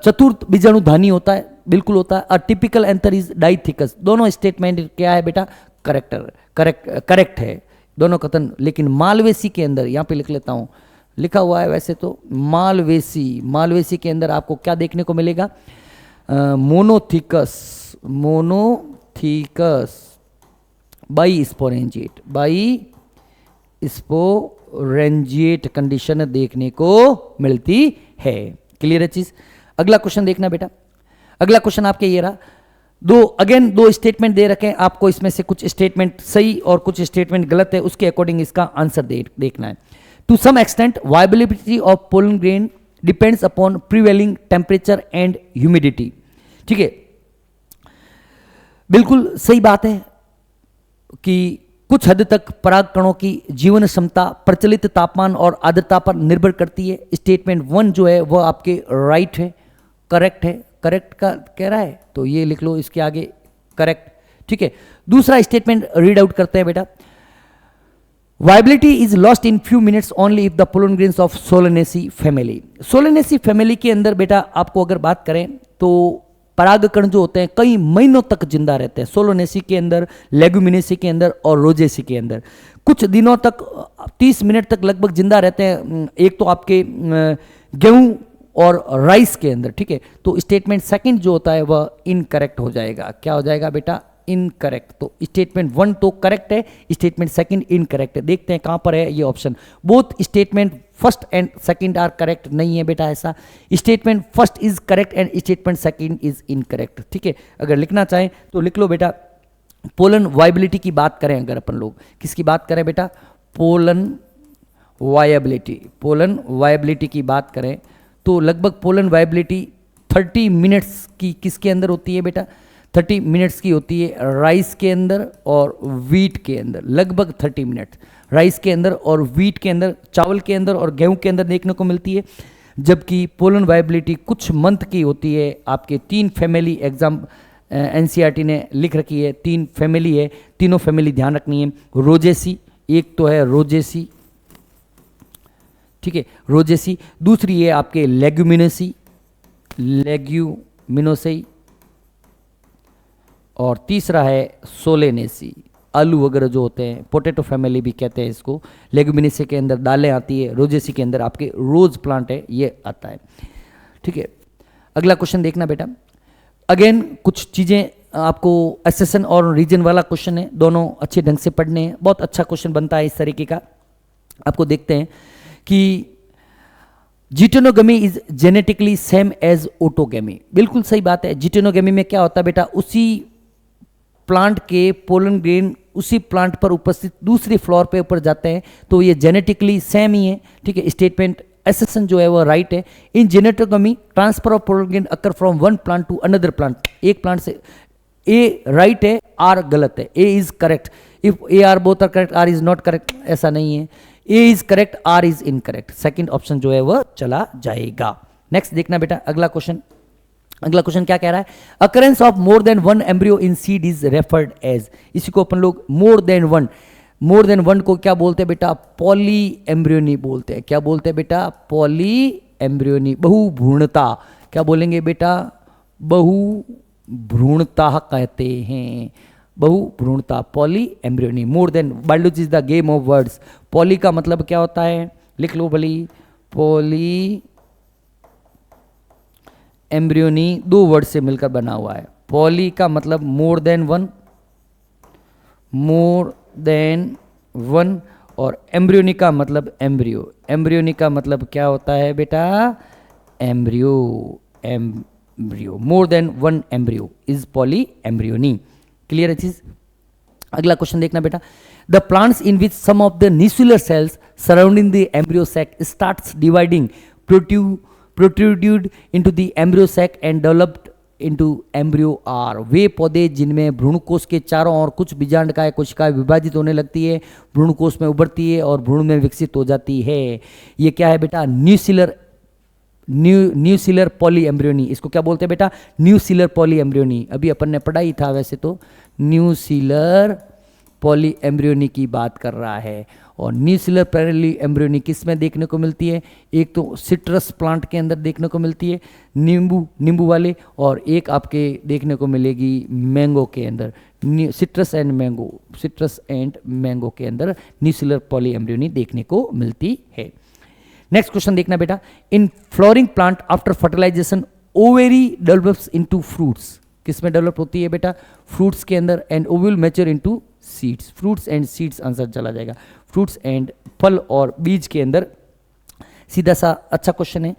चतुर्थ बीजाणुधानी होता है, बिल्कुल होता है। A typical anther is डाइथिकस। दोनों स्टेटमेंट क्या है बेटा? करेक्ट है दोनों कथन। लेकिन मालवेसी के अंदर, यहां पे लिख लेता हूं, लिखा हुआ है वैसे तो मालवेसी के अंदर आपको क्या देखने को मिलेगा? मोनोथिकस बाई स्पोरेंजिएट कंडीशन देखने को मिलती है। क्लियर है चीज? अगला क्वेश्चन देखना बेटा, अगला क्वेश्चन आपके ये रहा, दो स्टेटमेंट दे रखे हैं आपको, इसमें से कुछ स्टेटमेंट सही और कुछ स्टेटमेंट गलत है, उसके अकॉर्डिंग इसका आंसर देखना है। To some extent viability of pollen grain depends upon prevailing temperature and humidity. ठीक है, बिल्कुल सही बात है कि कुछ हद तक परागकणों की जीवन क्षमता प्रचलित तापमान और आर्द्रता पर निर्भर करती है। स्टेटमेंट 1 जो है वह आपके राइट है, करेक्ट है, करेक्ट का कह रहा है तो ये लिख लो इसके आगे करेक्ट। ठीक है, दूसरा स्टेटमेंट रीड आउट करते हैं बेटा, viability is lost in few minutes only if the pollen grains of Solanaceae family. Solanaceae family के अंदर बेटा आपको अगर बात करें तो परागकण जो होते हैं कई महीनों तक जिंदा रहते हैं, सोलोनेसी के अंदर, लेगुमिनेसी के अंदर और रोजेसी के अंदर कुछ दिनों तक 30 मिनट तक लगभग जिंदा रहते हैं। एक तो आपके गेहूं और राइस के अंदर। ठीक है, तो स्टेटमेंट सेकंड जो होता है वह इनकरेक्ट हो जाएगा। क्या हो जाएगा बेटा? इनकरेक्ट। तो स्टेटमेंट 1 तो करेक्ट है, स्टेटमेंट सेकंड इनकरेक्ट है। देखते हैं कहां पर है ये option. Both statement first and second are correct, नहीं है बेटा ऐसा। Statement first is correct and statement second is incorrect. ठीक है, अगर लिखना चाहें तो लिख लो बेटा, पोलन वायबिलिटी की बात करें अगर अपन लोग, किसकी बात करें बेटा? Pollen viability. पोलन वायबिलिटी की बात करें तो लगभग पोलन वायबिलिटी 30 मिनट्स की किसके अंदर होती है बेटा? 30 मिनट्स की होती है राइस के अंदर और वीट के अंदर, लगभग 30 मिनट राइस के अंदर और वीट के अंदर, चावल के अंदर और गेहूं के अंदर देखने को मिलती है। जबकि पोलन वायबिलिटी कुछ मंथ की होती है। आपके 3 फैमिली एग्जाम एनसीईआरटी ने लिख रखी है, 3 फैमिली है, तीनों फैमिली ध्यान रखनी है। रोजेसी, एक तो है रोजेसी, ठीक है रोजेसी, दूसरी है आपके लेग्यूमिनेसी, लेग्यूमिनोसेई, और तीसरा है सोलेनेसी, आलू वगैरह जो होते हैं, पोटैटो फैमिली भी कहते हैं इसको। लेग्यूमिनेसी के अंदर दालें आती है, रोजेसी के अंदर आपके रोज प्लांट है ये आता है। ठीक है, अगला क्वेश्चन देखना बेटा, अगेन कुछ चीज़ें आपको एसेसन और रीजन वाला क्वेश्चन है, दोनों अच्छे ढंग से पढ़ने हैं, बहुत अच्छा क्वेश्चन बनता है इस तरीके का। आपको देखते हैं कि जिटेनोगमी इज जेनेटिकली सेम एज ओटोगमी। बिल्कुल सही बात है। जिटेनोगमी में क्या होता है बेटा? उसी प्लांट के पोलन ग्रेन उसी प्लांट पर उपस्थित दूसरे फ्लोर पे ऊपर जाते हैं, तो ये जेनेटिकली सेम ही है। ठीक है, स्टेटमेंट एसेसन जो है वो राइट है। In geitonogamy transfer of pollen grain occur from one plant to another plant. एक प्लांट से ए राइट है, आर गलत है। A is correct, if A R both are correct, R is not correct, ऐसा नहीं है। A is correct, R is incorrect. Second option जो है वह चला जाएगा। नेक्स्ट देखना बेटा अगला क्वेश्चन। अगला क्वेश्चन क्या कह रहा है? Occurrence of more than one embryo in seed is referred as. इसी को अपन लोग मोर देन वन को क्या बोलते हैं बेटा? पॉली एम्ब्रियोनी बोलते हैं। क्या बोलते हैं बेटा? पॉली एम्ब्रियोनी, बहुभ्रूणता। क्या बोलेंगे बेटा? बहुभ्रूणता कहते हैं, बहुभ्रूणता, polyembryony. More than, biology is the game of words. Poly का मतलब क्या होता है? लिख लो भली, पॉली एम्ब्रियोनी 2 वर्ड से मिलकर बना हुआ है। पॉली का मतलब मोर देन वन, और एम्ब्रियोनी का मतलब एम्ब्रियो। एम्ब्रियोनी का मतलब क्या होता है बेटा? Embryo. More than one embryo is polyembryony. Clear है चीज? अगला क्वेश्चन देखना बेटा, the plants in which some of the nuclear cells surrounding the embryo sac starts dividing protrude into the embryo sac and developed into embryo are. वे पौधे जिनमें भ्रूणकोश के चारों ओर कुछ बीजांडकाय कोशिकाएं विभाजित होने लगती है, भ्रूणकोश में उभरती है और भ्रूण में विकसित हो जाती है। ये क्या है बेटा? न्यूसिलर पॉली एम्ब्रियोनी। इसको क्या बोलते हैं बेटा? न्यूसिलर पॉली एम्ब्रियोनी। अभी अपन ने पढ़ा ही था वैसे तो। न्यूसिलर पॉली एम्ब्रियोनी की बात कर रहा है। और न्यूसिलर पॉली एम्ब्रियोनी किस में देखने को मिलती है? एक तो सिट्रस प्लांट के अंदर देखने को मिलती है, नींबू वाले, और एक आपके देखने को मिलेगी मैंगो के अंदर। सिट्रस एंड मैंगो के अंदर न्यूसिलर पॉली एम्ब्रियोनी देखने को मिलती है। नेक्स्ट क्वेश्चन देखना बेटा, in flowering plant after fertilization ovary develops into fruits. किस में डेवलप होती है बेटा? फ्रूट्स के अंदर। And ovule mature into seeds. Fruits and seeds answer चला जाएगा। फ्रूट्स एंड फल और बीज के अंदर। सीधा सा अच्छा क्वेश्चन है,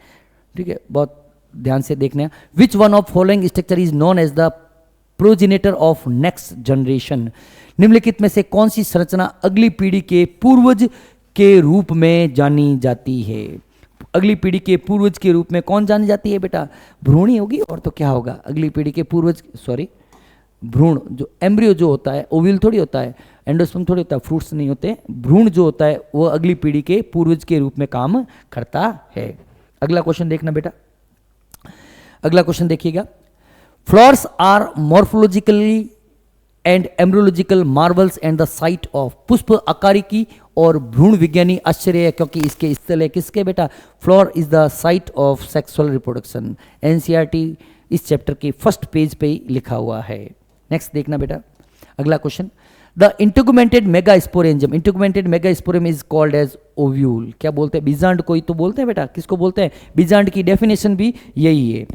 ठीक है, बहुत ध्यान से देखना, which one of following structure is known as the progenitor of next generation, निम्नलिखित में से कौन सी संरचना अगली पीढ़ी के पूर्वज के रूप में जानी जाती है? अगली पीढ़ी के पूर्वज के रूप में कौन जानी जाती है बेटा? भ्रूण ही होगी, और तो क्या होगा? अगली पीढ़ी के पूर्वज, सॉरी भ्रूण, जो एम्ब्रियो जो होता है, ओव्यूल थोड़ी होता है, एंडोस्पर्म थोड़ी होता है, फ्रूट्स नहीं होते, भ्रूण जो होता है वो अगली पीढ़ी के पूर्वज के रूप में काम करता है। अगला क्वेश्चन देखना बेटा, अगला क्वेश्चन देखिएगा, flowers are morphologically and embryological marvels and the site of, पुष्प आकारिकी और भ्रूण विज्ञानी आश्चर्य है क्योंकि इसके स्थल है किसके बेटा? Flower is the site of sexual reproduction. NCERT इस चैप्टर के फर्स्ट पेज पे ही लिखा हुआ है। नेक्स्ट देखना बेटा, अगला क्वेश्चन, the integumented megasporangium, integumented megasporangium is called as ovule. क्या बोलते हैं? बीजांड को ही तो बोलते हैं बेटा। किसको बोलते हैं? बीजांड की डेफिनेशन भी यही है,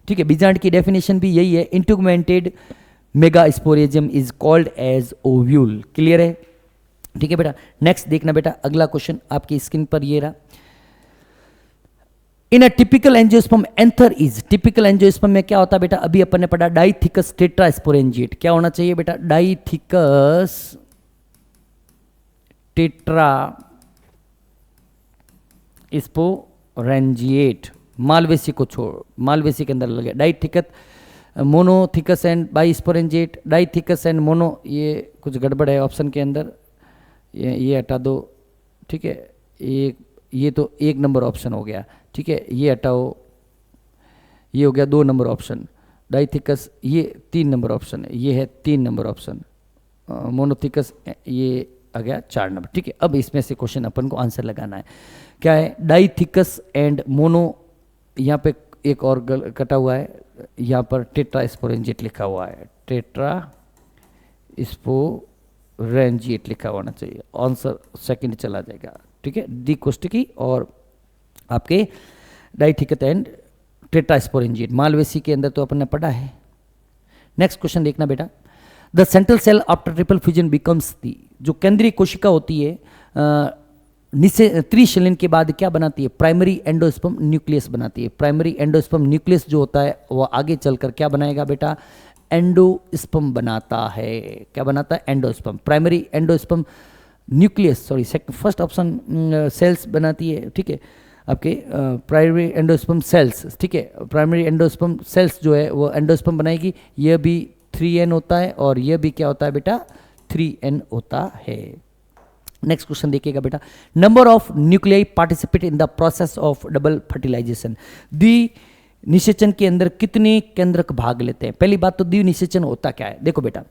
ठीक है, बीजांड की डेफिनेशन भी यही है, integumented megasporangium is called as ovule. Clear है? ठीक है बेटा। नेक्स्ट देखना बेटा, अगला क्वेश्चन आपकी स्क्रीन पर ये रहा, in a typical angiosperm anther is, typical angiosperm में क्या होता है बेटा? अभी अपन ने पढ़ा डाइथिकस टेट्रास्पोरेंजिएट। क्या होना चाहिए बेटा? डाइथिकस टेट्रा स्पोरेंजिएट। मालवेसी को छोड़, मालवेसी के अंदर लगे dithecous, monothecous and bisporangiate, dithecous and mono, ये कुछ गड़बड़ है ऑप्शन के अंदर, ये हटा दो, ठीक है, ये तो 1 नंबर ऑप्शन हो गया, ठीक है, ये हटाओ, ये हो गया 2 नंबर ऑप्शन, डाइथिकस ये 3 नंबर ऑप्शन है, ये है 3 नंबर ऑप्शन, मोनोथिकस ये आ गया 4 नंबर, ठीक है। अब इसमें से क्वेश्चन अपन को आंसर लगाना है, क्या है? डाइथिकस एंड मोनो, यहाँ पे एक और कटा हुआ है, यहाँ पर टेट्रास्पोरेंजिएट लिखा हुआ है, टेट्रास्पोरेंजिएट लिखा होना चाहिए, आंसर सेकंड चला जाएगा, ठीक है, डी कोष्टकी और आपके डाइथिकस एंड टेट्रास्पोरेंजिएट, मालवेसी के अंदर तो अपन ने पढ़ा है। नेक्स्ट क्वेश्चन देखना बेटा, the central cell after triple fusion becomes the, जो केंद्रीय कोशिका होती है त्रिशलन के बाद क्या बनाती है? प्राइमरी एंडोस्पर्म न्यूक्लियस बनाती है। प्राइमरी एंडोस्पर्म न्यूक्लियस जो होता है वो आगे चलकर क्या बनाएगा बेटा? एंडोस्पर्म बनाता है। क्या बनाता है? Endosperm. Primary endosperm nucleus, sorry first option cells बनाती है, ठीक है, आपके प्राइमरी एंडोस्पर्म सेल्स, ठीक है, प्राइमरी एंडोस्पर्म सेल्स जो है वो एंडोस्पर्म बनाएगी। यह भी 3n होता है और यह भी क्या होता है बेटा? 3n होता है। नेक्स्ट क्वेश्चन देखिएगा बेटा, number of nuclei participate in the process of double fertilization. द्विनिषेचन के अंदर कितने केंद्रक भाग लेते हैं? पहली बात तो द्विनिषेचन होता क्या है? देखो बेटा,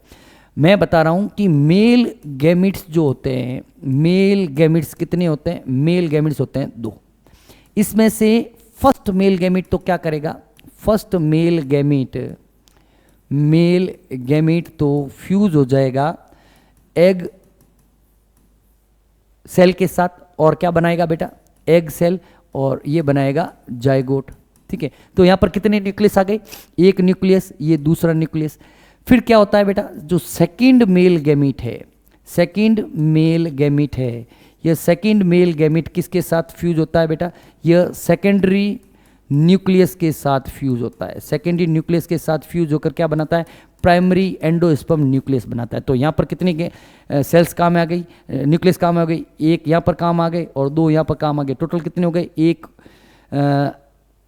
मैं बता रहा हूं कि मेल गैमिट्स जो होते हैं, मेल गैमिट्स कितने होते हैं? मेल गैमिट्स होते हैं 2। इसमें से फर्स्ट मेल गैमिट तो क्या करेगा? फर्स्ट मेल गैमिट तो फ्यूज हो जाएगा एग सेल के साथ, और क्या बनाएगा बेटा? एग सेल, और ये बनाएगा जाइगोट, ठीक है। तो यहां पर कितने न्यूक्लियस आ गए? एक न्यूक्लियस, ये दूसरा न्यूक्लियस। फिर क्या होता है बेटा? जो सेकंड मेल गैमीट है, सेकंड मेल गैमीट है, यह सेकंड मेल गैमीट किसके साथ फ्यूज होता है बेटा? यह सेकेंडरी न्यूक्लियस के साथ फ्यूज होता है। सेकेंडरी न्यूक्लियस के साथ फ्यूज होकर क्या बनाता है? प्राइमरी एंडोस्पर्म न्यूक्लियस बनाता है। तो यहाँ पर कितने सेल्स काम आ गई, न्यूक्लियस काम आ गई? एक यहाँ पर काम आ गए और 2 यहाँ पर काम आ गए। टोटल कितने हो गए? एक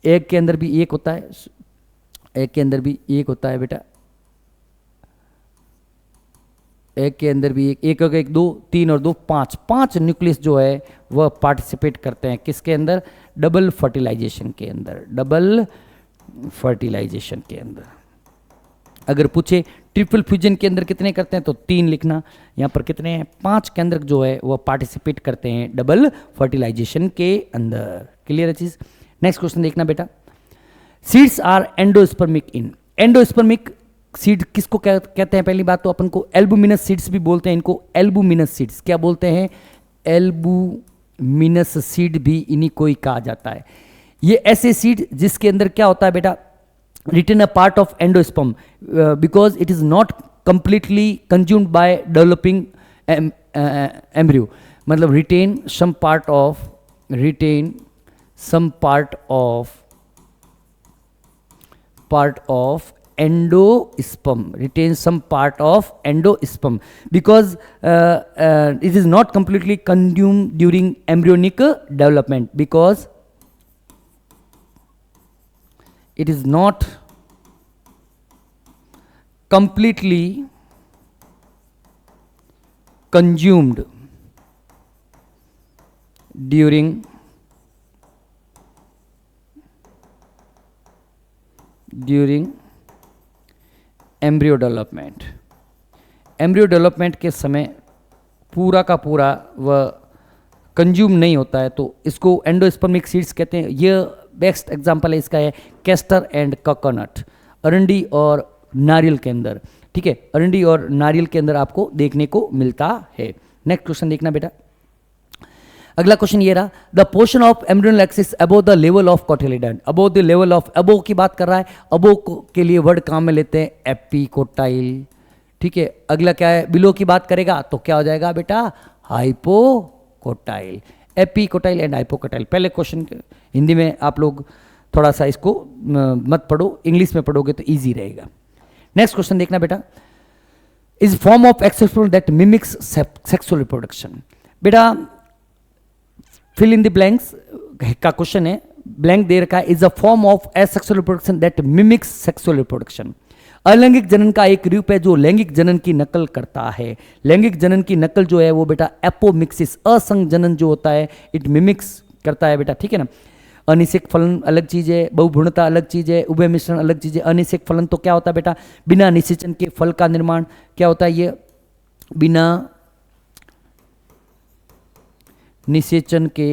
एग के अंदर भी 1 होता है, एग के अंदर भी 1 होता है बेटा, एग के अंदर भी 1 हो गया, 1 2 3 और 2 5 न्यूक्लियस जो है वह पार्टिसिपेट करते हैं किसके अंदर? डबल फर्टिलाइजेशन के अंदर, डबल फर्टिलाइजेशन के अंदर। अगर पूछे ट्रिपल फ्यूजन के अंदर कितने करते हैं तो 3 लिखना। यहाँ पर कितने हैं? 5 केंद्रक जो है वह पार्टिसिपेट करते हैं डबल फर्टिलाइजेशन के अंदर। क्लियर है चीज? नेक्स्ट क्वेश्चन देखना बेटा, seeds are endospermic in. Endospermic seed किसको कहते हैं? पहली बात तो अपन को एल्बुमिनस सीड्स भी बोलते हैं, इनको एल्बुमिनस सीड्स क्या बोलते हैं? एल्बुमिनस सीड भी इन्हीं को ही कहा जाता है। ये ऐसे सीड जिसके अंदर क्या होता है बेटा? Retain a part of endosperm because it is not completely consumed by developing embryo, मतलब retain some part of part of endosperm, retains some part of endosperm, because it is not completely consumed during embryonic development, because it is not completely consumed during embryo development. Embryo development के समय पूरा का पूरा वह consume नहीं होता है, तो इसको एंडोस्पर्मिक सीड्स कहते हैं। ये बेस्ट एग्जांपल है इसका है कैस्टर एंड कोकोनट, अरंडी और नारियल के अंदर, ठीक है, अरंडी और नारियल के अंदर आपको देखने को मिलता है। नेक्स्ट क्वेश्चन देखना बेटा। अगला क्वेश्चन ये रहा, the portion of embryonal axis above the level of cotyledon, above the level of, above की बात कर रहा है, अबोव के लिए वर्ड काम में लेते हैं एपिकोटाइल, ठीक है। अगला क्या है, बिलो की बात करेगा तो क्या हो जाएगा बेटा, हाइपोकोटाइल, एपिकोटाइल एंड हाइपोकोटाइल। पहले क्वेश्चन हिंदी में आप लोग थोड़ा सा इसको मत पढ़ो, इंग्लिश में पढ़ोगे तो ईजी रहेगा। नेक्स्ट क्वेश्चन देखना बेटा, is form of asexual that mimics sexual reproduction. बेटा फिल इन द ब्लैंक्स का क्वेश्चन है, ब्लैंक दे रखा है, is a form of asexual reproduction that mimics sexual reproduction. अलैंगिक जनन का एक रूप है जो लैंगिक जनन की नकल करता है। लैंगिक जनन की नकल जो है वो बेटा एपोमिक्सिस, असंग जनन जो होता है इट मिमिक्स करता है बेटा, ठीक है ना। अनिषेक फलन अलग चीज है, बहुभ्रूणता अलग चीज है, उभय मिश्रण अलग चीज है। अनिषेक फलन तो क्या होता है बेटा, बिना निषेचन के फल का निर्माण, क्या होता है ये, बिना निषेचन के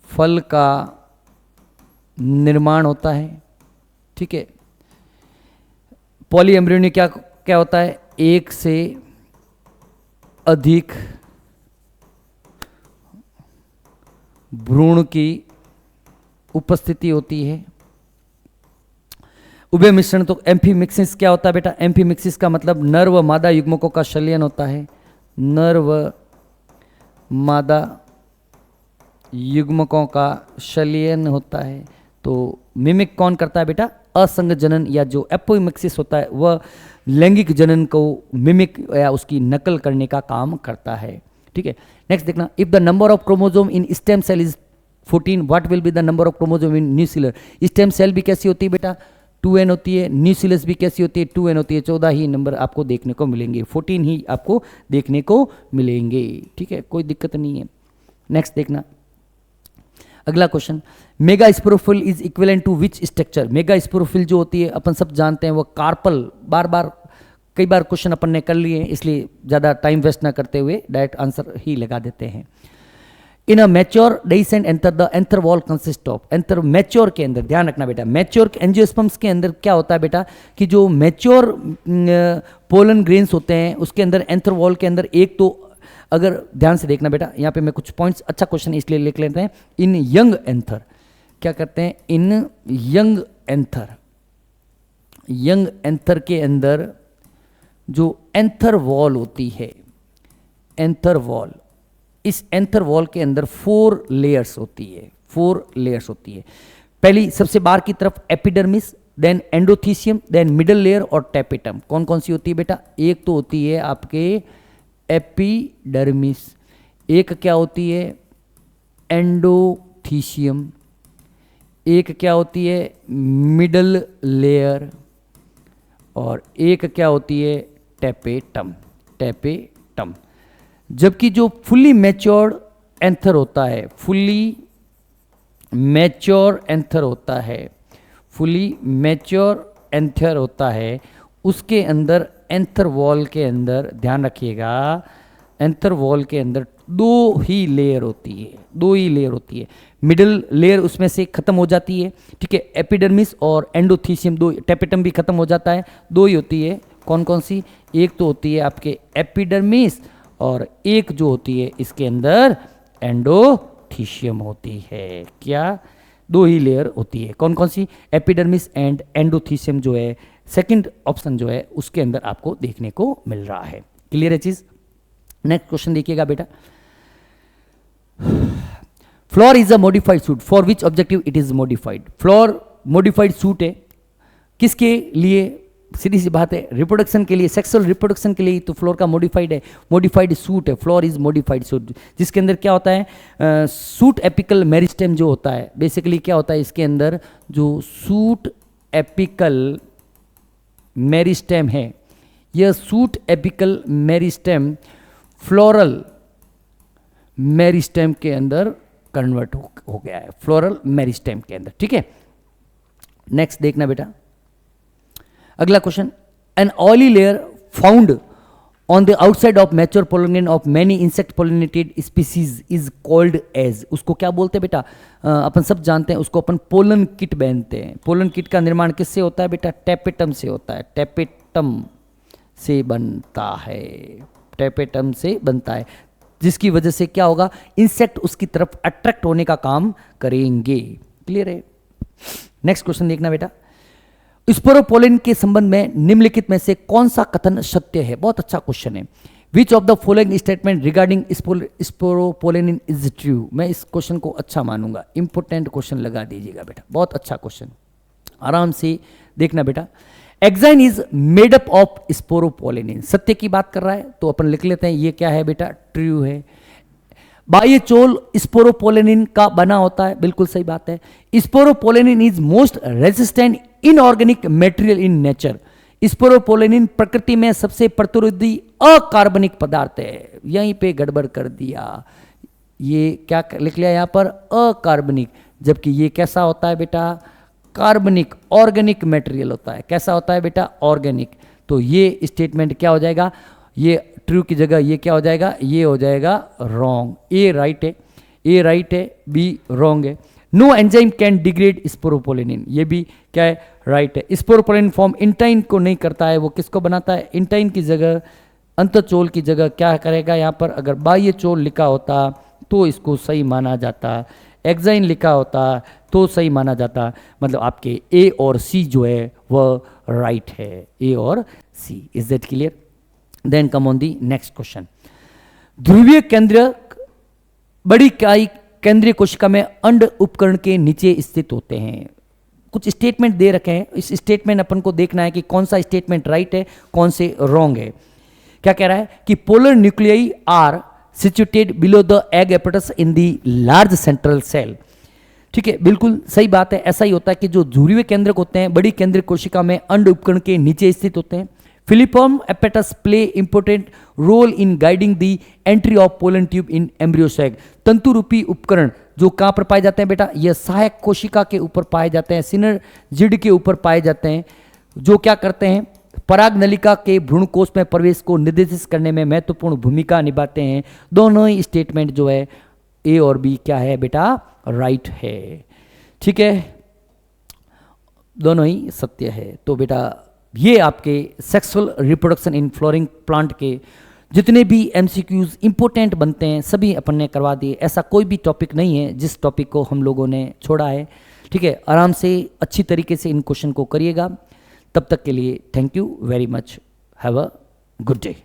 फल का निर्माण होता है, ठीक है। पॉलीएम्ब्रियोनी क्या क्या होता है, एक से अधिक भ्रूण की उपस्थिति होती है। उभय मिश्रण तो एम्फीमिक्सिस क्या होता है बेटा, एम्फीमिक्सिस का मतलब नर व मादा युग्मकों का संलयन होता है, नर व मादा युग्मकों का संलयन होता है। तो मिमिक कौन करता है बेटा, असंग जनन, या जो एपोमिक्सिस होता है वह लैंगिक जनन को मिमिक या उसकी नकल करने का काम करता है, ठीक है। नेक्स्ट देखना, if the number of chromosome in stem cell is 14, what will be the number of chromosome in nuclear. Stem cell भी कैसी होती है बेटा, 2n होती है, न्यूक्लियस भी कैसी होती है, 2n होती है। 14 ही नंबर आपको देखने को मिलेंगे, 14 ही आपको देखने को मिलेंगे, ठीक है, कोई दिक्कत नहीं है। नेक्स्ट देखना अगला question, megasporophyll is equivalent to which structure. Megasporophyll जो होती है अपन सब जानते हैं वो कार्पल, बार बार कई बार क्वेश्चन अपन ने कर लिए इसलिए ज़्यादा टाइम वेस्ट ना करते हुए डायरेक्ट आंसर ही लगा देते हैं। In a mature dehiscent anther the anther wall consist of, anther mature के अंदर ध्यान रखना बेटा, मैच्योर एंजियोस्पर्म्स के अंदर क्या होता है बेटा कि जो मैच्योर पोलन ग्रेन्स होते हैं उसके अंदर एंथर वॉल के अंदर एक तो, अगर ध्यान से देखना बेटा यहाँ पे मैं कुछ पॉइंट्स, अच्छा क्वेश्चन इसलिए लिख लेते हैं। इन यंग एंथर क्या करते हैं, इन यंग एंथर, यंग एंथर के अंदर जो एंथर वॉल होती है, एंथर वॉल, इस एंथर वॉल के अंदर 4 लेयर्स होती है, 4 लेयर्स होती है। पहली सबसे बाहर की तरफ epidermis, then endothecium, then middle layer और टेपिटम। कौन कौन सी होती है बेटा, एक तो होती है आपके एपिडर्मिस, एक क्या होती है एंडोथीसियम, एक क्या होती है मिडल लेयर, और एक क्या होती है टेपेटम, टेपेटम। जबकि जो फुल्ली मैच्योर्ड एंथर होता है, फुल्ली मैच्योर एंथर होता है, फुल्ली मैच्योर एंथर होता है, उसके अंदर एंथर वॉल के अंदर ध्यान रखिएगा, एंथर वॉल के अंदर 2 ही लेयर होती है, 2 ही लेयर होती है। मिडिल लेयर उसमें से खत्म हो जाती है, ठीक है, एपिडर्मिस और एंडोथीसियम 2, टेपेटम भी खत्म हो जाता है, 2 ही होती है। कौन कौन सी, एक तो होती है आपके एपिडर्मिस और एक जो होती है इसके अंदर एंडोथीसियम होती है। क्या, 2 ही लेयर होती है, कौन कौन सी, एपिडर्मिस एंड एंडोथीसियम जो है सेकंड ऑप्शन जो है उसके अंदर आपको देखने को मिल रहा है। क्लियर है चीज। नेक्स्ट क्वेश्चन देखिएगा बेटा, floor is a modified suit, for which objective it is modified. Floor modified suit है, किसके लिए? सीधी सी बात है, रिप्रोडक्शन के लिए, सेक्सुअल रिप्रोडक्शन के लिए तो फ्लोर का मॉडिफाइड है, मॉडिफाइड सूट है, फ्लोर इज मॉडिफाइड सूट, जिसके अंदर क्या होता है, सूट एपिकल मेरिस्टेम जो होता है, बेसिकली क्या होता है इसके अंदर, जो सूट एपिकल मेरिस्टेम है, यह suit apical meristem floral meristem के अंदर कन्वर्ट हो गया है, फ्लोरल मेरिस्टेम के अंदर, ठीक है। नेक्स्ट देखना बेटा, अगला question, an oily layer found on the outside of mature pollination of many insect pollinated species is called as, उसको क्या बोलते हैं बेटा? अपन सब जानते हैं उसको, अपन पोलन किट पहनते हैं। पोलन किट का निर्माण किससे होता है बेटा? टैपेटम से होता है, टैपेटम से बनता है, टैपेटम से बनता है, जिसकी वजह से क्या होगा, इंसेक्ट उसकी तरफ अट्रैक्ट होने का काम करेंगे। क्लियर है? नेक्स्ट क्वेश्चन देखना बेटा, स्पोरोपोलिन के संबंध में निम्नलिखित में से कौन सा कथन सत्य है? बहुत अच्छा क्वेश्चन है। विच of the following statement regarding sporopollenin is true? मैं इस क्वेश्चन को अच्छा मानूंगा, इंपोर्टेंट क्वेश्चन लगा दीजिएगा बेटा, बहुत अच्छा क्वेश्चन, आराम से देखना बेटा। Exine is made up of sporopollenin, सत्य की बात कर रहा है तो अपन लिख लेते हैं, ये क्या है बेटा? ट्रू है। बाह्य चोल स्पोरोपोलिन का बना होता है, बिल्कुल सही बात है। Sporopollenin is most resistant inorganic material in nature, sporopollenin प्रकृति में सबसे प्रतिरोधी अकार्बनिक पदार्थ है। यहीं पे गड़बड़ कर दिया, ये क्या लिख लिया यहाँ पर? अकार्बनिक, जबकि ये कैसा होता है बेटा? कार्बनिक, ऑर्गेनिक मटेरियल होता है। कैसा होता है बेटा? ऑर्गेनिक। तो ये स्टेटमेंट क्या हो जाएगा? ये ट्रू की जगह ये क्या हो जाएगा? ये हो जाएगा रॉन्ग। ए राइट है, ए राइट है, बी रॉन्ग है। No enzyme can degrade sporopollenin, ये भी क्या है? राइट है। स्पोरोपोलिन फॉर्म इंटाइन को नहीं करता है, वो किसको बनाता है? इंटाइन की जगह, अंतःचोल की जगह क्या करेगा यहाँ पर? अगर बाह्य चोल लिखा होता तो इसको सही माना जाता, एक्साइन लिखा होता तो सही माना जाता। मतलब आपके ए और सी जो है वह राइट है, ए और C. Is that clear? Then come on the next question. ध्रुवीय केंद्रक बड़ी इकाई केंद्रीय कोशिका में अंड उपकरण के नीचे स्थित होते हैं। कुछ स्टेटमेंट दे रखे हैं, इस स्टेटमेंट अपन को देखना है कि कौन सा स्टेटमेंट राइट है, कौन से रॉन्ग है। क्या कह रहा है कि polar nuclei are situated below the egg apparatus in the large central cell. ठीक है, बिल्कुल सही बात है। ऐसा ही होता है कि जो ध्रुवीय केंद्रक होते हैं बड़ी केंद्रीय कोशिका में अंड उपकरण के नीचे स्थित होते हैं। Filiform apparatus play important role in guiding the entry of pollen tube in embryo sac. तंतु रूपी उपकरण जो कहां पर पाए जाते हैं बेटा? यह सहायक कोशिका के ऊपर पाए जाते हैं, सिनर्जिड के ऊपर पाए जाते हैं, जो क्या करते हैं? पराग नलिका के भ्रूणकोश में प्रवेश को निर्देशित करने में महत्वपूर्ण भूमिका निभाते हैं। दोनों ही स्टेटमेंट जो है ए और बी क्या है बेटा? राइट है। ठीक है, दोनों ही सत्य है। तो बेटा ये आपके sexual reproduction in flowering plant के जितने भी एमसीक्यूज इंपॉर्टेंट बनते हैं सभी अपन ने करवा दिए। ऐसा कोई भी टॉपिक नहीं है जिस टॉपिक को हम लोगों ने छोड़ा है। ठीक है, आराम से अच्छी तरीके से इन क्वेश्चन को करिएगा। तब तक के लिए thank you very much. Have a good day.